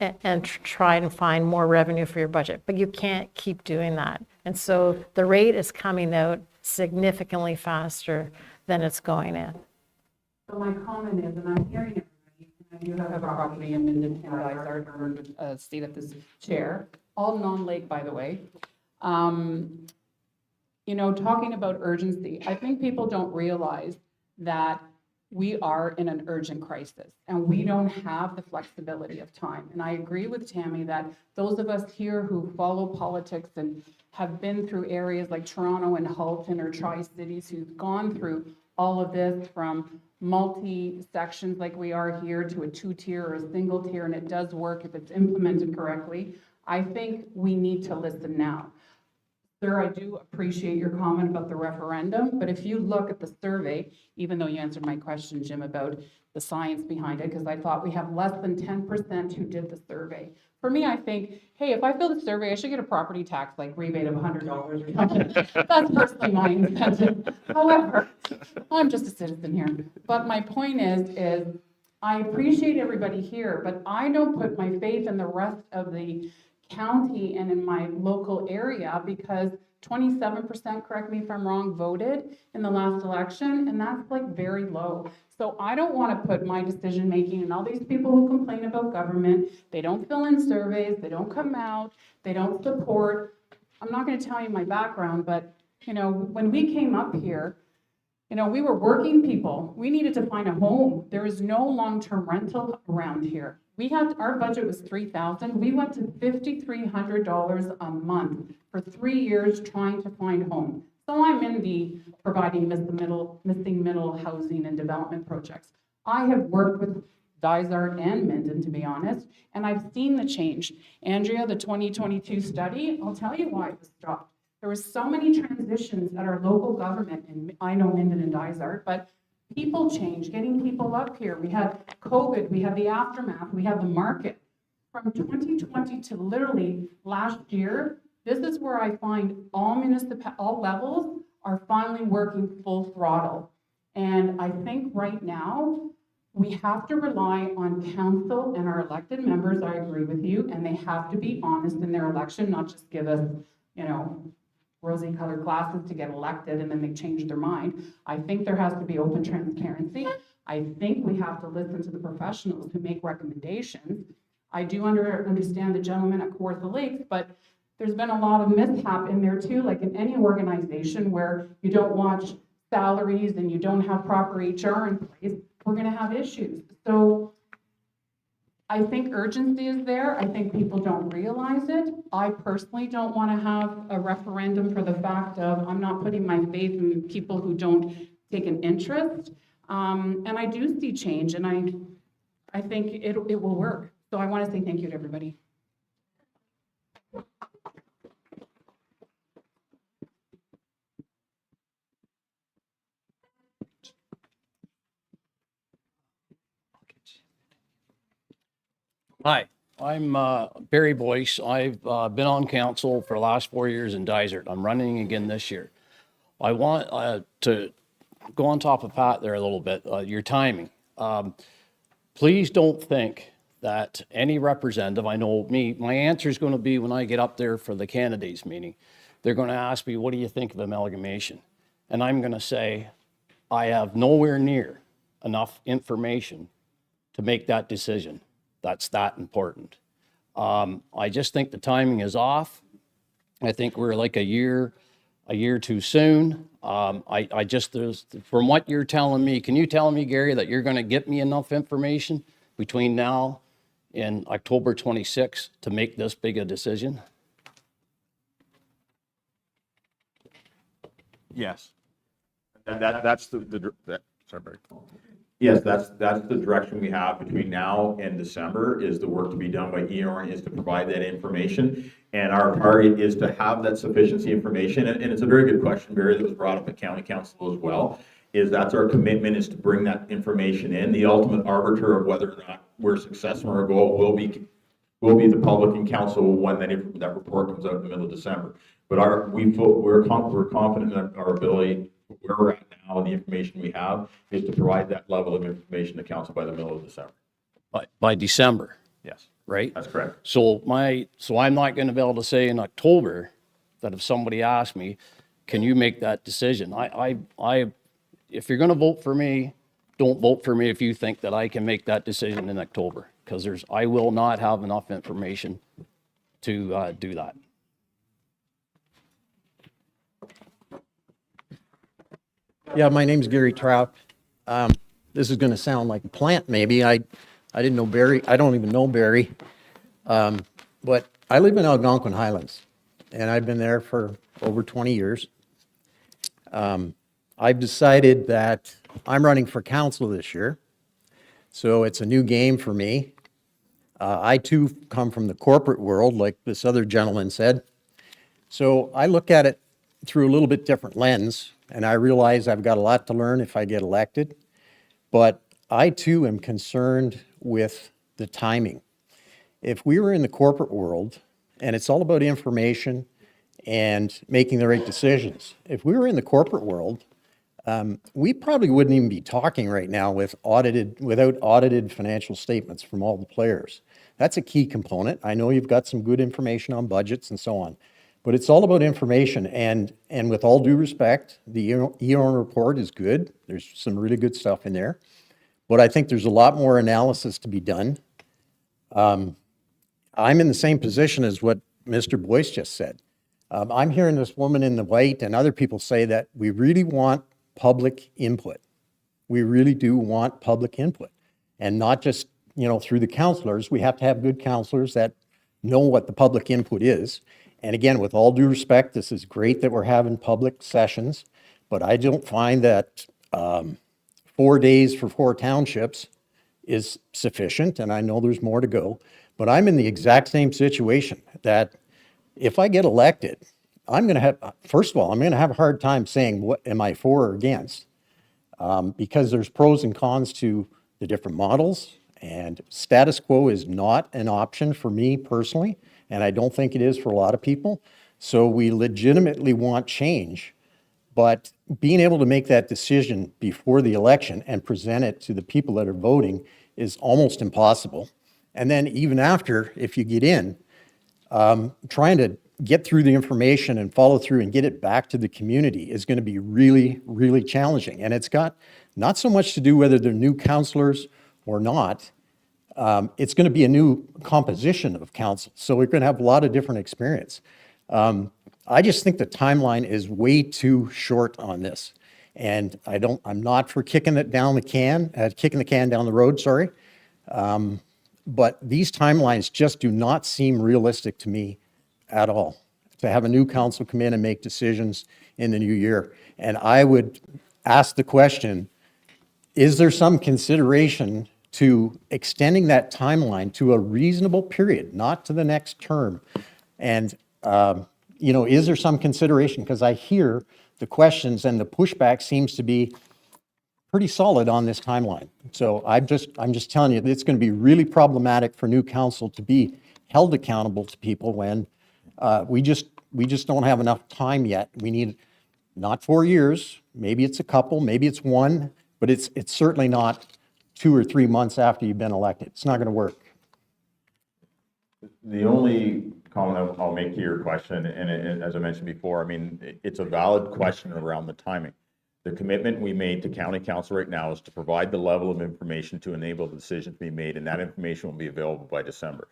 and try and find more revenue for your budget. But you can't keep doing that. And so the rate is coming out significantly faster than it's going in. So my comment is, and I'm hearing it, I do have a property in Minden and Dysart, or state at this chair, all non-lake, by the way. you know, talking about urgency, I think people don't realize that we are in an urgent crisis and we don't have the flexibility of time. And I agree with Tammy that those of us here who follow politics and have been through areas like Toronto and Halton or Tri-Cities, who've gone through all of this from multi-sections like we are here to a two-tier or a single tier, and it does work if it's implemented correctly. I think we need to listen now. Sir, I do appreciate your comment about the referendum, but if you look at the survey, even though you answered my question, Jim, about the science behind it, because I thought we have less than 10% who did the survey. For me, I think, hey, if I fill the survey, I should get a property tax like rebate of $100 or something. That's personally my incentive. However, I'm just a citizen here. But my point is I appreciate everybody here, but I don't put my faith in the rest of the county and in my local area, because 27%, correct me if I'm wrong, voted in the last election, and that's like very low. So I don't want to put my decision making, and all these people who complain about government, they don't fill in surveys, they don't come out, they don't support. I'm not going to tell you my background, but you know, when we came up here, you know, we were working people. We needed to find a home. There is no long-term rental around here. Our budget was $3,000. We went to $5,300 a month for 3 years trying to find home. So I'm in the providing missing middle housing and development projects. I have worked with Dysart and Minden, to be honest, and I've seen the change. Andrea, the 2022 study, I'll tell you why it was stopped. There were so many transitions at our local government, and I know Minden and Dysart, but people change, getting people up here. We had COVID, we had the aftermath, we had the market. From 2020 to literally last year, this is where I find all levels are finally working full throttle. And I think right now, we have to rely on council and our elected members, I agree with you, and they have to be honest in their election, not just give us, you know, rosy colored glasses to get elected and then they change their mind. I think there has to be open transparency. I think we have to listen to the professionals who make recommendations. I do understand the gentleman at Kawartha Lakes, but there's been a lot of mishap in there too, like in any organization where you don't watch salaries and you don't have proper HR in place, we're gonna have issues. So I think urgency is there. I think people don't realize it. I personally don't want to have a referendum for the fact of I'm not putting my faith in people who don't take an interest. And I do see change, and I think it will work. So I want to say thank you to everybody. Hi, I'm Barry Boyce. I've been on council for the last 4 years in Dysart. I'm running again this year. I want to go on top of Pat there a little bit, your timing. Please don't think that any representative, I know me, my answer is going to be when I get up there for the candidates meeting, they're going to ask me, what do you think of amalgamation? And I'm going to say, I have nowhere near enough information to make that decision. That's that important. I just think the timing is off. I think we're like a year too soon. I just, from what you're telling me, can you tell me, Gary, that you're going to get me enough information between now and October 26th to make this big a decision? Yes. And that's sorry, Barry. Yes, that's the direction we have between now and December, is the work to be done by EOR is to provide that information. And our target is to have that sufficiency information. And it's a very good question, Barry, that was brought up at County Council as well, is that's our commitment, is to bring that information in. The ultimate arbiter of whether or not we're successful in our goal will be the public and council when that report comes out in the middle of December. But we're confident in our ability, where we're at now, and the information we have is to provide that level of information to council by the middle of December. By December? Yes. Right? That's correct. So I'm not going to be able to say in October that if somebody asked me, can you make that decision? If you're going to vote for me, don't vote for me if you think that I can make that decision in October, because I will not have enough information to do that. Yeah, my name's Gary Trout. This is going to sound like a plant, maybe. I didn't know Barry. I don't even know Barry. But I live in Algonquin Highlands, and I've been there for over 20 years. I've decided that I'm running for council this year, so it's a new game for me. I too come from the corporate world, like this other gentleman said. So I look at it through a little bit different lens, and I realize I've got a lot to learn if I get elected. But I too am concerned with the timing. If we were in the corporate world, and it's all about information and making the right decisions, if we were in the corporate world, we probably wouldn't even be talking right now without audited financial statements from all the players. That's a key component. I know you've got some good information on budgets and so on, but it's all about information. And with all due respect, the EON report is good. There's some really good stuff in there, but I think there's a lot more analysis to be done. I'm in the same position as what Mr. Boyce just said. I'm hearing this woman in the white and other people say that we really want public input. We really do want public input, and not just, through the counselors. We have to have good counselors that know what the public input is. And again, with all due respect, this is great that we're having public sessions, but I don't find that 4 days for 4 townships is sufficient, and I know there's more to go. But I'm in the exact same situation that if I get elected, first of all, I'm going to have a hard time saying what am I for or against, because there's pros and cons to the different models, and status quo is not an option for me personally, and I don't think it is for a lot of people. So we legitimately want change, but being able to make that decision before the election and present it to the people that are voting is almost impossible. And then even after, if you get in, trying to get through the information and follow through and get it back to the community is going to be really, really challenging. And it's got not so much to do whether they're new councillors or not. It's going to be a new composition of council. So we're going to have a lot of different experience. I just think the timeline is way too short on this. And I'm not for kicking the can down the road, sorry. But these timelines just do not seem realistic to me at all, to have a new council come in and make decisions in the new year. And I would ask the question, is there some consideration to extending that timeline to a reasonable period, not to the next term? And, is there some consideration? Because I hear the questions and the pushback seems to be pretty solid on this timeline. So I'm just telling you, it's going to be really problematic for new council to be held accountable to people when we just don't have enough time yet. We need not 4 years, maybe it's a couple, maybe it's 1, but it's certainly not 2 or 3 months after you've been elected. It's not going to work. The only comment I'll make to your question, and as I mentioned before, I mean, it's a valid question around the timing. The commitment we made to county council right now is to provide the level of information to enable the decision to be made, and that information will be available by December.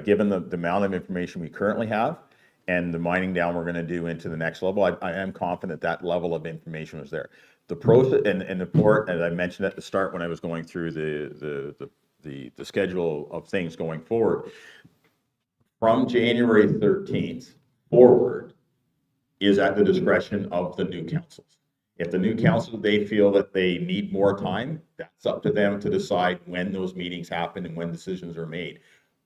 Given the amount of information we currently have and the mining down we're going to do into the next level, I am confident that level of information was there. The process and the port, as I mentioned at the start when I was going through the schedule of things going forward, from January 13th forward is at the discretion of the new councils. If the new council, they feel that they need more time, that's up to them to decide when those meetings happen and when decisions are made.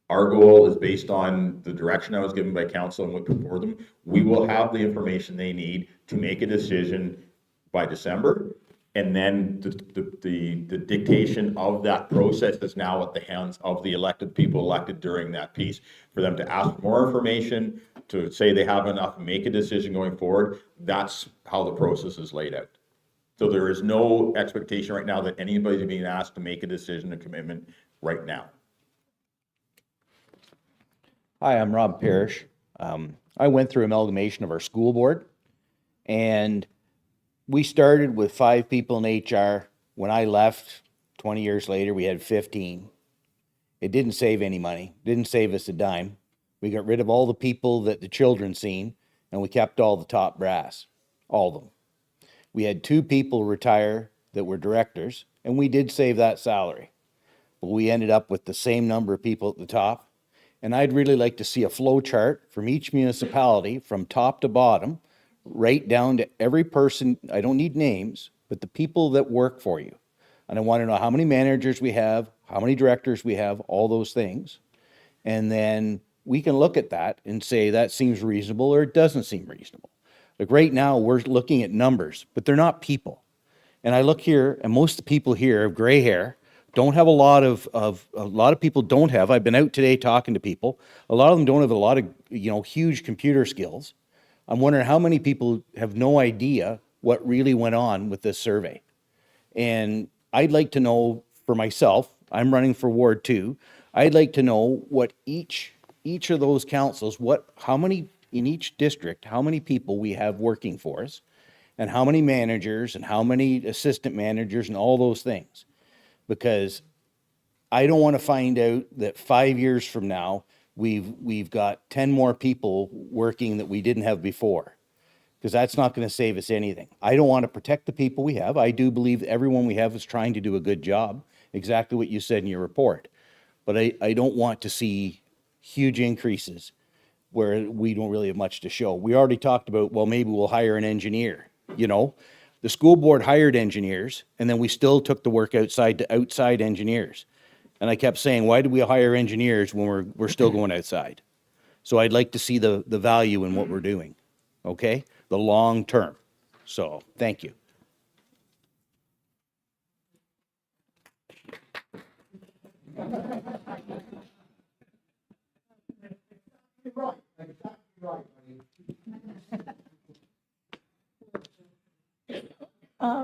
Our goal is based on the direction I was given by council and what before them. We will have the information they need to make a decision by December. And then the dictation of that process is now at the hands of the elected people elected during that piece. For them to ask for more information, to say they have enough, make a decision going forward, that's how the process is laid out. So there is no expectation right now that anybody's being asked to make a decision, a commitment right now. Hi, I'm Rob Parrish. I went through amalgamation of our school board, and we started with 5 people in HR. When I left 20 years later, we had 15. It didn't save any money, didn't save us a dime. We got rid of all the people that the children seen, and we kept all the top brass, all of them. We had 2 people retire that were directors, and we did save that salary. But we ended up with the same number of people at the top. And I'd really like to see a flow chart from each municipality, from top to bottom, right down to every person. I don't need names, but the people that work for you. And I want to know how many managers we have, how many directors we have, all those things. And then we can look at that and say that seems reasonable or it doesn't seem reasonable. Like right now, we're looking at numbers, but they're not people. And I look here, and most of the people here have gray hair, don't have a lot of people don't have. I've been out today talking to people. A lot of them don't have a lot of, huge computer skills. I'm wondering how many people have no idea what really went on with this survey. And I'd like to know for myself, I'm running for Ward 2, I'd like to know what each of those councils, how many in each district, how many people we have working for us, and how many managers and how many assistant managers and all those things. Because I don't want to find out that 5 years from now, we've got 10 more people working that we didn't have before, because that's not going to save us anything. I don't want to protect the people we have. I do believe everyone we have is trying to do a good job, exactly what you said in your report. But I don't want to see huge increases where we don't really have much to show. We already talked about, well, maybe we'll hire an engineer, The school board hired engineers, and then we still took the work outside to outside engineers. And I kept saying, why do we hire engineers when we're still going outside? So I'd like to see the value in what we're doing, okay? The long term. So, thank you.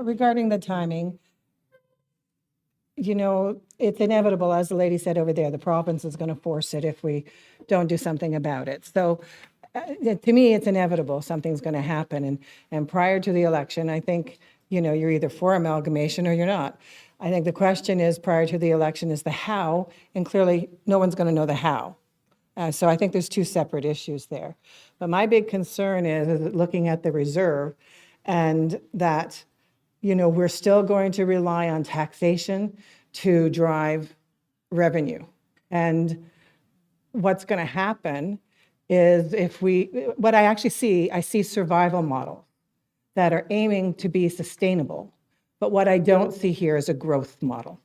Regarding the timing, it's inevitable, as the lady said over there, the province is going to force it if we don't do something about it. So to me, it's inevitable something's going to happen. And prior to the election, I think, you're either for amalgamation or you're not. I think the question is, prior to the election, is the how, and clearly no one's going to know the how. So I think there's 2 separate issues there. But my big concern is looking at the reserve, and that we're still going to rely on taxation to drive revenue. And what's going to happen is what I actually see, I see survival models that are aiming to be sustainable. But what I don't see here is a growth model.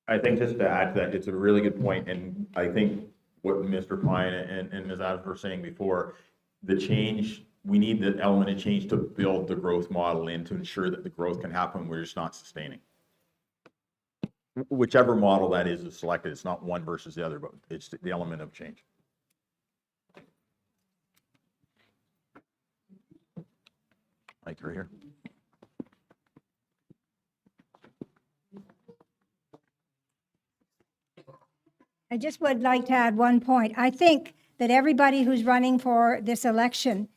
I think just to add to that, it's a really good point, and I think what Mr. Pine and Ms. Adams were saying before, the change, we need the element of change to build the growth model in to ensure that the growth can happen. We're just not sustaining. Whichever model that is selected, it's not one versus the other, but it's the element of change. Mike, right here. I just would like to add one point. I think that everybody who's running for this election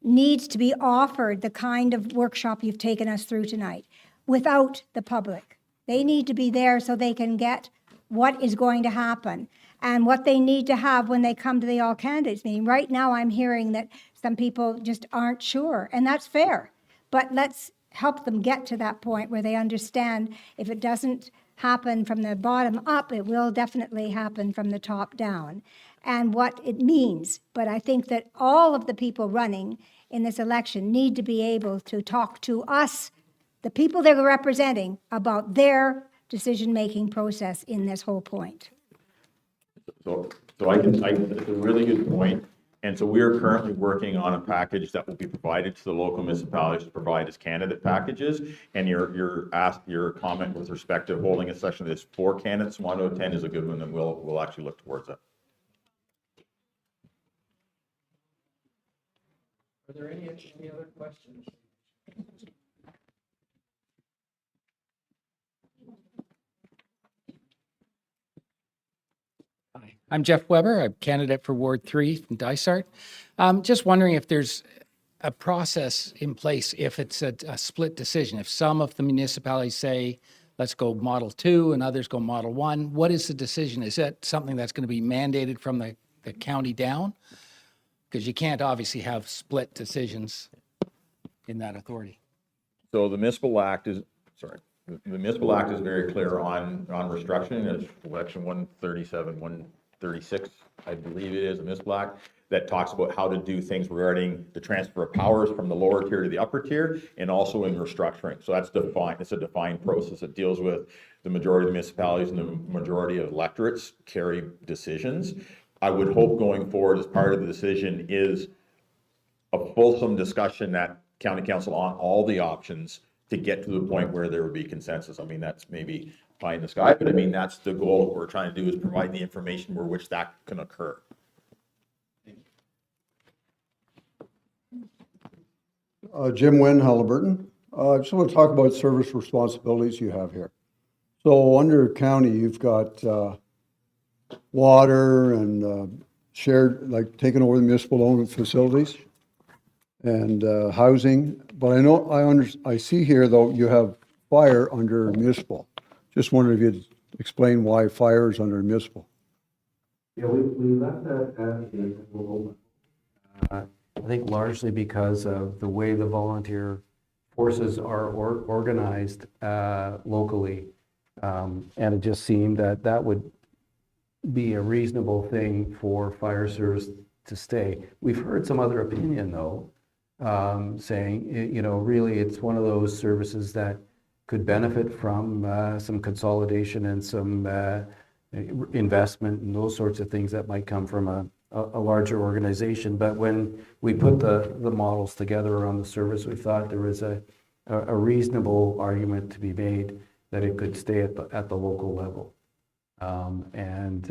needs to be offered the kind of workshop you've taken us through tonight without the public. They need to be there so they can get what is going to happen and what they need to have when they come to the all candidates meeting. Right now, I'm hearing that some people just aren't sure, and that's fair. But let's help them get to that point where they understand if it doesn't happen from the bottom up, it will definitely happen from the top down, and what it means. But I think that all of the people running in this election need to be able to talk to us, the people they're representing, about their decision-making process in this whole point. So it's a really good point. And so we are currently working on a package that will be provided to the local municipalities to provide as candidate packages. And your comment with respect to holding a session that's for candidates 1 to 10 is a good one, and we'll actually look towards that. Are there any other questions? Hi, I'm Jeff Weber. I'm candidate for Ward 3 in Dysart. Just wondering if there's a process in place if it's a split decision. If some of the municipalities say, let's go Model 2 and others go Model 1, what is the decision? Is that something that's going to be mandated from the county down? Because you can't obviously have split decisions in that authority. So the municipal act is, sorry, the municipal act is very clear on restructuring. It's section 137, 136, I believe it is, the municipal act, that talks about how to do things regarding the transfer of powers from the lower tier to the upper tier, and also in restructuring. So that's defined, it's a defined process. It deals with the majority of the municipalities and the majority of electorates carry decisions. I would hope going forward, as part of the decision, is a fulsome discussion at county council on all the options to get to the point where there would be consensus. I mean, that's maybe pie in the sky, but I mean, that's the goal. What we're trying to do is provide the information where which that can occur. Jim Nguyen, Haliburton. I just want to talk about service responsibilities you have here. So under county, you've got water and shared, like taking over the municipal owned facilities and housing. But I know, I see here though, you have fire under municipal. Just wondering if you'd explain why fire is under municipal. Yeah, we left that at the local level. I think largely because of the way the volunteer forces are organized locally. And it just seemed that that would be a reasonable thing for fire service to stay. We've heard some other opinion though, saying, you know, really it's one of those services that could benefit from some consolidation and some investment and those sorts of things that might come from a larger organization. But when we put the models together around the service, we thought there was a reasonable argument to be made that it could stay at the local level and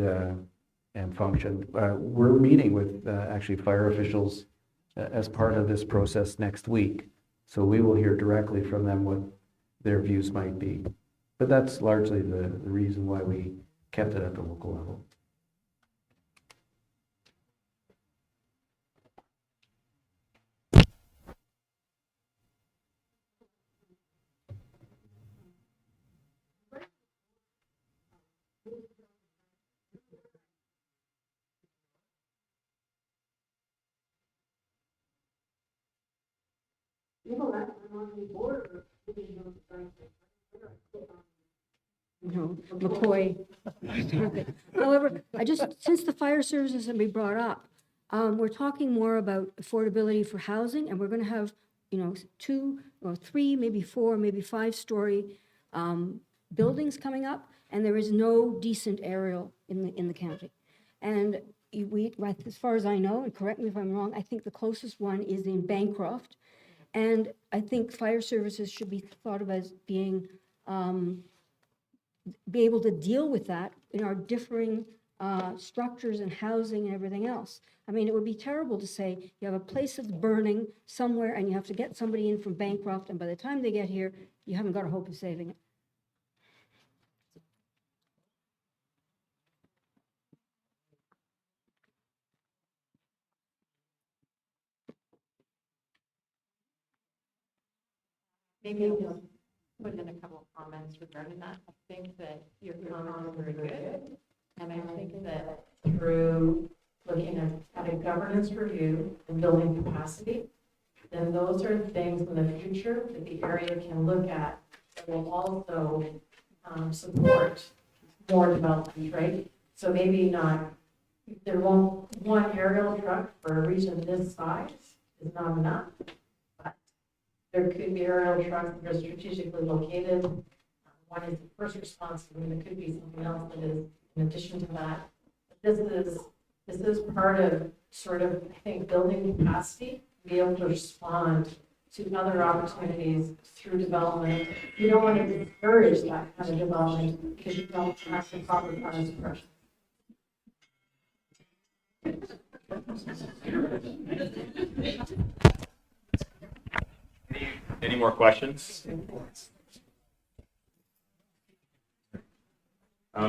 function. We're meeting with actually fire officials as part of this process next week, so we will hear directly from them what their views might be. But that's largely the reason why we kept it at the local level. No, McCoy. However, since the fire services have been brought up, we're talking more about affordability for housing, and we're going to have, you know, 2 or 3, maybe 4, maybe 5-story buildings coming up, and there is no decent aerial in the county. And as far as I know, and correct me if I'm wrong, I think the closest one is in Bancroft, and I think fire services should be thought of as being be able to deal with that in our differing structures and housing and everything else. I mean, it would be terrible to say you have a place that's burning somewhere and you have to get somebody in from Bancroft, and by the time they get here, you haven't got a hope of saving it. Maybe I'll just put in a couple of comments regarding that. I think that your comments are very good. And I think that through looking at a governance review and building capacity, then those are things in the future that the area can look at that will also support more development, right? So maybe not, there won't, one aerial truck for a region this size is not enough. There could be aerial trucks that are strategically located. One is the first response, and there could be something else that is in addition to that. This is part of sort of, I think, building capacity, be able to respond to other opportunities through development. You don't want to discourage that kind of development because you don't have the proper funds suppression. Any more questions? I'd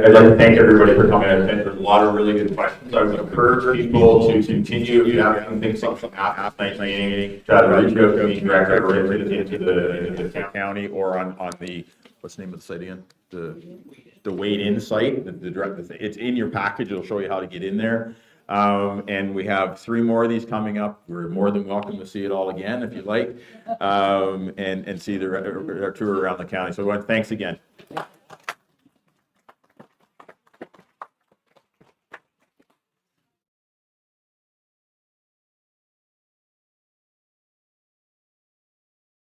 like to thank everybody for coming. I think there's a lot of really good questions. I would encourage people to continue, if you have anything after tonight's meeting, to reach out to me directly or into the county or on the, what's the name of the site again? The Wade In site, it's in your package, it'll show you how to get in there. And we have 3 more of these coming up. We're more than welcome to see it all again if you'd like, and see the tour around the county. So thanks again.